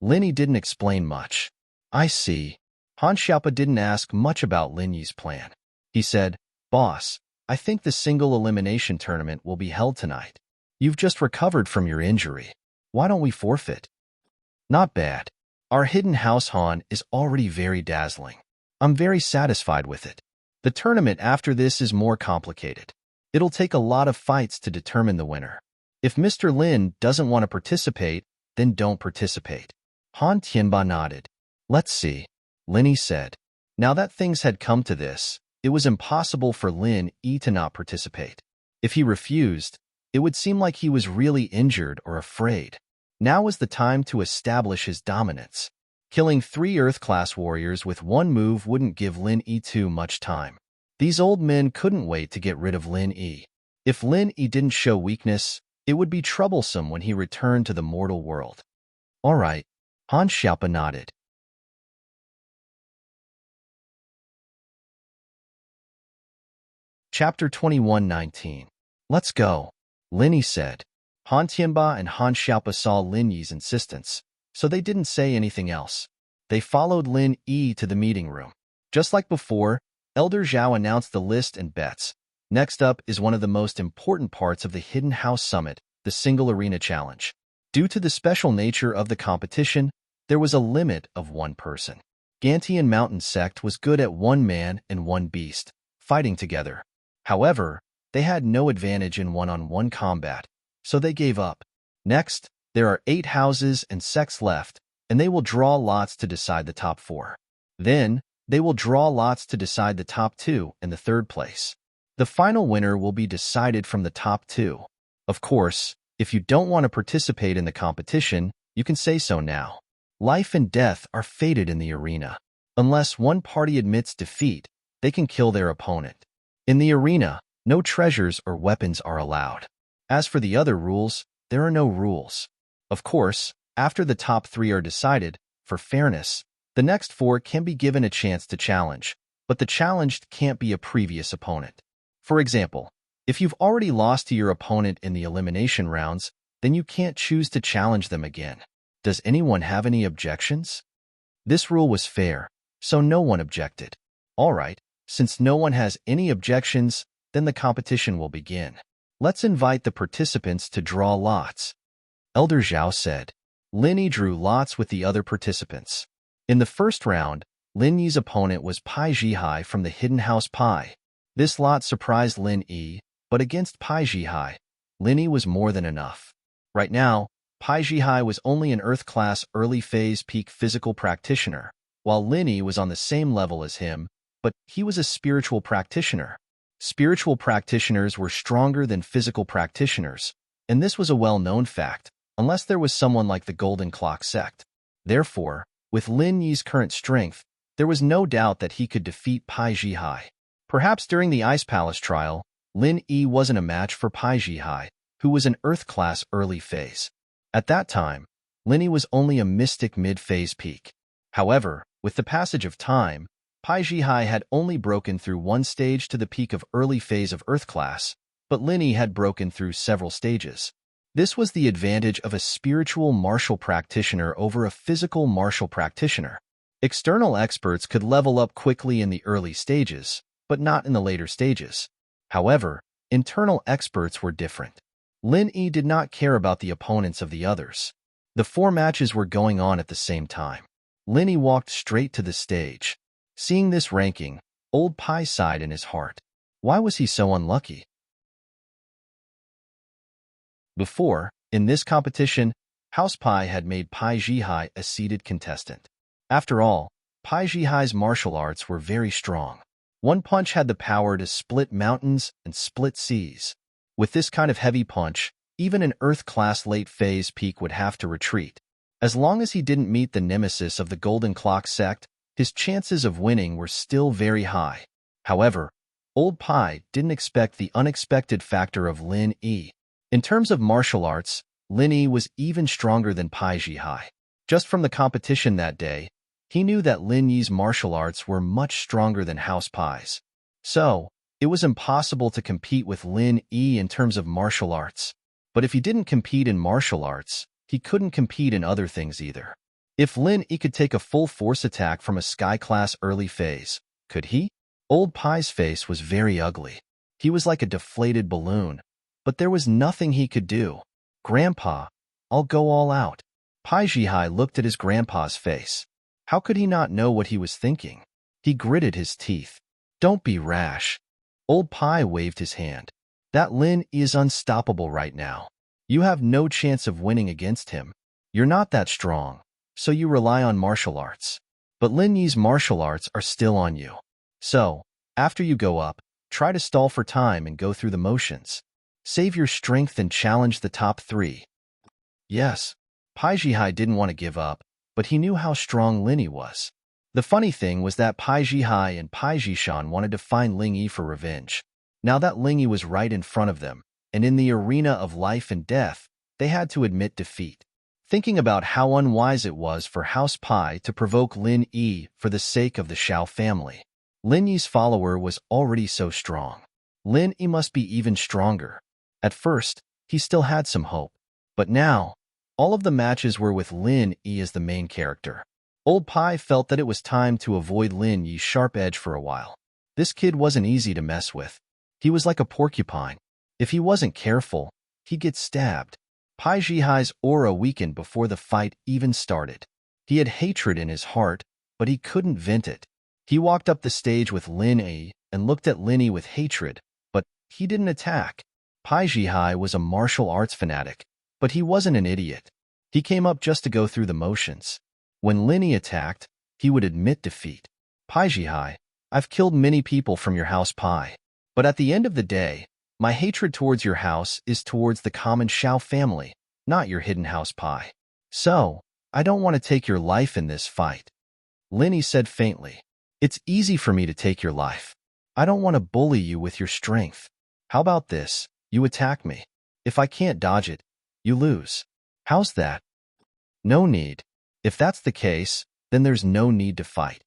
A: Lin Yi didn't explain much. I see. Han Xiaopa didn't ask much about Lin Yi's plan. He said, Boss, I think the single elimination tournament will be held tonight. You've just recovered from your injury. Why don't we forfeit? Not bad. Our hidden house Han is already very dazzling. I'm very satisfied with it. The tournament after this is more complicated. It'll take a lot of fights to determine the winner. If Mr. Lin doesn't want to participate, then don't participate. Han Tianba nodded. Let's see. Lin Yi said. Now that things had come to this, it was impossible for Lin Yi to not participate. If he refused, it would seem like he was really injured or afraid. Now was the time to establish his dominance. Killing 3 Earth-class warriors with one move wouldn't give Lin Yi too much time. These old men couldn't wait to get rid of Lin Yi. If Lin Yi didn't show weakness, it would be troublesome when he returned to the mortal world. All right, Han Xiaopa nodded. Chapter 21:19. Let's go, Lin Yi said. Han Tianba and Han Xiaopa saw Lin Yi's insistence, so they didn't say anything else. They followed Lin Yi to the meeting room. Just like before, Elder Zhao announced the list and bets. Next up is one of the most important parts of the Hidden House Summit, the Single Arena Challenge. Due to the special nature of the competition, there was a limit of 1 person. Gantian Mountain Sect was good at 1 man and 1 beast, fighting together. However, they had no advantage in one-on-one combat, so they gave up. Next, there are 8 houses and sects left, and they will draw lots to decide the top 4. Then, they will draw lots to decide the top 2 and the 3rd place. The final winner will be decided from the top 2. Of course, if you don't want to participate in the competition, you can say so now. Life and death are fated in the arena. Unless one party admits defeat, they can kill their opponent. In the arena, no treasures or weapons are allowed. As for the other rules, there are no rules. Of course, after the top 3 are decided, for fairness, the next 4 can be given a chance to challenge, but the challenged can't be a previous opponent. For example, if you've already lost to your opponent in the elimination rounds, then you can't choose to challenge them again. Does anyone have any objections? This rule was fair, so no one objected. All right, since no one has any objections, then the competition will begin. Let's invite the participants to draw lots. Elder Zhao said. Lin Yi drew lots with the other participants. In the first round, Lin Yi's opponent was Pai Zhihai from the Hidden House Pai. This lot surprised Lin Yi, but against Pai Zhihai, Lin Yi was more than enough. Right now, Pai Zhihai was only an Earth-class early-phase peak physical practitioner, while Lin Yi was on the same level as him, but he was a spiritual practitioner. Spiritual practitioners were stronger than physical practitioners, and this was a well-known fact, unless there was someone like the Golden Clock sect. Therefore, with Lin Yi's current strength, there was no doubt that he could defeat Pai Zhihai. Perhaps during the Ice Palace trial, Lin Yi wasn't a match for Pai Zhihai, who was an Earth-class early phase. At that time, Lin Yi was only a mystic mid-phase peak. However, with the passage of time, Pai Zhihai had only broken through one stage to the peak of early phase of Earth-class, but Lin Yi had broken through several stages. This was the advantage of a spiritual martial practitioner over a physical martial practitioner. External experts could level up quickly in the early stages, but not in the later stages. However, internal experts were different. Lin Yi did not care about the opponents of the others. The 4 matches were going on at the same time. Lin Yi walked straight to the stage. Seeing this ranking, old Pai sighed in his heart. Why was he so unlucky? Before, in this competition, House Pai had made Pai Zhihai a seeded contestant. After all, Pai Zhihai's martial arts were very strong. One punch had the power to split mountains and split seas. With this kind of heavy punch, even an Earth-class late-phase peak would have to retreat. As long as he didn't meet the nemesis of the Golden Clock sect, his chances of winning were still very high. However, Old Pai didn't expect the unexpected factor of Lin Yi. In terms of martial arts, Lin Yi was even stronger than Pai Zhihai. Just from the competition that day, he knew that Lin Yi's martial arts were much stronger than House Pai's. So, it was impossible to compete with Lin Yi in terms of martial arts. But if he didn't compete in martial arts, he couldn't compete in other things either. If Lin Yi could take a full force attack from a sky-class early phase, could he? Old Pai's face was very ugly. He was like a deflated balloon, but there was nothing he could do. Grandpa, I'll go all out. Pai Zhihai looked at his grandpa's face. How could he not know what he was thinking? He gritted his teeth. Don't be rash. Old Pai waved his hand. That Lin is unstoppable right now. You have no chance of winning against him. You're not that strong, so you rely on martial arts. But Lin Yi's martial arts are still on you. So, after you go up, try to stall for time and go through the motions. Save your strength and challenge the top 3. Yes, Pai Zhihai didn't want to give up, but he knew how strong Lin Yi was. The funny thing was that Pai Zhihai and Pai Zhishan wanted to find Ling Yi for revenge. Now that Ling Yi was right in front of them, and in the arena of life and death, they had to admit defeat. Thinking about how unwise it was for House Pai to provoke Lin Yi for the sake of the Xiao family. Lin Yi's follower was already so strong. Lin Yi must be even stronger. At first, he still had some hope. But now, all of the matches were with Lin Yi as the main character. Old Pai felt that it was time to avoid Lin Yi's sharp edge for a while. This kid wasn't easy to mess with. He was like a porcupine. If he wasn't careful, he'd get stabbed. Pai Zhihai's aura weakened before the fight even started. He had hatred in his heart, but he couldn't vent it. He walked up the stage with Lin Yi and looked at Lin Yi with hatred, but he didn't attack. Pai Zhihai was a martial arts fanatic, but he wasn't an idiot. He came up just to go through the motions. When Lin Yi attacked, he would admit defeat. Pai Zhihai, I've killed many people from your house Pai. But at the end of the day, my hatred towards your house is towards the common Xiao family, not your hidden house Pai. So, I don't want to take your life in this fight. Lin Yi said faintly. It's easy for me to take your life. I don't want to bully you with your strength. How about this? You attack me. If I can't dodge it, you lose. How's that? No need. If that's the case, then there's no need to fight.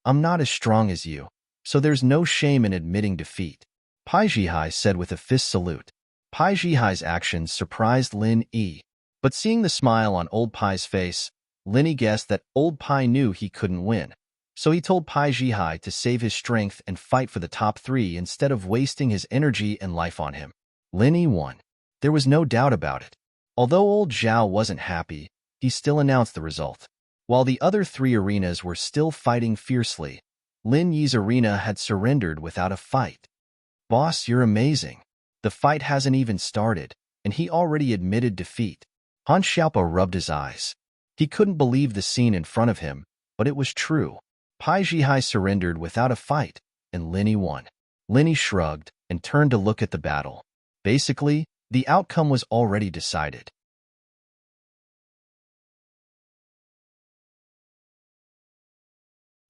A: I'm not as strong as you, so there's no shame in admitting defeat. Pai Zhihai said with a fist salute. Pai Zhihai's actions surprised Lin Yi, but seeing the smile on Old Pai's face, Lin Yi guessed that Old Pai knew he couldn't win. So he told Pai Zhihai to save his strength and fight for the top 3 instead of wasting his energy and life on him. Lin Yi won. There was no doubt about it. Although old Zhao wasn't happy, he still announced the result. While the other 3 arenas were still fighting fiercely, Lin Yi's arena had surrendered without a fight. Boss, you're amazing. The fight hasn't even started, and he already admitted defeat. Han Xiaopa rubbed his eyes. He couldn't believe the scene in front of him, but it was true. Pai Zhihai surrendered without a fight, and Lin Yi won. Lin Yi shrugged and turned to look at the battle. Basically, the outcome was already decided.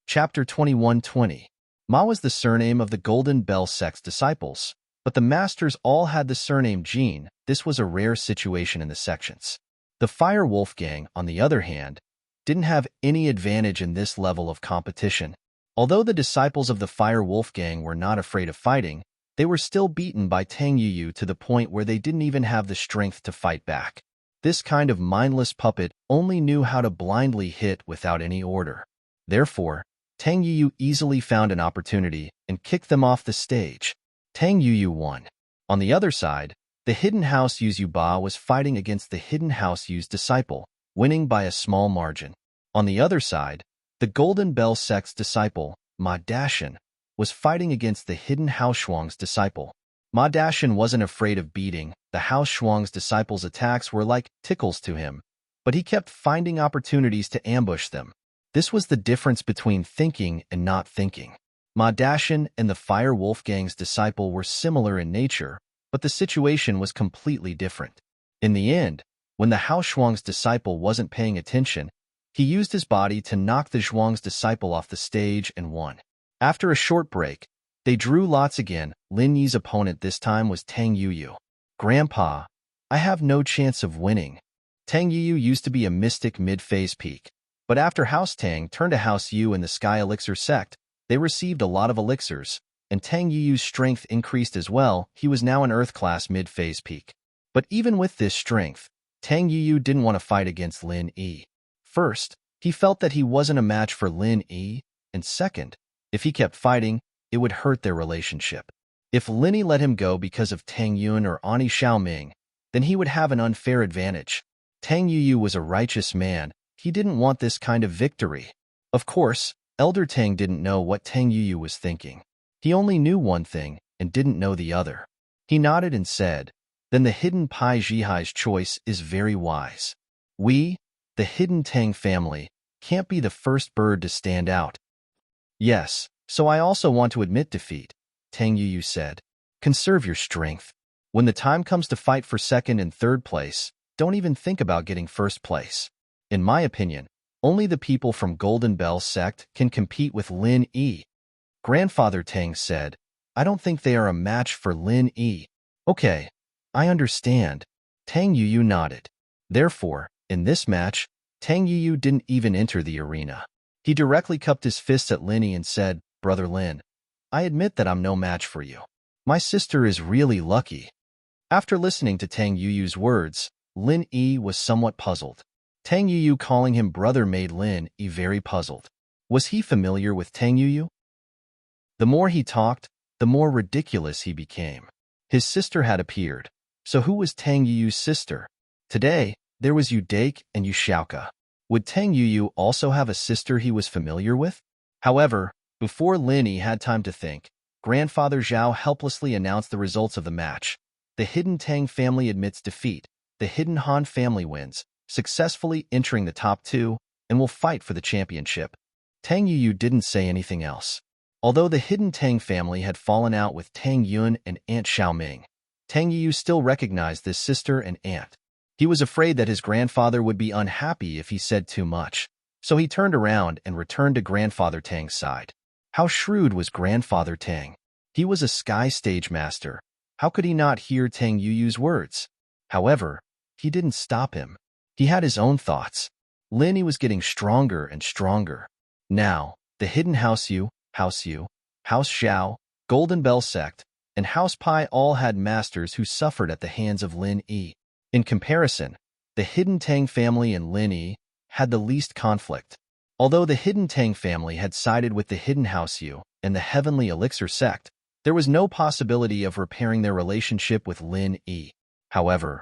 A: Chapter 21-20. Ma was the surname of the Golden Bell sect's disciples, but the masters all had the surname Jin. This was a rare situation in the sections. The Fire Wolf Gang, on the other hand, didn't have any advantage in this level of competition. Although the disciples of the Fire Wolf Gang were not afraid of fighting, they were still beaten by Tang Yuyu to the point where they didn't even have the strength to fight back. This kind of mindless puppet only knew how to blindly hit without any order. Therefore, Tang Yuyu easily found an opportunity and kicked them off the stage. Tang Yuyu won. On the other side, the Hidden House Yu's Ba was fighting against the Hidden House Yu's disciple, winning by a small margin. On the other side, the Golden Bell sect's disciple, Ma Dashan, was fighting against the Hidden House Shuang's disciple. Ma Dashan wasn't afraid of beating. The House Shuang's disciples' attacks were like tickles to him, but he kept finding opportunities to ambush them. This was the difference between thinking and not thinking. Ma Dashan and the Fire Wolf Gang's disciple were similar in nature, but the situation was completely different. In the end, when the House Shuang's disciple wasn't paying attention, he used his body to knock the Zhuang's disciple off the stage and won. After a short break, they drew lots again. Lin Yi's opponent this time was Tang Yuyu. Grandpa, I have no chance of winning. Tang Yuyu used to be a mystic mid-phase peak, but after House Tang turned to House Yu in the Sky Elixir sect, they received a lot of elixirs, and Tang Yuyu's strength increased as well. He was now an Earth-class mid-phase peak. But even with this strength, Tang Yuyu didn't want to fight against Lin Yi. First, he felt that he wasn't a match for Lin Yi, and second, if he kept fighting, it would hurt their relationship. If Lin Yi let him go because of Tang Yun or Ani Xiaoming, then he would have an unfair advantage. Tang Yuyu was a righteous man. He didn't want this kind of victory. Of course, Elder Tang didn't know what Tang Yuyu was thinking. He only knew one thing and didn't know the other. He nodded and said, "Then the hidden Pai Zhihai's choice is very wise. We, the hidden Tang family, can't be the first bird to stand out." "Yes, so I also want to admit defeat," Tang Yuyu said. "Conserve your strength. When the time comes to fight for second and third place, don't even think about getting first place. In my opinion, only the people from Golden Bell sect can compete with Lin Yi." Grandfather Tang said, "I don't think they are a match for Lin Yi." "Okay, I understand." Tang Yuyu nodded. Therefore, in this match, Tang Yuyu didn't even enter the arena. He directly cupped his fist at Lin Yi and said, "Brother Lin, I admit that I'm no match for you. My sister is really lucky." After listening to Tang Yuyu's words, Lin Yi was somewhat puzzled. Tang Yuyu calling him brother made Lin Yi very puzzled. Was he familiar with Tang Yuyu? The more he talked, the more ridiculous he became. His sister had appeared. So who was Tang Yuyu's sister? Today, there was Yu Dake and Yu Xiaoka. Would Tang Yuyu also have a sister he was familiar with? However, before Lin Yi had time to think, Grandfather Zhao helplessly announced the results of the match. The hidden Tang family admits defeat. The hidden Han family wins, successfully entering the top 2, and will fight for the championship. Tang Yuyu didn't say anything else. Although the hidden Tang family had fallen out with Tang Yun and Aunt Xiaoming, Tang Yuyu still recognized this sister and aunt. He was afraid that his grandfather would be unhappy if he said too much, so he turned around and returned to Grandfather Tang's side. How shrewd was Grandfather Tang? He was a sky stage master. How could he not hear Tang Yuyu's words? However, he didn't stop him. He had his own thoughts. Lin Yi was getting stronger and stronger. Now, the hidden House Yu, House Xiao, Golden Bell sect, and House Pai all had masters who suffered at the hands of Lin Yi. In comparison, the hidden Tang family and Lin Yi had the least conflict. Although the hidden Tang family had sided with the hidden House Yu and the Heavenly Elixir sect, there was no possibility of repairing their relationship with Lin Yi. However,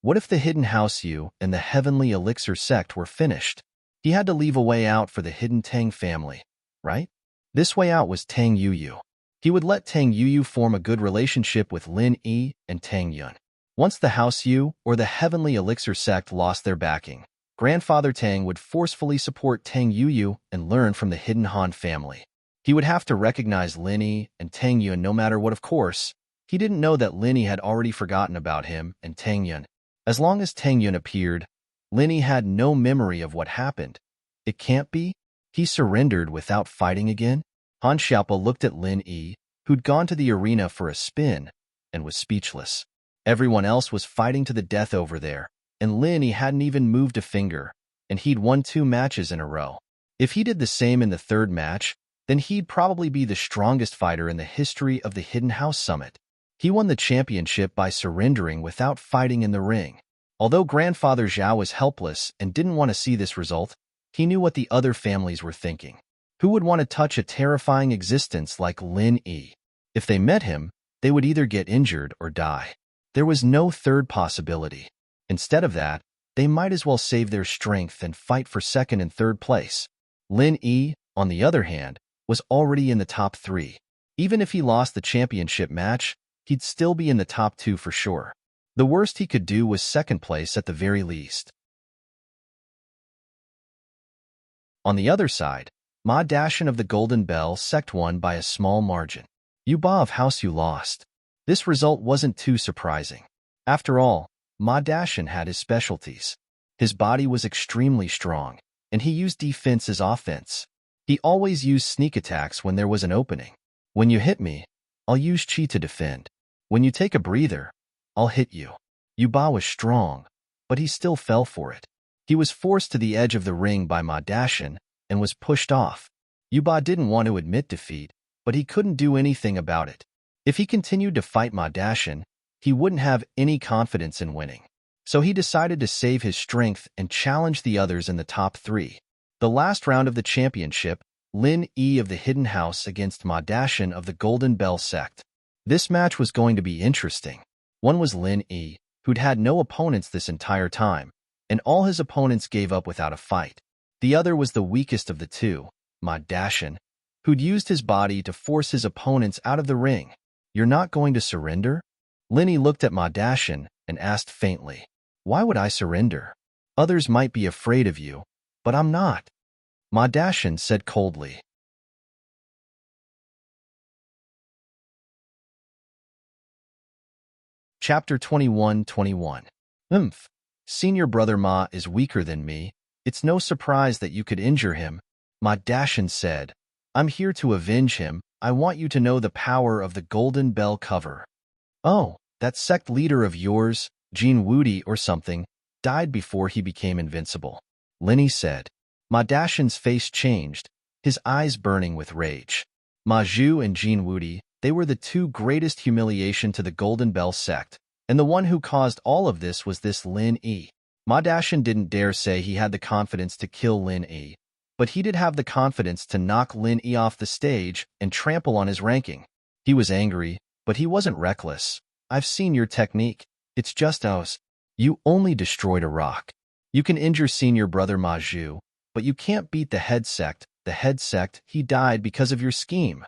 A: what if the hidden House Yu and the Heavenly Elixir sect were finished? He had to leave a way out for the hidden Tang family, right? This way out was Tang Yuyu. He would let Tang Yuyu form a good relationship with Lin Yi and Tang Yun. Once the House Yu or the Heavenly Elixir sect lost their backing, Grandfather Tang would forcefully support Tang Yuyu and learn from the hidden Han family. He would have to recognize Lin Yi and Tang Yun no matter what, of course. He didn't know that Lin Yi had already forgotten about him and Tang Yun. As long as Tang Yun appeared, Lin Yi had no memory of what happened. It can't be? He surrendered without fighting again? Han Xiaopa looked at Lin Yi, who'd gone to the arena for a spin, and was speechless. Everyone else was fighting to the death over there, and Lin Yi hadn't even moved a finger, and he'd won 2 matches in a row. If he did the same in the 3rd match, then he'd probably be the strongest fighter in the history of the Hidden House Summit. He won the championship by surrendering without fighting in the ring. Although Grandfather Zhao was helpless and didn't want to see this result, he knew what the other families were thinking. Who would want to touch a terrifying existence like Lin Yi? If they met him, they would either get injured or die. There was no third possibility. Instead of that, they might as well save their strength and fight for 2nd and 3rd place. Lin Yi, on the other hand, was already in the top 3. Even if he lost the championship match, he'd still be in the top 2 for sure. The worst he could do was 2nd place at the very least. On the other side, Ma Dashan of the Golden Bell sect won by a small margin. Yu Ba of House Yu lost. This result wasn't too surprising. After all, Ma Dashan had his specialties. His body was extremely strong, and he used defense as offense. He always used sneak attacks when there was an opening. When you hit me, I'll use chi to defend. When you take a breather, I'll hit you. Yuba was strong, but he still fell for it. He was forced to the edge of the ring by Ma Dashin and was pushed off. Yuba didn't want to admit defeat, but he couldn't do anything about it. If he continued to fight Ma Dashin, he wouldn't have any confidence in winning. So he decided to save his strength and challenge the others in the top 3. The last round of the championship, Lin Yi of the Hidden House against Ma Dashin of the Golden Bell sect. This match was going to be interesting. One was Lin Yi, who'd had no opponents this entire time, and all his opponents gave up without a fight. The other was the weakest of the two, Ma Dashin, who'd used his body to force his opponents out of the ring. You're not going to surrender? Lin Yi looked at Ma Dashin and asked faintly, why would I surrender? Others might be afraid of you, but I'm not. Ma Dashin said coldly. Chapter 21-21. Senior brother Ma is weaker than me. It's no surprise that you could injure him. Ma Dashin said, I'm here to avenge him. I want you to know the power of the Golden Bell cover. Oh, that sect leader of yours, Jin Wudi or something, died before he became invincible. Lin Yi said. Ma Dashin's face changed, his eyes burning with rage. Ma Zhu and Jin Wudi, they were the two greatest humiliation to the Golden Bell sect, and the one who caused all of this was this Lin Yi. Ma Dashin didn't dare say he had the confidence to kill Lin Yi, but he did have the confidence to knock Lin Yi off the stage and trample on his ranking. He was angry, but he wasn't reckless. I've seen your technique. It's just us. You only destroyed a rock. You can injure senior brother Ma Zhu, but you can't beat the head sect. The head sect, he died because of your scheme.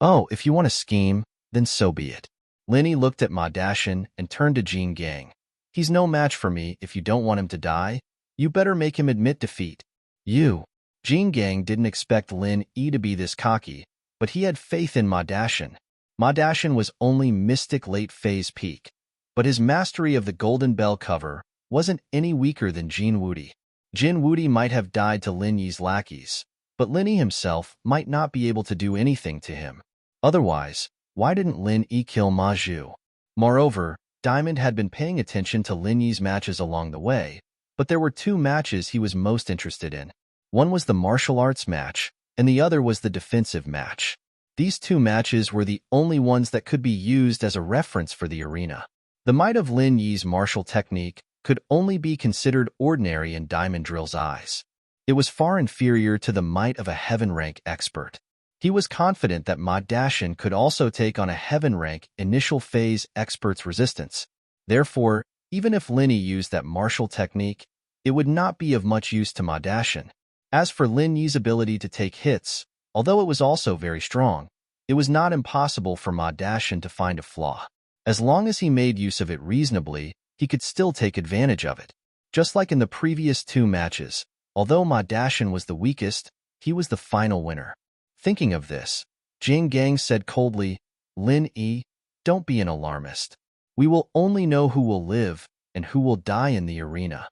A: Oh, if you want to scheme, then so be it. Lin Yi looked at Ma Dashin and turned to Jin Gang. He's no match for me. If you don't want him to die, you better make him admit defeat. Jin Gang didn't expect Lin Yi to be this cocky, but he had faith in Ma Dashin. Ma Dashin was only mystic late phase peak, but his mastery of the Golden Bell cover wasn't any weaker than Jin Wudi. Jin Wudi might have died to Lin Yi's lackeys, but Lin Yi himself might not be able to do anything to him. Otherwise, why didn't Lin Yi kill Ma Zhu? Moreover, Diamond had been paying attention to Lin Yi's matches along the way, but there were two matches he was most interested in. One was the martial arts match, and the other was the defensive match. These two matches were the only ones that could be used as a reference for the arena. The might of Lin Yi's martial technique could only be considered ordinary in Diamond Drill's eyes. It was far inferior to the might of a heaven-rank expert. He was confident that Ma Dashin could also take on a heaven-rank initial phase expert's resistance. Therefore, even if Lin Yi used that martial technique, it would not be of much use to Ma Dashin. As for Lin Yi's ability to take hits, although it was also very strong, it was not impossible for Ma Dashin to find a flaw. As long as he made use of it reasonably, he could still take advantage of it. Just like in the previous two matches, although Ma Dashin was the weakest, he was the final winner. Thinking of this, Jin Gang said coldly, Lin Yi, don't be an alarmist. We will only know who will live and who will die in the arena.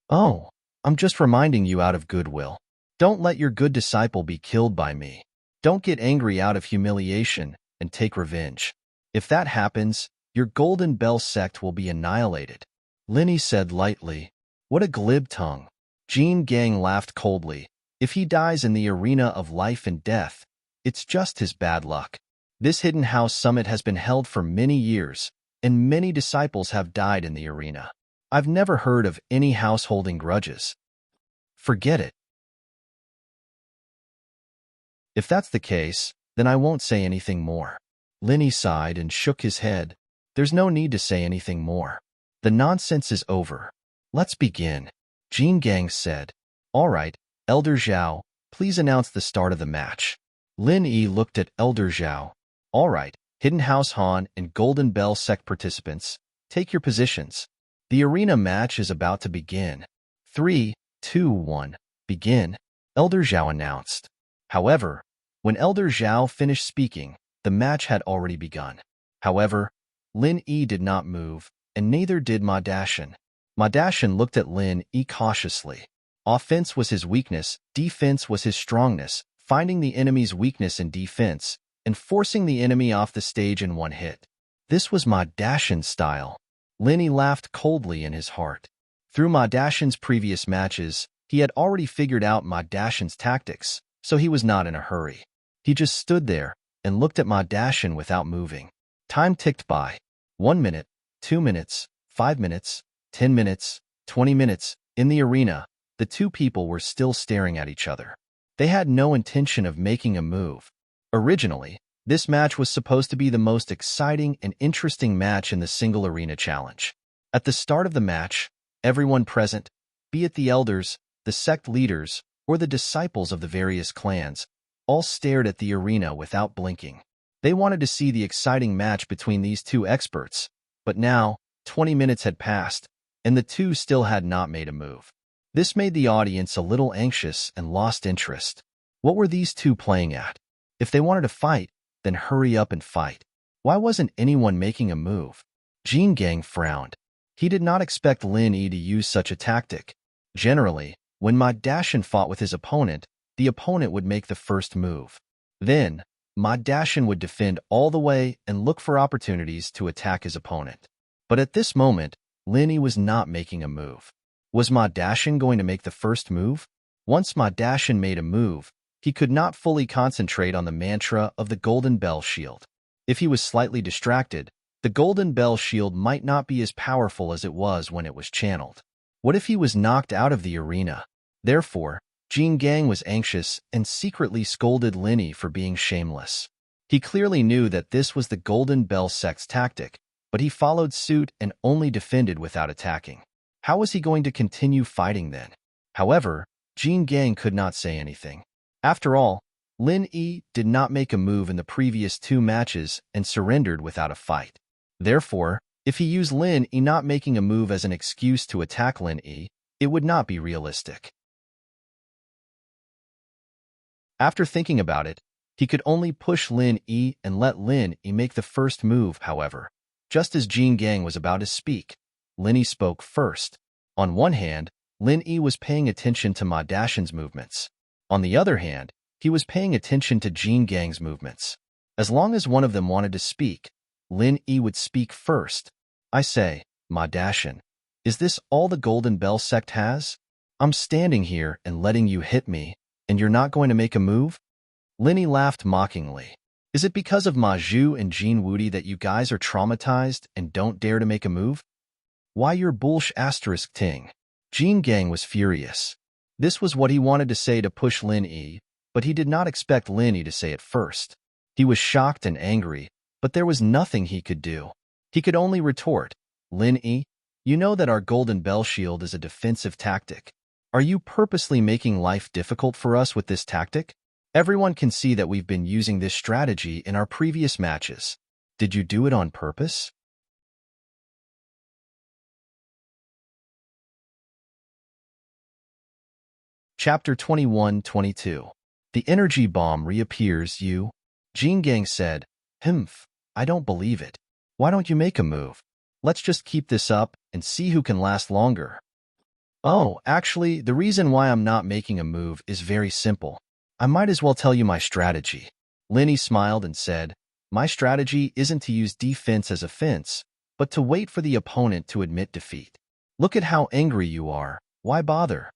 A: Oh, I'm just reminding you out of goodwill. Don't let your good disciple be killed by me. Don't get angry out of humiliation and take revenge. If that happens, your Golden Bell sect will be annihilated. Lin Yi said lightly. What a glib tongue. Jin Gang laughed coldly. If he dies in the arena of life and death, it's just his bad luck. This Hidden House Summit has been held for many years, and many disciples have died in the arena. I've never heard of any house holding grudges. Forget it. If that's the case, then I won't say anything more. Lin Yi sighed and shook his head. There's no need to say anything more. The nonsense is over. Let's begin. Jin Gang said. All right, Elder Zhao, please announce the start of the match. Lin Yi looked at Elder Zhao. All right, Hidden House Han and Golden Bell sect participants, take your positions. The arena match is about to begin. 3, 2, 1, begin, Elder Zhao announced. However, when Elder Zhao finished speaking, the match had already begun. However, Lin Yi did not move, and neither did Ma Dashin. Ma Dashin looked at Lin Yi cautiously. Offense was his weakness, defense was his strongness, finding the enemy's weakness in defense, and forcing the enemy off the stage in one hit. This was Ma Dashin's style. Lenny laughed coldly in his heart. Through Ma Dashin's previous matches, he had already figured out Ma Dashin's tactics, so he was not in a hurry. He just stood there and looked at Ma Dashin without moving. Time ticked by. 1 minute, 2 minutes, 5 minutes, 10 minutes, 20 minutes. In the arena, the two people were still staring at each other. They had no intention of making a move. Originally, this match was supposed to be the most exciting and interesting match in the single arena challenge. At the start of the match, everyone present, be it the elders, the sect leaders, or the disciples of the various clans, all stared at the arena without blinking. They wanted to see the exciting match between these two experts, but now, 20 minutes had passed, and the two still had not made a move. This made the audience a little anxious and lost interest. What were these two playing at? If they wanted to fight, then hurry up and fight. Why wasn't anyone making a move? Jin Gang frowned. He did not expect Lin Yi to use such a tactic. Generally, when Ma Dashin fought with his opponent, the opponent would make the first move. Then, Ma Dashin would defend all the way and look for opportunities to attack his opponent. But at this moment, Lin Yi was not making a move. Was Ma Dashin going to make the first move? Once Ma Dashin made a move, he could not fully concentrate on the mantra of the Golden Bell Shield. If he was slightly distracted, the Golden Bell Shield might not be as powerful as it was when it was channeled. What if he was knocked out of the arena? Therefore, Jin Gang was anxious and secretly scolded Lin Yi for being shameless. He clearly knew that this was the Golden Bell sect's tactic, but he followed suit and only defended without attacking. How was he going to continue fighting then? However, Jin Gang could not say anything. After all, Lin Yi did not make a move in the previous 2 matches and surrendered without a fight. Therefore, if he used Lin Yi not making a move as an excuse to attack Lin Yi, it would not be realistic. After thinking about it, he could only push Lin Yi and let Lin Yi make the first move. However, just as Jin Gang was about to speak, Lin Yi spoke first. On one hand, Lin Yi was paying attention to Ma Dashin's movements. On the other hand, he was paying attention to Jin Gang's movements. As long as one of them wanted to speak, Lin Yi would speak first. I say, Ma Dashin, is this all the Golden Bell sect has? I'm standing here and letting you hit me, and you're not going to make a move? Lin Yi laughed mockingly. Is it because of Ma Zhu and Jin Wudi that you guys are traumatized and don't dare to make a move? Why your bullsh asterisk ting? Jin Gang was furious. This was what he wanted to say to push Lin Yi, but he did not expect Lin Yi to say it first. He was shocked and angry, but there was nothing he could do. He could only retort, Lin Yi, you know that our Golden Bell Shield is a defensive tactic. Are you purposely making life difficult for us with this tactic? Everyone can see that we've been using this strategy in our previous matches. Did you do it on purpose? Chapter 21-22. The energy bomb reappears. Jin Gang said, Humph, I don't believe it. Why don't you make a move? Let's just keep this up and see who can last longer. Oh, actually, the reason why I'm not making a move is very simple. I might as well tell you my strategy. Lin Yi smiled and said, my strategy isn't to use defense as offense, but to wait for the opponent to admit defeat. Look at how angry you are. Why bother?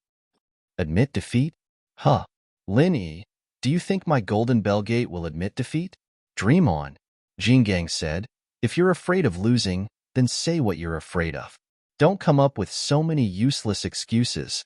A: Admit defeat? Huh. Lin Yi, do you think my Golden Bell Gate will admit defeat? Dream on. Jin Gang said, if you're afraid of losing, then say what you're afraid of. Don't come up with so many useless excuses.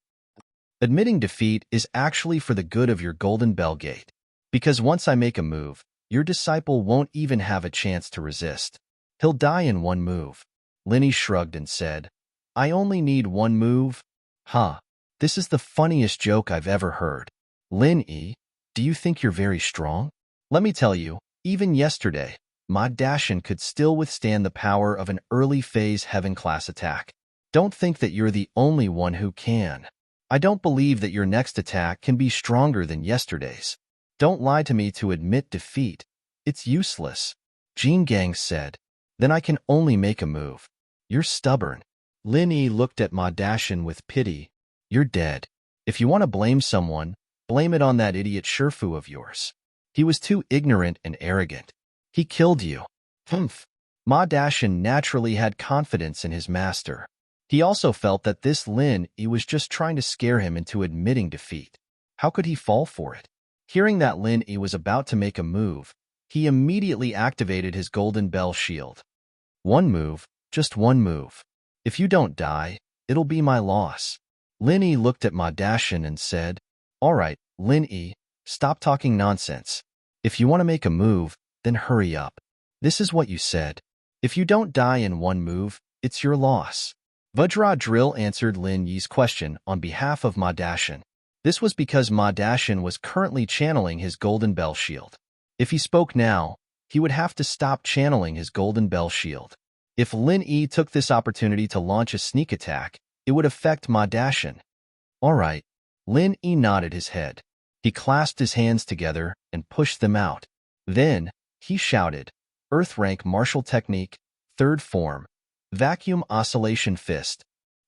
A: Admitting defeat is actually for the good of your Golden Bell Gate. Because once I make a move, your disciple won't even have a chance to resist. He'll die in one move. Lin Yi shrugged and said, I only need one move? Huh. This is the funniest joke I've ever heard. Lin Yi, do you think you're very strong? Let me tell you, even yesterday, Ma Dashin could still withstand the power of an early phase heaven class attack. Don't think that you're the only one who can. I don't believe that your next attack can be stronger than yesterday's. Don't lie to me to admit defeat. It's useless. Jin Gang said, then I can only make a move. You're stubborn. Lin Yi looked at Ma Dashin with pity. You're dead. If you want to blame someone, blame it on that idiot Sherfu of yours. He was too ignorant and arrogant. He killed you. Humph. Ma Dashin naturally had confidence in his master. He also felt that this Lin Yi was just trying to scare him into admitting defeat. How could he fall for it? Hearing that Lin Yi was about to make a move, he immediately activated his golden bell shield. One move, just one move. If you don't die, it'll be my loss. Lin Yi looked at Ma Dashin and said, "All right, Lin Yi, stop talking nonsense. If you want to make a move, then hurry up. This is what you said. If you don't die in one move, it's your loss." Vajra Drill answered Lin Yi's question on behalf of Ma Dashin. This was because Ma Dashin was currently channeling his golden bell shield. If he spoke now, he would have to stop channeling his golden bell shield. If Lin Yi took this opportunity to launch a sneak attack, it would affect Ma Dashin. All right. Lin Yi nodded his head. He clasped his hands together and pushed them out. Then, he shouted, "Earth rank martial technique, third form, vacuum oscillation fist."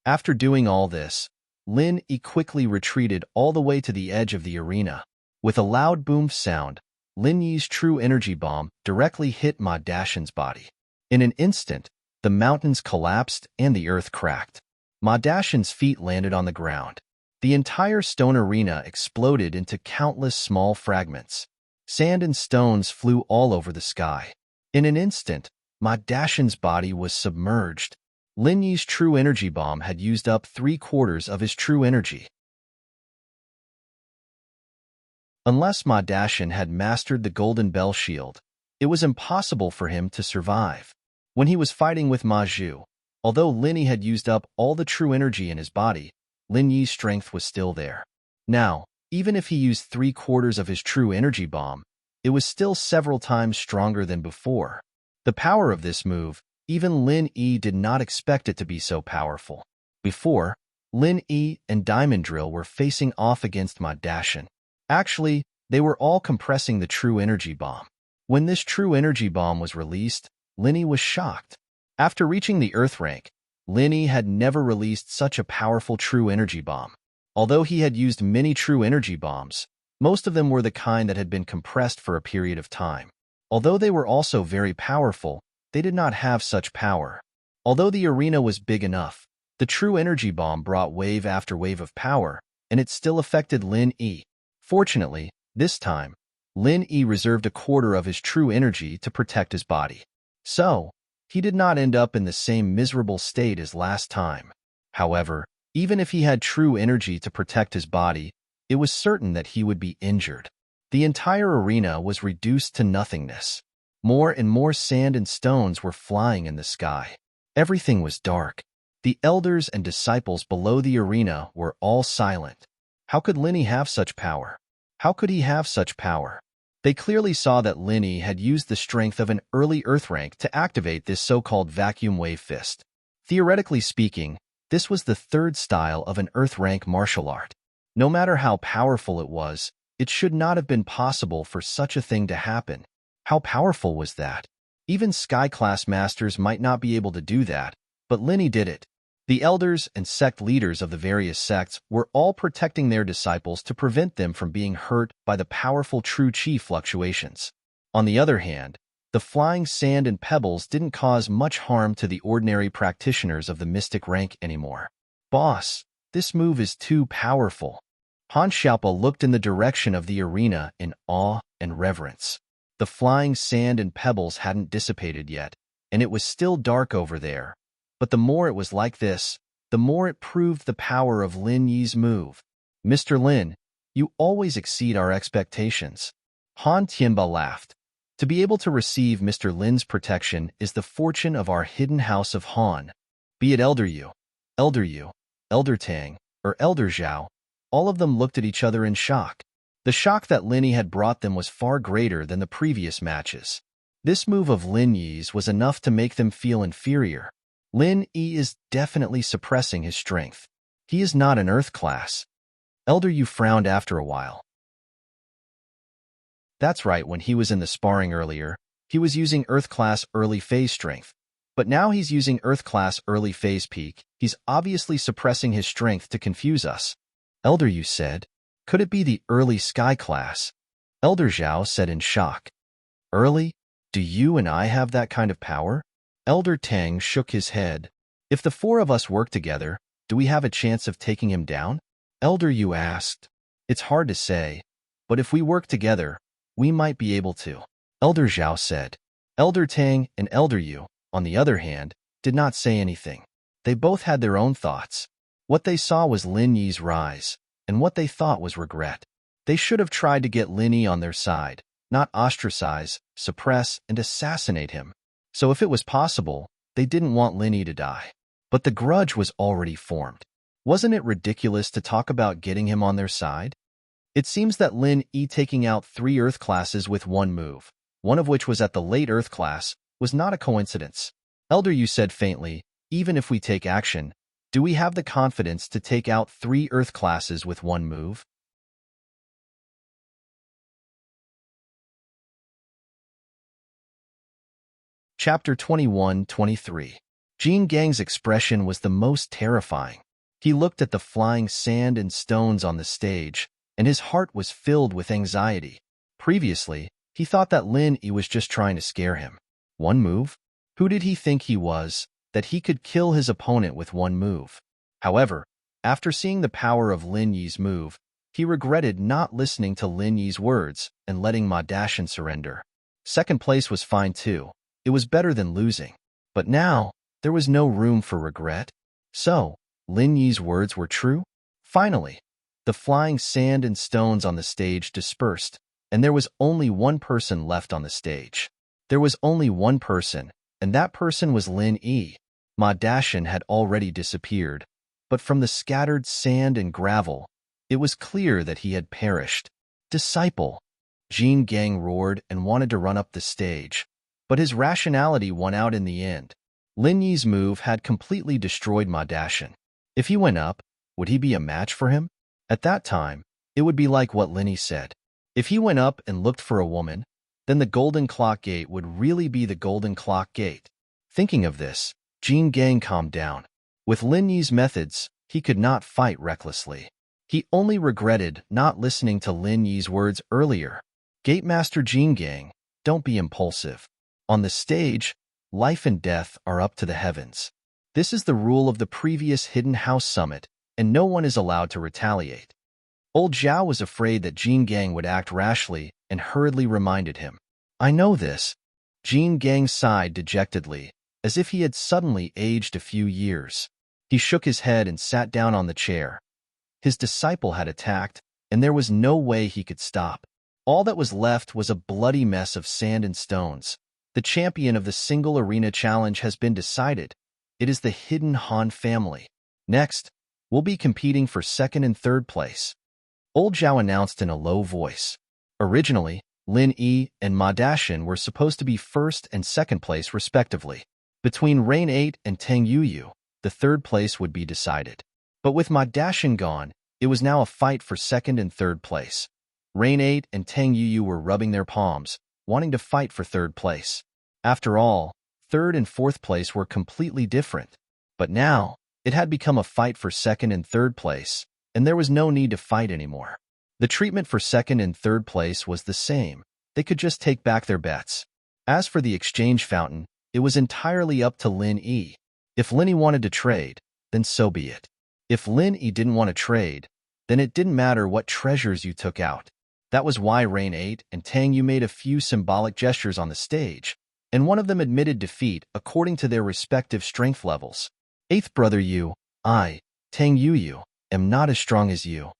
A: After doing all this, Lin Yi quickly retreated all the way to the edge of the arena. With a loud boom sound, Lin Yi's true energy bomb directly hit Ma Dashin's body. In an instant, the mountains collapsed and the earth cracked. Ma Dashin's feet landed on the ground. The entire stone arena exploded into countless small fragments. Sand and stones flew all over the sky. In an instant, Ma Dashin's body was submerged. Lin Yi's true energy bomb had used up 3/4 of his true energy. Unless Ma Dashin had mastered the golden bell shield, it was impossible for him to survive. When he was fighting with Ma Zhu, although Lin Yi had used up all the true energy in his body, Lin Yi's strength was still there. Now, even if he used 3/4 of his true energy bomb, it was still several times stronger than before. The power of this move, even Lin Yi did not expect it to be so powerful. Before, Lin Yi and Diamond Drill were facing off against Ma Dashin. Actually, they were all compressing the true energy bomb. When this true energy bomb was released, Lin Yi was shocked. After reaching the Earth rank, Lin Yi had never released such a powerful true energy bomb. Although he had used many true energy bombs, most of them were the kind that had been compressed for a period of time. Although they were also very powerful, they did not have such power. Although the arena was big enough, the true energy bomb brought wave after wave of power, and it still affected Lin Yi. Fortunately, this time, Lin Yi reserved 1/4 of his true energy to protect his body. So, he did not end up in the same miserable state as last time. However, even if he had true energy to protect his body, it was certain that he would be injured. The entire arena was reduced to nothingness. More and more sand and stones were flying in the sky. Everything was dark. The elders and disciples below the arena were all silent. How could Lin Yi have such power? How could he have such power? They clearly saw that Lin Yi had used the strength of an early Earth rank to activate this so-called vacuum wave fist. Theoretically speaking, this was the third style of an Earth rank martial art. No matter how powerful it was, it should not have been possible for such a thing to happen. How powerful was that? Even Sky-class masters might not be able to do that, but Lin Yi did it. The elders and sect leaders of the various sects were all protecting their disciples to prevent them from being hurt by the powerful true chi fluctuations. On the other hand, the flying sand and pebbles didn't cause much harm to the ordinary practitioners of the mystic rank anymore. Boss, this move is too powerful. Han Xiaopa looked in the direction of the arena in awe and reverence. The flying sand and pebbles hadn't dissipated yet, and it was still dark over there. But the more it was like this, the more it proved the power of Lin Yi's move. "Mr. Lin, you always exceed our expectations." Han Tianba laughed. To be able to receive Mr. Lin's protection is the fortune of our hidden house of Han. Be it Elder Yu, Elder Tang, or Elder Zhao, all of them looked at each other in shock. The shock that Lin Yi had brought them was far greater than the previous matches. This move of Lin Yi's was enough to make them feel inferior. Lin Yi is definitely suppressing his strength. He is not an Earth class. Elder Yu frowned after a while. That's right, when he was in the sparring earlier, he was using Earth class early phase strength. But now he's using Earth class early phase peak. He's obviously suppressing his strength to confuse us. Elder Yu said. Could it be the early sky class? Elder Zhao said in shock. Early? Do you and I have that kind of power? Elder Tang shook his head. If the four of us work together, do we have a chance of taking him down? Elder Yu asked. It's hard to say, but if we work together, we might be able to. Elder Zhao said. Elder Tang and Elder Yu, on the other hand, did not say anything. They both had their own thoughts. What they saw was Lin Yi's rise, and what they thought was regret. They should have tried to get Lin Yi on their side, not ostracize, suppress, and assassinate him. So if it was possible, they didn't want Lin Yi to die. But the grudge was already formed. Wasn't it ridiculous to talk about getting him on their side? It seems that Lin Yi taking out 3 Earth classes with one move, one of which was at the late Earth class, was not a coincidence. Elder Yu said faintly, even if we take action, do we have the confidence to take out 3 Earth classes with one move? Chapter 21-23. Jin Gang's expression was the most terrifying. He looked at the flying sand and stones on the stage, and his heart was filled with anxiety. Previously, he thought that Lin Yi was just trying to scare him. One move? Who did he think he was, that he could kill his opponent with one move? However, after seeing the power of Lin Yi's move, he regretted not listening to Lin Yi's words and letting Ma Dashan surrender. Second place was fine too. It was better than losing. But now, there was no room for regret. So, Lin Yi's words were true? Finally, the flying sand and stones on the stage dispersed, and there was only one person left on the stage. There was only one person, and that person was Lin Yi. Ma Dashan had already disappeared, but from the scattered sand and gravel, it was clear that he had perished. Disciple! Jin Gang roared and wanted to run up the stage, but his rationality won out in the end. Lin Yi's move had completely destroyed Ma Dashan. If he went up, would he be a match for him? At that time, it would be like what Lin Yi said. If he went up and looked for a woman, then the Golden Clock Gate would really be the Golden Clock Gate. Thinking of this, Jin Gang calmed down. With Lin Yi's methods, he could not fight recklessly. He only regretted not listening to Lin Yi's words earlier. Gatemaster Jin Gang, don't be impulsive. On the stage, life and death are up to the heavens. This is the rule of the previous Hidden House Summit, and no one is allowed to retaliate. Old Zhao was afraid that Jin Gang would act rashly and hurriedly reminded him. I know this. Jin Gang sighed dejectedly, as if he had suddenly aged a few years. He shook his head and sat down on the chair. His disciple had attacked, and there was no way he could stop. All that was left was a bloody mess of sand and stones. The champion of the single arena challenge has been decided. It is the Hidden Han family. Next, we'll be competing for second and third place. Old Zhao announced in a low voice. Originally, Lin Yi and Ma Dashan were supposed to be first and second place respectively. Between Rain 8 and Tang Yuyu, the third place would be decided. But with Ma Dashan gone, it was now a fight for second and third place. Rain 8 and Tang Yuyu were rubbing their palms, wanting to fight for third place. After all, third and fourth place were completely different. But now, it had become a fight for second and third place, and there was no need to fight anymore. The treatment for second and third place was the same. They could just take back their bets. As for the exchange fountain, it was entirely up to Lin Yi. If Lin Yi wanted to trade, then so be it. If Lin Yi didn't want to trade, then it didn't matter what treasures you took out. That was why Rain 8 and Tang Yu made a few symbolic gestures on the stage, and one of them admitted defeat according to their respective strength levels. Eighth brother Yu, I, Tang Yuyu, am not as strong as you.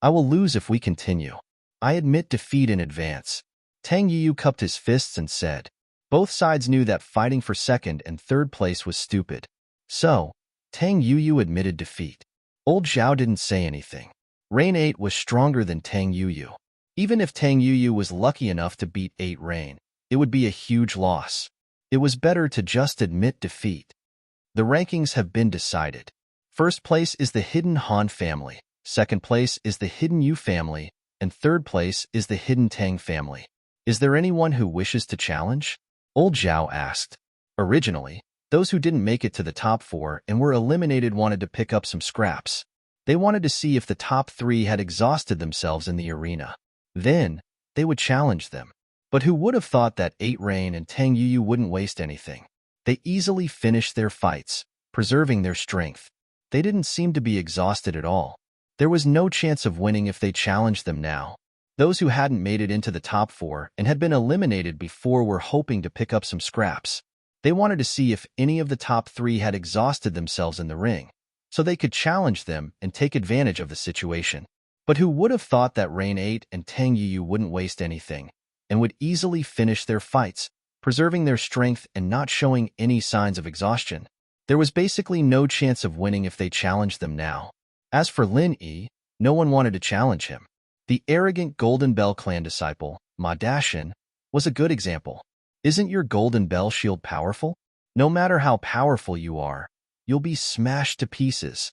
A: I will lose if we continue. I admit defeat in advance. Tang Yuyu cupped his fists and said. Both sides knew that fighting for second and third place was stupid. So, Tang Yuyu admitted defeat. Old Zhao didn't say anything. Rain 8 was stronger than Tang Yuyu. Even if Tang Yuyu was lucky enough to beat 8 Rain, it would be a huge loss. It was better to just admit defeat. The rankings have been decided. First place is the Hidden Han family, second place is the Hidden Yu family, and third place is the Hidden Tang family. Is there anyone who wishes to challenge? Old Zhao asked. Originally, Those who didn't make it to the top 4 and were eliminated wanted to pick up some scraps. They wanted to see if the top 3 had exhausted themselves in the arena. Then, they would challenge them. But who would have thought that 8 Rain and Tang Yuyu wouldn't waste anything? They easily finished their fights, preserving their strength. They didn't seem to be exhausted at all. There was no chance of winning if they challenged them now. Those who hadn't made it into the top 4 and had been eliminated before were hoping to pick up some scraps. They wanted to see if any of the top 3 had exhausted themselves in the ring, so they could challenge them and take advantage of the situation. But who would have thought that Rain 8 and Tang Yuyu wouldn't waste anything, and would easily finish their fights, preserving their strength and not showing any signs of exhaustion? There was basically no chance of winning if they challenged them now. As for Lin Yi, no one wanted to challenge him. The arrogant Golden Bell clan disciple, Ma Dashin, was a good example. Isn't your Golden Bell shield powerful? No matter how powerful you are, you'll be smashed to pieces.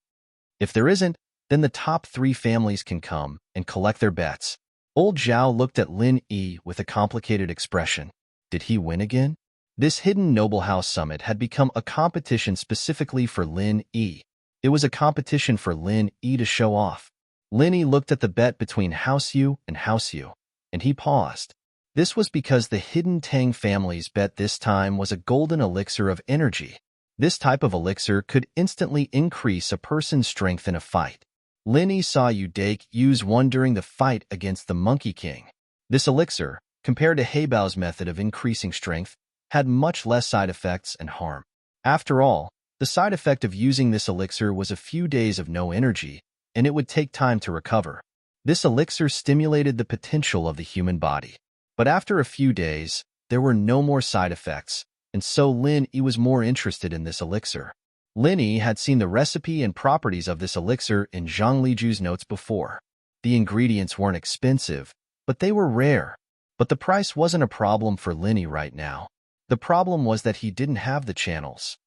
A: If there isn't, then the top 3 families can come and collect their bets. Old Zhao looked at Lin Yi with a complicated expression. Did he win again? This hidden noble house summit had become a competition specifically for Lin Yi. It was a competition for Lin Yi to show off. Lin Yi looked at the bet between House Yu and House Yu, and he paused. This was because the hidden Tang family's bet this time was a golden elixir of energy. This type of elixir could instantly increase a person's strength in a fight. Lin Yi saw Yu Dake use one during the fight against the Monkey King. This elixir, compared to Heibao's method of increasing strength, had much less side effects and harm. After all, the side effect of using this elixir was a few days of no energy, and it would take time to recover. This elixir stimulated the potential of the human body. But after a few days, there were no more side effects, and so Lin Yi was more interested in this elixir. Lin Yi had seen the recipe and properties of this elixir in Zhang Liju's notes before. The ingredients weren't expensive, but they were rare. But the price wasn't a problem for Lin Yi right now. The problem was that he didn't have the channels.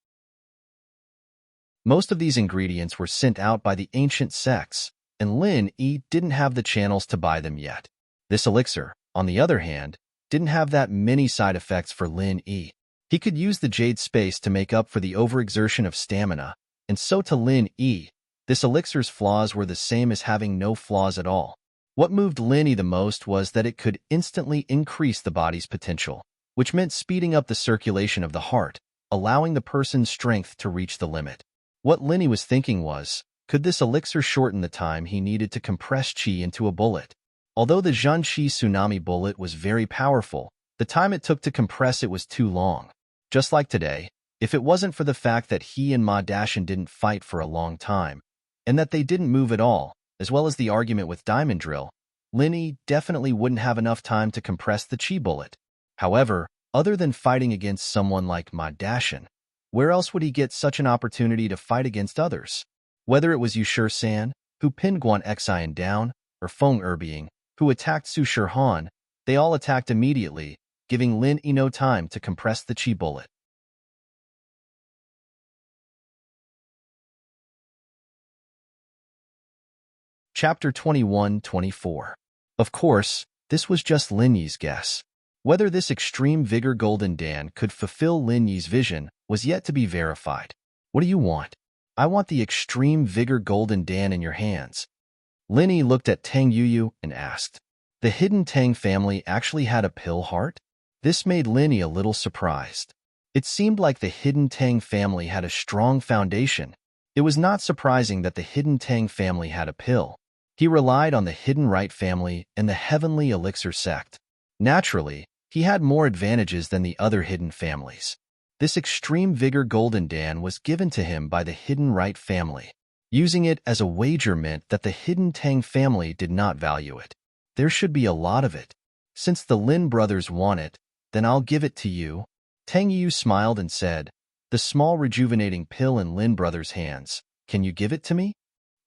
A: Most of these ingredients were sent out by the ancient sects, and Lin Yi didn't have the channels to buy them yet. This elixir, on the other hand, didn't have that many side effects for Lin Yi. He could use the jade space to make up for the overexertion of stamina, and so to Lin Yi, this elixir's flaws were the same as having no flaws at all. What moved Lin Yi the most was that it could instantly increase the body's potential, which meant speeding up the circulation of the heart, allowing the person's strength to reach the limit. What Lin Yi was thinking was, could this elixir shorten the time he needed to compress qi into a bullet? Although the Zhan Qi tsunami bullet was very powerful, the time it took to compress it was too long. Just like today, if it wasn't for the fact that he and Ma Dashin didn't fight for a long time, and that they didn't move at all, as well as the argument with Diamond Drill, Lin Yi definitely wouldn't have enough time to compress the qi bullet. However, other than fighting against someone like Ma Dashin, where else would he get such an opportunity to fight against others? Whether it was Yushir San, who pinned Guan Xian down, or Feng Erbiang, who attacked Su Shirhan, they all attacked immediately, giving Lin Yi no time to compress the qi bullet. Chapter 21-24. Of course, this was just Lin Yi's guess. Whether this extreme vigor golden Dan could fulfill Lin Yi's vision was yet to be verified. What do you want? I want the extreme vigor golden Dan in your hands. Lin Yi looked at Tang Yuyu and asked. The hidden Tang family actually had a pill heart? This made Lin Yi a little surprised. It seemed like the hidden Tang family had a strong foundation. It was not surprising that the hidden Tang family had a pill. He relied on the hidden right family and the heavenly elixir sect. Naturally, he had more advantages than the other hidden families. This extreme vigor golden Dan was given to him by the hidden right family. Using it as a wager meant that the hidden Tang family did not value it. There should be a lot of it. Since the Lin brothers want it, then I'll give it to you. Tang Yu smiled and said, the small rejuvenating pill in Lin brothers' hands. Can you give it to me?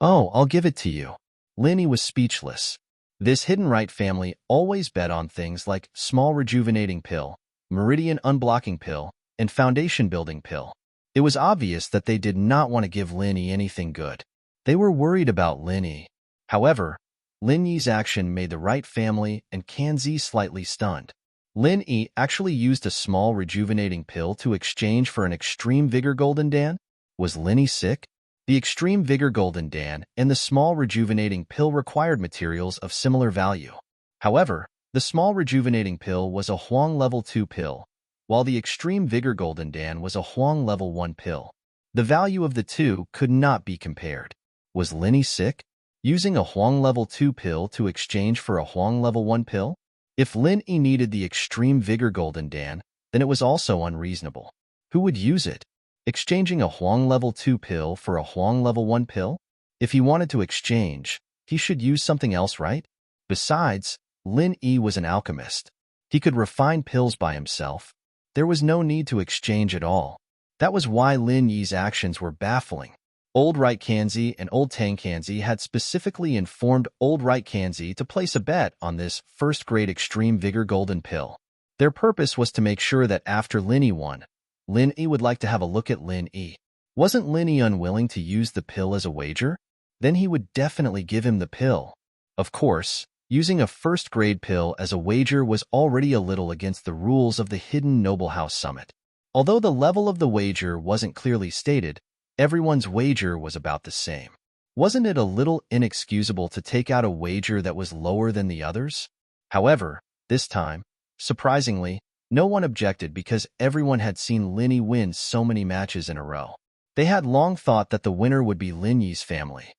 A: Oh, I'll give it to you. Lin Yi was speechless. This hidden right family always bet on things like small rejuvenating pill, meridian unblocking pill, and foundation building pill. It was obvious that they did not want to give Lin Yi anything good. They were worried about Lin Yi. However, Lin Yi's action made the right family and Kanzi slightly stunned. Lin Yi actually used a small rejuvenating pill to exchange for an extreme vigor golden dan? Was Lin Yi sick? The extreme vigor golden dan and the small rejuvenating pill required materials of similar value. However, the small rejuvenating pill was a Huang level 2 pill, while the extreme vigor golden dan was a Huang level 1 pill. The value of the two could not be compared. Was Lin Yi sick? Using a Huang level 2 pill to exchange for a Huang level 1 pill? If Lin Yi needed the extreme vigor golden dan, then it was also unreasonable. Who would use it? Exchanging a Huang level 2 pill for a Huang level 1 pill? If he wanted to exchange, he should use something else, right? Besides, Lin Yi was an alchemist. He could refine pills by himself. There was no need to exchange at all. That was why Lin Yi's actions were baffling. Old Right Kanzi and Old Tang Kanzi had specifically informed Old Right Kanzi to place a bet on this first-grade extreme vigor golden pill. Their purpose was to make sure that after Lin Yi won, Lin Yi would like to have a look at Lin Yi. Wasn't Lin Yi unwilling to use the pill as a wager? Then he would definitely give him the pill. Of course, using a first-grade pill as a wager was already a little against the rules of the Hidden Noble House Summit. Although the level of the wager wasn't clearly stated, everyone's wager was about the same. Wasn't it a little inexcusable to take out a wager that was lower than the others? However, this time, surprisingly, no one objected because everyone had seen Lin Yi win so many matches in a row. They had long thought that the winner would be Lin Yi's family.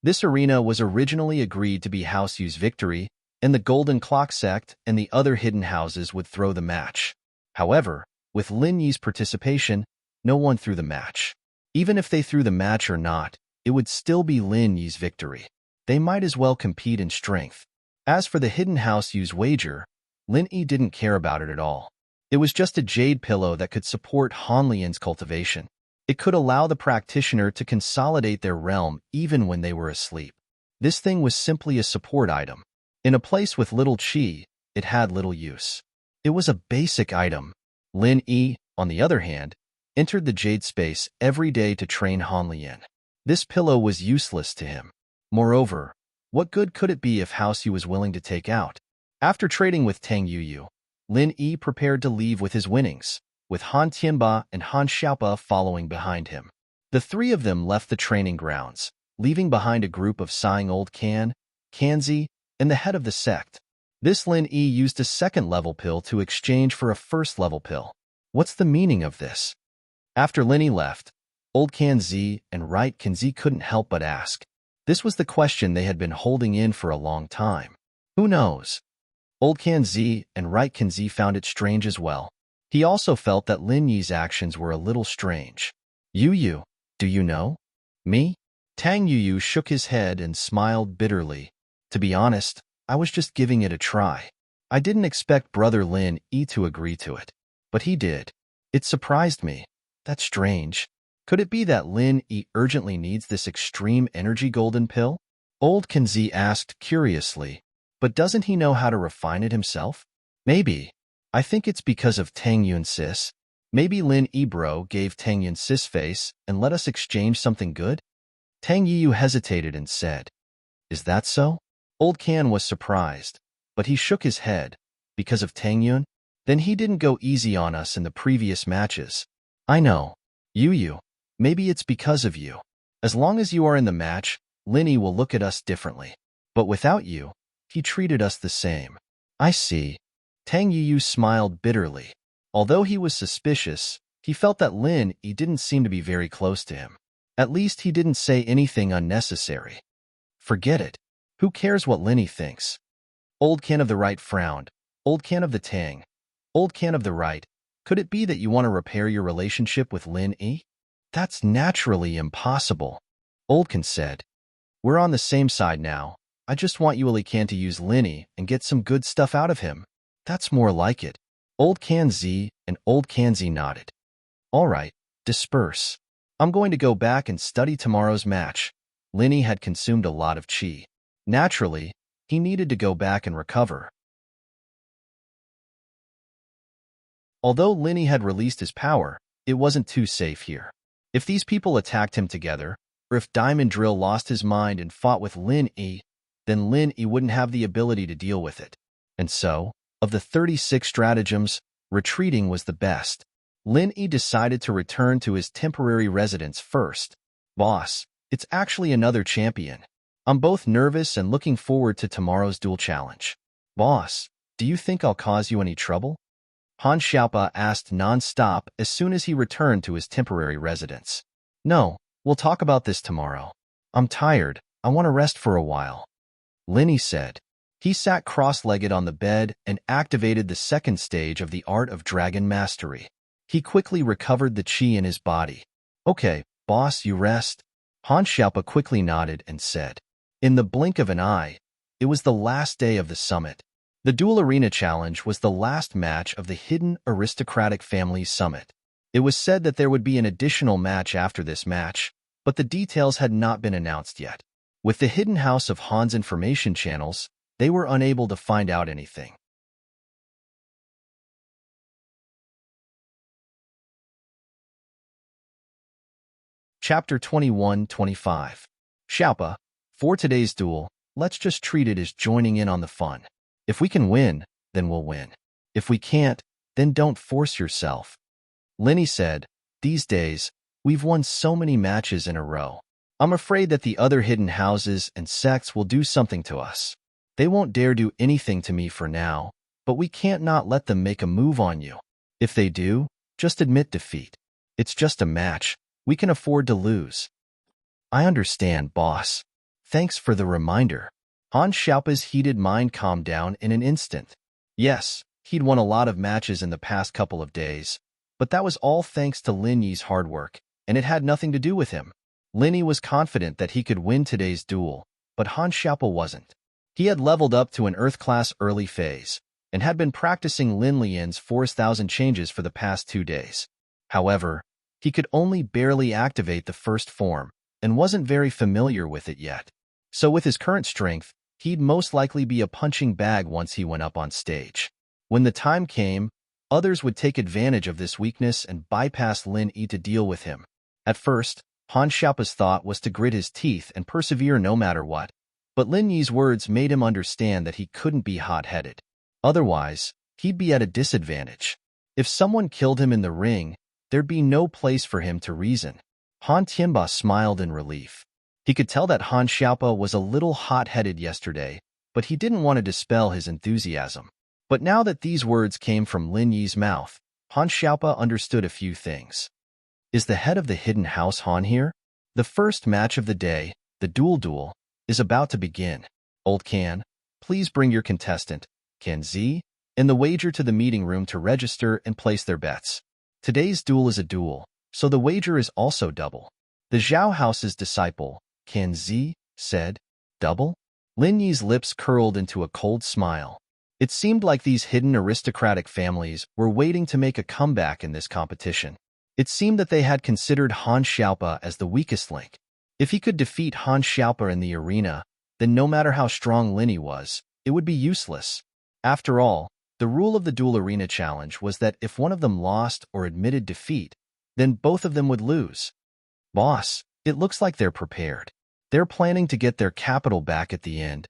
A: This arena was originally agreed to be House Yu's victory, and the Golden Clock sect and the other hidden houses would throw the match. However, with Lin Yi's participation, no one threw the match. Even if they threw the match or not, it would still be Lin Yi's victory. They might as well compete in strength. As for the Hidden House Yu's wager, Lin Yi didn't care about it at all. It was just a jade pillow that could support Han Lian's cultivation. It could allow the practitioner to consolidate their realm even when they were asleep. This thing was simply a support item. In a place with little qi, it had little use. It was a basic item. Lin Yi, on the other hand, entered the jade space every day to train Han Lian. This pillow was useless to him. Moreover, what good could it be if House Yu was willing to take out? After trading with Tang Yuyu, Lin Yi prepared to leave with his winnings, with Han Tianba and Han Xiaopa following behind him. The three of them left the training grounds, leaving behind a group of sighing old Kanzi, and the head of the sect. This Lin Yi used a second-level pill to exchange for a first-level pill. What's the meaning of this? After Lin Yi left, Old Kanzi and Right Kanzi couldn't help but ask. This was the question they had been holding in for a long time. Who knows? Old Kanzi and Right Kanzi found it strange as well. He also felt that Lin Yi's actions were a little strange. Yuyu, do you know? Me? Tang Yuyu shook his head and smiled bitterly. To be honest, I was just giving it a try. I didn't expect Brother Lin Yi to agree to it. But he did. It surprised me. That's strange. Could it be that Lin Yi urgently needs this extreme energy golden pill? Old Kanzi asked curiously. But doesn't he know how to refine it himself? Maybe. I think it's because of Tang Yun Sis. Maybe Lin Yi bro gave Tang Yun Sis face and let us exchange something good? Tang Yiyu hesitated and said, Is that so? Old Kan was surprised, but he shook his head. Because of Tang Yun? Then he didn't go easy on us in the previous matches. I know. Yuyu, maybe it's because of you. As long as you are in the match, Lin Yi will look at us differently. But without you, he treated us the same. I see. Tang Yuyu smiled bitterly. Although he was suspicious, he felt that Lin Yi didn't seem to be very close to him. At least he didn't say anything unnecessary. Forget it. Who cares what Lin Yi thinks? Old Kan of the Right frowned. Old Kan of the Tang. Old Kan of the Right. Could it be that you want to repair your relationship with Lin Yi? That's naturally impossible. Old Kan said. We're on the same side now. I just want Yueli Kan to use Lin Yi and get some good stuff out of him. That's more like it. Old Kanzi and Old Kanzi nodded. All right, disperse. I'm going to go back and study tomorrow's match. Lin Yi had consumed a lot of qi. Naturally, he needed to go back and recover. Although Lin Yi had released his power, it wasn't too safe here. If these people attacked him together, or if Diamond Drill lost his mind and fought with Lin Yi, then Lin Yi wouldn't have the ability to deal with it. And so, of the 36 stratagems, retreating was the best. Lin Yi decided to return to his temporary residence first. Boss, it's actually another champion. I'm both nervous and looking forward to tomorrow's duel challenge. Boss, do you think I'll cause you any trouble? Han Xiaopa asked non-stop as soon as he returned to his temporary residence. No, we'll talk about this tomorrow. I'm tired. I want to rest for a while. Lin Yi said. He sat cross-legged on the bed and activated the second stage of the art of dragon mastery. He quickly recovered the qi in his body. Okay, boss, you rest. Han Xiaopa quickly nodded and said. In the blink of an eye, it was the last day of the summit. The Duel Arena Challenge was the last match of the Hidden Aristocratic Families Summit. It was said that there would be an additional match after this match, but the details had not been announced yet. With the hidden house of Han's information channels, they were unable to find out anything. Chapter 21-25. Xiaopa, for today's duel, let's just treat it as joining in on the fun. If we can win, then we'll win. If we can't, then don't force yourself. Lin Yi said, these days, we've won so many matches in a row. I'm afraid that the other hidden houses and sects will do something to us. They won't dare do anything to me for now, but we can't not let them make a move on you. If they do, just admit defeat. It's just a match. We can afford to lose. I understand, boss. Thanks for the reminder. Han Xiaopa's heated mind calmed down in an instant. Yes, he'd won a lot of matches in the past couple of days, but that was all thanks to Lin Yi's hard work, and it had nothing to do with him. Lin Yi was confident that he could win today's duel, but Han Xiaopa wasn't. He had leveled up to an Earth-class early phase, and had been practicing Lin Lian's 4,000 changes for the past 2 days. However, he could only barely activate the first form, and wasn't very familiar with it yet. So with his current strength, he'd most likely be a punching bag once he went up on stage. When the time came, others would take advantage of this weakness and bypass Lin Yi to deal with him. At first, Han Xiaopa's thought was to grit his teeth and persevere no matter what, but Lin Yi's words made him understand that he couldn't be hot-headed. Otherwise, he'd be at a disadvantage. If someone killed him in the ring, there'd be no place for him to reason. Han Tianba smiled in relief. He could tell that Han Xiaopa was a little hot-headed yesterday, but he didn't want to dispel his enthusiasm. But now that these words came from Lin Yi's mouth, Han Xiaopa understood a few things. Is the head of the hidden house Han here? The first match of the day, the duel, is about to begin. Old Can, please bring your contestant, Can Z, in the wager to the meeting room to register and place their bets. Today's duel is a duel, so the wager is also double. The Zhao House's disciple, Can Z, said, double? Lin Yi's lips curled into a cold smile. It seemed like these hidden aristocratic families were waiting to make a comeback in this competition. It seemed that they had considered Han Xiaopa as the weakest link. If he could defeat Han Xiaopa in the arena, then no matter how strong Lin Yi was, it would be useless. After all, the rule of the Duel Arena Challenge was that if one of them lost or admitted defeat, then both of them would lose. Boss, it looks like they're prepared. They're planning to get their capital back at the end.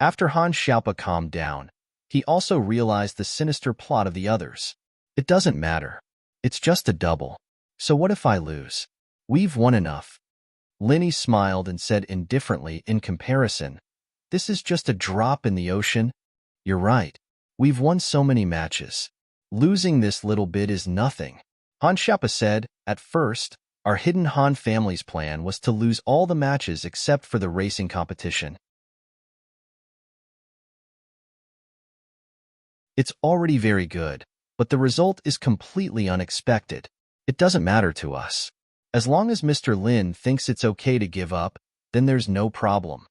A: After Han Xiaopa calmed down, he also realized the sinister plot of the others. It doesn't matter. It's just a double. So what if I lose? We've won enough. Lin Yi smiled and said indifferently in comparison, this is just a drop in the ocean. You're right. We've won so many matches. Losing this little bit is nothing. Han Xiaopa said, at first, our hidden Han family's plan was to lose all the matches except for the racing competition. It's already very good, but the result is completely unexpected. It doesn't matter to us. As long as Mr. Lin thinks it's okay to give up, then there's no problem.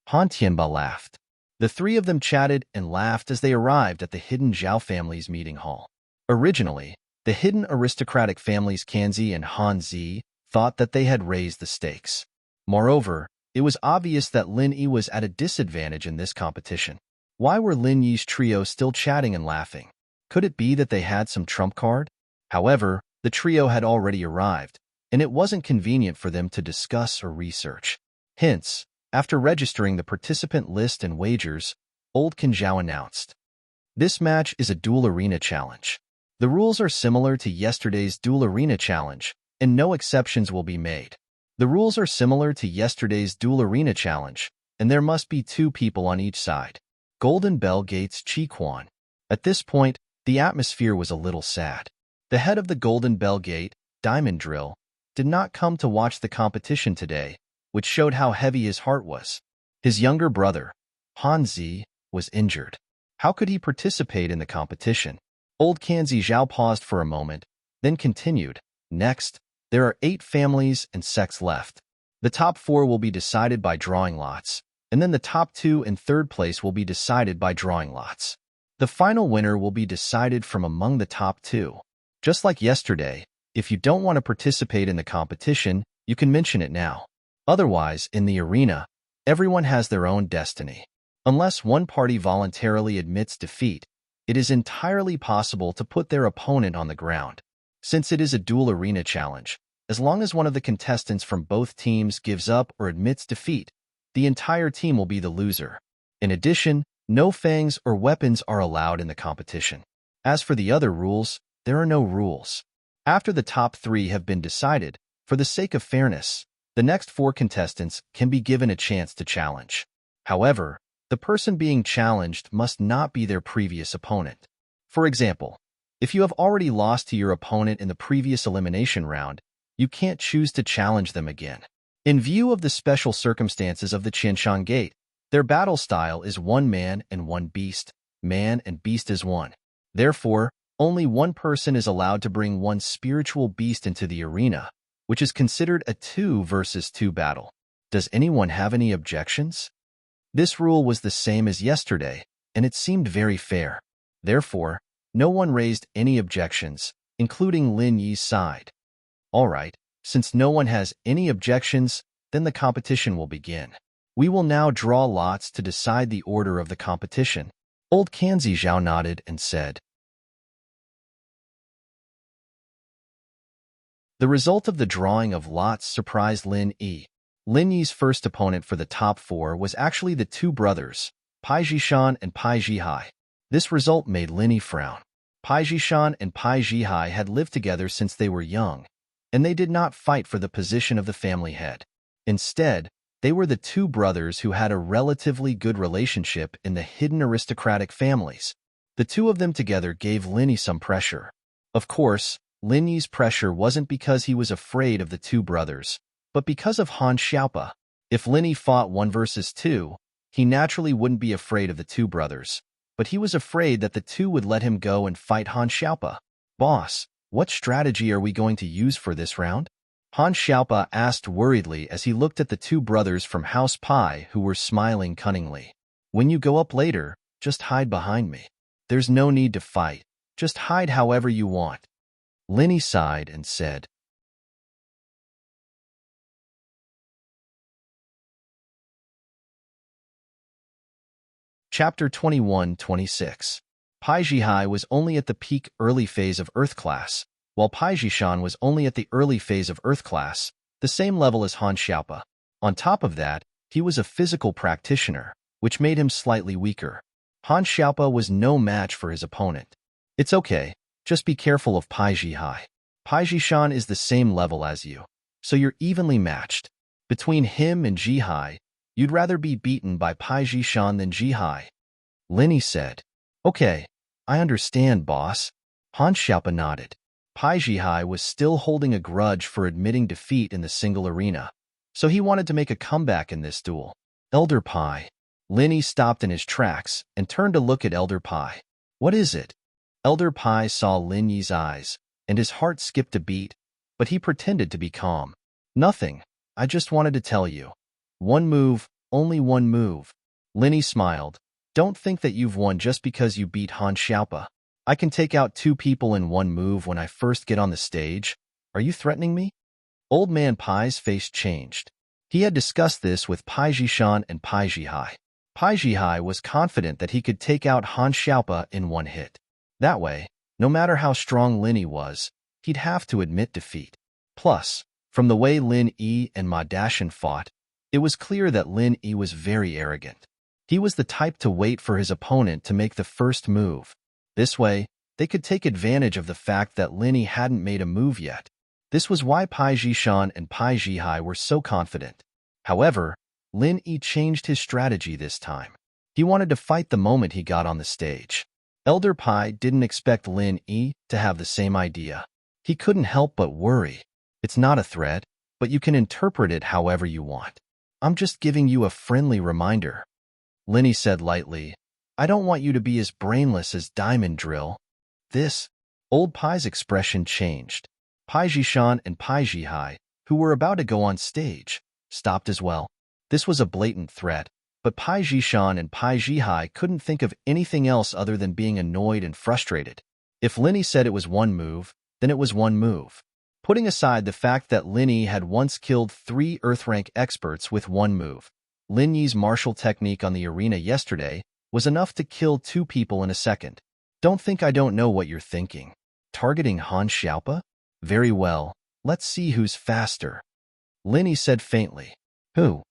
A: Han Tianba laughed. The three of them chatted and laughed as they arrived at the hidden Zhao family's meeting hall. Originally, the hidden aristocratic families Kanzi and Han Zi thought that they had raised the stakes. Moreover, it was obvious that Lin Yi was at a disadvantage in this competition. Why were Lin Yi's trio still chatting and laughing? Could it be that they had some trump card? However, the trio had already arrived, and it wasn't convenient for them to discuss or research. Hence, After registering the participant list and wagers, Old Kinzhao announced, "This match is a dual arena challenge. The rules are similar to yesterday's dual arena challenge, and no exceptions will be made. The rules are similar to yesterday's dual arena challenge, and there must be 2 people on each side." Golden Bell Gates Chi Quan. At this point, the atmosphere was a little sad. The head of the Golden Bell Gate, Diamond Drill, did not come to watch the competition today, which showed how heavy his heart was. His younger brother, Han Zi, was injured. How could he participate in the competition? Old Kanzi Zhao paused for a moment, then continued, "Next, there are 8 families and sects left. The top 4 will be decided by drawing lots, and then the top 2 and 3rd place will be decided by drawing lots. The final winner will be decided from among the top 2. Just like yesterday, if you don't want to participate in the competition, you can mention it now. Otherwise, in the arena, everyone has their own destiny. Unless one party voluntarily admits defeat, it is entirely possible to put their opponent on the ground. Since it is a dual arena challenge, as long as one of the contestants from both teams gives up or admits defeat, the entire team will be the loser. In addition, no fangs or weapons are allowed in the competition. As for the other rules, there are no rules. After the top 3 have been decided, for the sake of fairness, the next 4 contestants can be given a chance to challenge. However, the person being challenged must not be their previous opponent. For example, if you have already lost to your opponent in the previous elimination round, you can't choose to challenge them again. In view of the special circumstances of the Qianshan Gate, their battle style is 1 man and 1 beast. Man and beast is 1. Therefore, only one person is allowed to bring 1 spiritual beast into the arena, which is considered a 2 versus 2 battle. Does anyone have any objections? This rule was the same as yesterday, and it seemed very fair. Therefore, no one raised any objections, including Lin Yi's side. All right, since no one has any objections, then the competition will begin. We will now draw lots to decide the order of the competition. Old Kanzi Zhao nodded and said, The result of the drawing of lots surprised Lin Yi. Lin Yi's first opponent for the top 4 was actually the 2 brothers, Pai Zhishan and Pai Zhihai. This result made Lin Yi frown. Pai Zhishan and Pai Zhihai had lived together since they were young, and they did not fight for the position of the family head. Instead, they were the 2 brothers who had a relatively good relationship in the hidden aristocratic families. The 2 of them together gave Lin Yi some pressure. Of course, Lin Yi's pressure wasn't because he was afraid of the 2 brothers, but because of Han Xiaopa. If Lin Yi fought 1 versus 2, he naturally wouldn't be afraid of the 2 brothers, but he was afraid that the 2 would let him go and fight Han Xiaopa. "Boss, what strategy are we going to use for this round?" Han Xiaopa asked worriedly as he looked at the 2 brothers from House Pai who were smiling cunningly. "When you go up later, just hide behind me. There's no need to fight. Just hide however you want." Lin Yi sighed and said, Chapter 21-26. Pai Zhihai was only at the peak early phase of Earth class, while Pai Zhishan was only at the early phase of Earth class, the same level as Han Xiaopa. On top of that, he was a physical practitioner, which made him slightly weaker. Han Xiaopa was no match for his opponent. "It's okay, just be careful of Pai Zhihai. Pai Zhishan is the same level as you, so you're evenly matched. Between him and Zhihai, you'd rather be beaten by Pai Zhishan than Zhihai." Lin Yi said, "Okay, I understand, boss." Han Xiaopa nodded. Pai Zhihai was still holding a grudge for admitting defeat in the single arena, so he wanted to make a comeback in this duel. "Elder Pai." Lin Yi stopped in his tracks and turned to look at Elder Pai. "What is it?" Elder Pai saw Lin Yi's eyes, and his heart skipped a beat, but he pretended to be calm. "Nothing, I just wanted to tell you. 1 move, only 1 move." Lin Yi smiled. "Don't think that you've won just because you beat Han Xiaopa. I can take out 2 people in 1 move when I first get on the stage. Are you threatening me?" Old Man Pai's face changed. He had discussed this with Pai Zhishan and Pai Zhihai. Pai Zhihai was confident that he could take out Han Xiaopa in 1 hit. That way, no matter how strong Lin Yi was, he'd have to admit defeat. Plus, from the way Lin Yi and Ma Dashan fought, It was clear that Lin Yi was very arrogant. He was the type to wait for his opponent to make the first move. This way, they could take advantage of the fact that Lin Yi hadn't made a move yet. This was why Pai Jishan and Pai Jihai were so confident. However, Lin Yi changed his strategy this time. He wanted to fight the moment he got on the stage. Elder Pai didn't expect Lin Yi to have the same idea. He couldn't help but worry. It's not a threat, but you can interpret it however you want. I'm just giving you a friendly reminder. Lin Yi said lightly, I don't want you to be as brainless as Diamond Drill. This, old Pai's expression changed. Pai Jishan and Pai Jihai, who were about to go on stage, stopped as well. This was a blatant threat, but Pai Jishan and Pai Jihai couldn't think of anything else other than being annoyed and frustrated. If Lin Yi said it was one move, then it was one move. Putting aside the fact that Lin Yi had once killed 3 Earth-rank experts with one move, Lin Yi's martial technique on the arena yesterday was enough to kill 2 people in a second. Don't think I don't know what you're thinking. Targeting Han Xiaopa? Very well, let's see who's faster. Lin Yi said faintly. Who?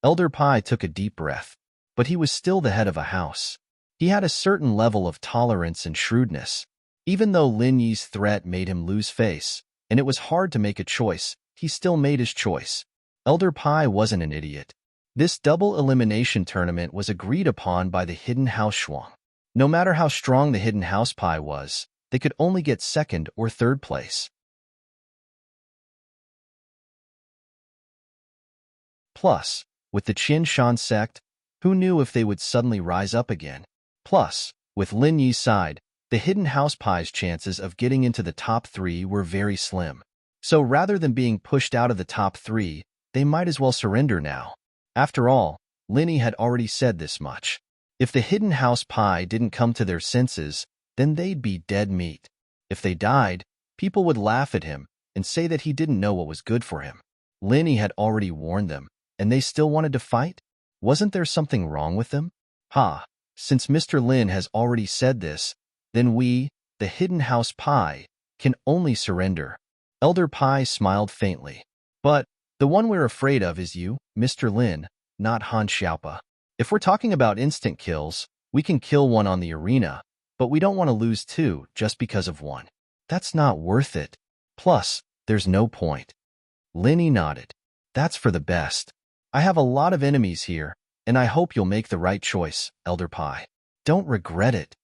A: Elder Pai took a deep breath, but he was still the head of a house. He had a certain level of tolerance and shrewdness. Even though Lin Yi's threat made him lose face, and it was hard to make a choice, he still made his choice. Elder Pai wasn't an idiot. This double elimination tournament was agreed upon by the Hidden House Shuang. No matter how strong the Hidden House Pai was, they could only get second or third place. Plus, with the Qin Shan sect, who knew if they would suddenly rise up again? Plus, with Lin Yi's side, the Hidden House Pai's chances of getting into the top 3 were very slim. So rather than being pushed out of the top 3, they might as well surrender now. After all, Lin Yi had already said this much. If the Hidden House Pai didn't come to their senses, then they'd be dead meat. If they died, people would laugh at him and say that he didn't know what was good for him. Lin Yi had already warned them, and they still wanted to fight? Wasn't there something wrong with them? Since Mr. Lin has already said this, then we, the Hidden House Pai, can only surrender. Elder Pai smiled faintly. But the one we're afraid of is you, Mr. Lin, not Han Xiaopa. If we're talking about instant kills, we can kill one on the arena, but we don't want to lose 2 just because of one. That's not worth it. Plus, there's no point. Lin Yi nodded. That's for the best. I have a lot of enemies here, and I hope you'll make the right choice, Elder Pai. Don't regret it.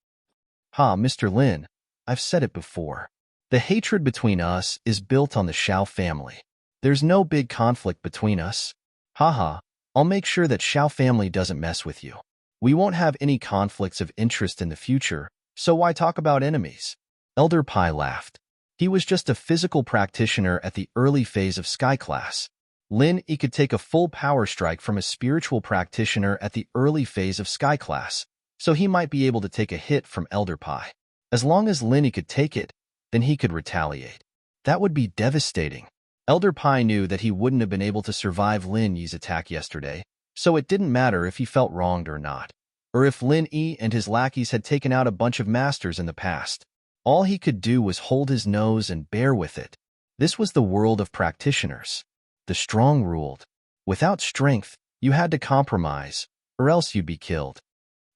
A: Mr. Lin, I've said it before. The hatred between us is built on the Xiao family. There's no big conflict between us. I'll make sure that Xiao family doesn't mess with you. We won't have any conflicts of interest in the future, so why talk about enemies? Elder Pai laughed. He was just a physical practitioner at the early phase of Sky Class. Lin Yi could take a full power strike from a spiritual practitioner at the early phase of Sky Class, so he might be able to take a hit from Elder Pai. As long as Lin Yi could take it, then he could retaliate. That would be devastating. Elder Pai knew that he wouldn't have been able to survive Lin Yi's attack yesterday, so it didn't matter if he felt wronged or not, or if Lin Yi and his lackeys had taken out a bunch of masters in the past. All he could do was hold his nose and bear with it. This was the world of practitioners. The strong ruled. Without strength, you had to compromise, or else you'd be killed.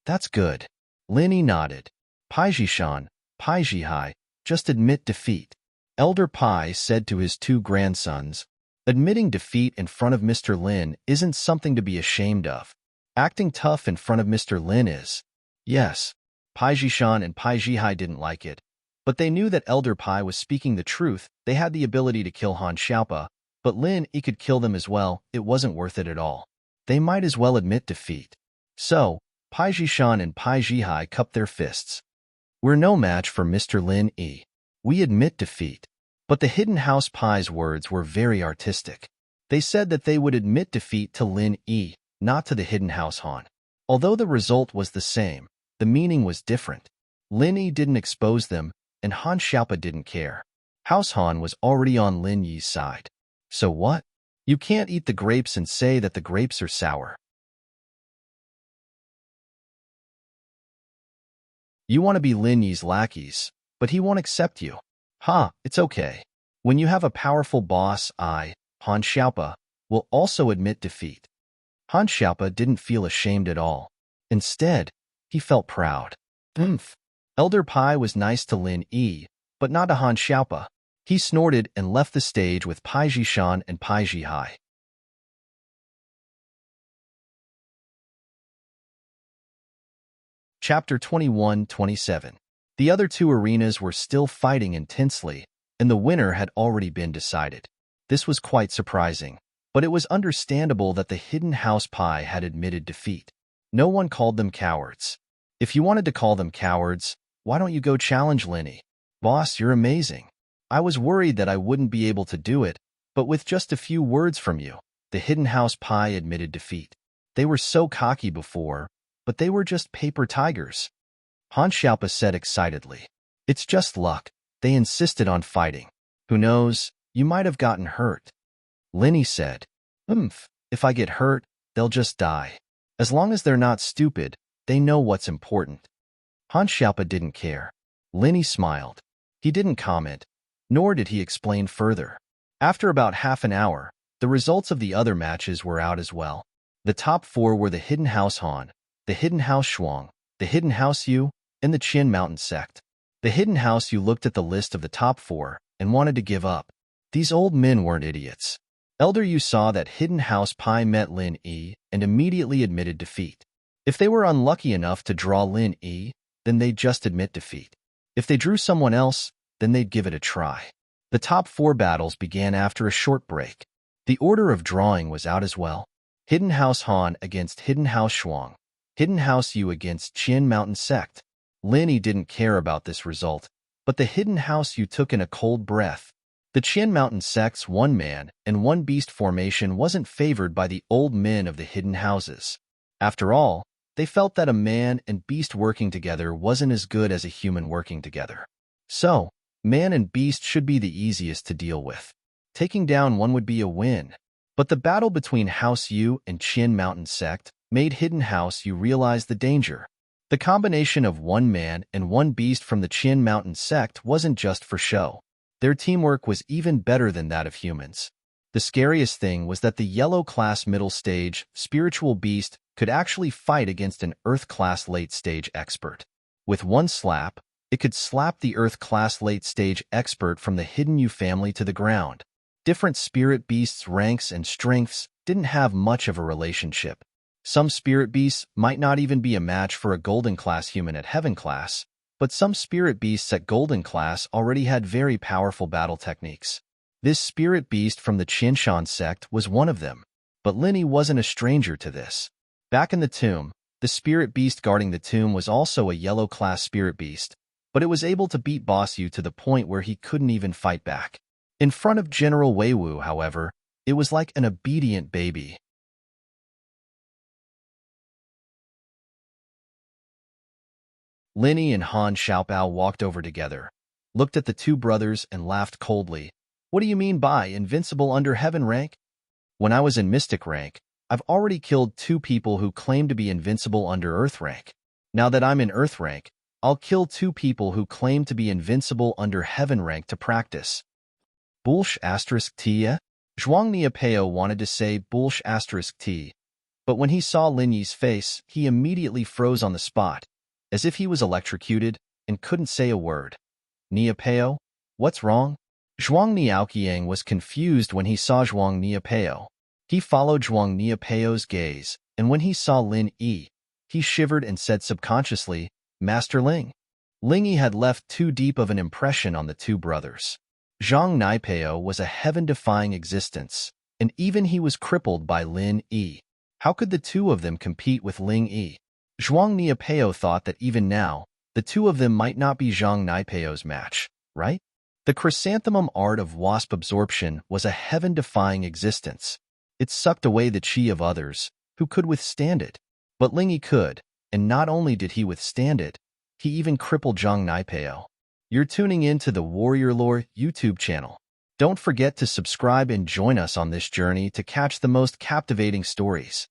A: That's good. Lin Yi nodded. Pai Jishan, Pai Jihai, just admit defeat. Elder Pai said to his 2 grandsons, admitting defeat in front of Mr. Lin isn't something to be ashamed of. Acting tough in front of Mr. Lin is. Yes, Pai Jishan and Pai Jihai didn't like it, but they knew that Elder Pai was speaking the truth. They had the ability to kill Han Xiaopa, but Lin Yi could kill them as well. It wasn't worth it at all. They might as well admit defeat. So, Pai Jishan and Pai Jihai cupped their fists. We're no match for Mr. Lin Yi. We admit defeat. But the Hidden House Pai's words were very artistic. They said that they would admit defeat to Lin Yi, not to the Hidden House Han. Although the result was the same, the meaning was different. Lin Yi didn't expose them, and Han Xiaopa didn't care. House Han was already on Lin Yi's side. So what? You can't eat the grapes and say that the grapes are sour. You want to be Lin Yi's lackeys, but he won't accept you. It's okay. When you have a powerful boss, I, Han Xiaopa, will also admit defeat. Han Xiaopa didn't feel ashamed at all. Instead, he felt proud. Oomph. Elder Pai was nice to Lin Yi, but not to Han Xiaopa. He snorted and left the stage with Pai Jishan and Pai Jihai. Chapter 21-27. The other two arenas were still fighting intensely, and the winner had already been decided. This was quite surprising, but it was understandable that the Hidden House Pai had admitted defeat. No one called them cowards. If you wanted to call them cowards, why don't you go challenge Linny? Boss, you're amazing. I was worried that I wouldn't be able to do it, but with just a few words from you, the Hidden House Pai admitted defeat. They were so cocky before, but they were just paper tigers. Han Xiaopa said excitedly. It's just luck. They insisted on fighting. Who knows, you might have gotten hurt. Linny said. If I get hurt, they'll just die. As long as they're not stupid, they know what's important. Han Xiaopa didn't care. Linny smiled. He didn't comment, nor did he explain further. After about half an hour, the results of the other matches were out as well. The top four were the Hidden House Han, the Hidden House Shuang, the Hidden House Yu, and the Qin Mountain Sect. The Hidden House Yu looked at the list of the top four and wanted to give up. These old men weren't idiots. Elder Yu saw that Hidden House Pai met Lin Yi and immediately admitted defeat. If they were unlucky enough to draw Lin Yi, then they'd just admit defeat. If they drew someone else, then they'd give it a try. The top four battles began after a short break. The order of drawing was out as well. Hidden House Han against Hidden House Shuang. Hidden House Yu against Qin Mountain Sect. Lin Yi didn't care about this result, but the Hidden House Yu took in a cold breath. The Qin Mountain Sect's one-man and one-beast formation wasn't favored by the old men of the hidden houses. After all, they felt that a man and beast working together wasn't as good as a human working together. So, man and beast should be the easiest to deal with. Taking down one would be a win. But the battle between House Yu and Qin Mountain Sect made Hidden House Yu realize the danger. The combination of one man and one beast from the Qin Mountain Sect wasn't just for show. Their teamwork was even better than that of humans. The scariest thing was that the yellow-class middle-stage spiritual beast could actually fight against an Earth-class late-stage expert. With one slap, it could slap the Earth-class late-stage expert from the Hidden Yu family to the ground. Different spirit beasts' ranks and strengths didn't have much of a relationship. Some spirit beasts might not even be a match for a golden-class human at heaven-class, but some spirit beasts at golden class already had very powerful battle techniques. This spirit beast from the Qinshan sect was one of them, but Linny wasn't a stranger to this. Back in the tomb, the spirit beast guarding the tomb was also a yellow-class spirit beast, but it was able to beat Boss Yu to the point where he couldn't even fight back. In front of General Weiwu, however, it was like an obedient baby. Linny and Han Xiaopao walked over together, looked at the two brothers and laughed coldly. What do you mean by invincible under heaven rank? When I was in mystic rank, I've already killed 2 people who claim to be invincible under earth rank. Now that I'm in earth rank, I'll kill 2 people who claim to be invincible under heaven rank to practice. Bulsh asterisk T. Zhuang Niapeo wanted to say Bulsh asterisk T, but when he saw Lin Yi's face, he immediately froze on the spot, as if he was electrocuted, and couldn't say a word. Niapeo? What's wrong? Zhuang Niaoqiang was confused when he saw Zhuang Niapeo. He followed Zhuang Niapeo's gaze, and when he saw Lin Yi, he shivered and said subconsciously, Master Ling. Ling Yi had left too deep of an impression on the 2 brothers. Zhuang Niapeo was a heaven-defying existence, and even he was crippled by Lin Yi. How could the 2 of them compete with Ling Yi? Zhuang Niapeo thought that even now, the 2 of them might not be Zhuang Niapeo's match, right? The chrysanthemum art of wasp absorption was a heaven-defying existence. It sucked away the chi of others, who could withstand it. But Ling Yi could, and not only did he withstand it, he even crippled Zhuang Niapeo. You're tuning in to the Warrior Lore YouTube channel. Don't forget to subscribe and join us on this journey to catch the most captivating stories.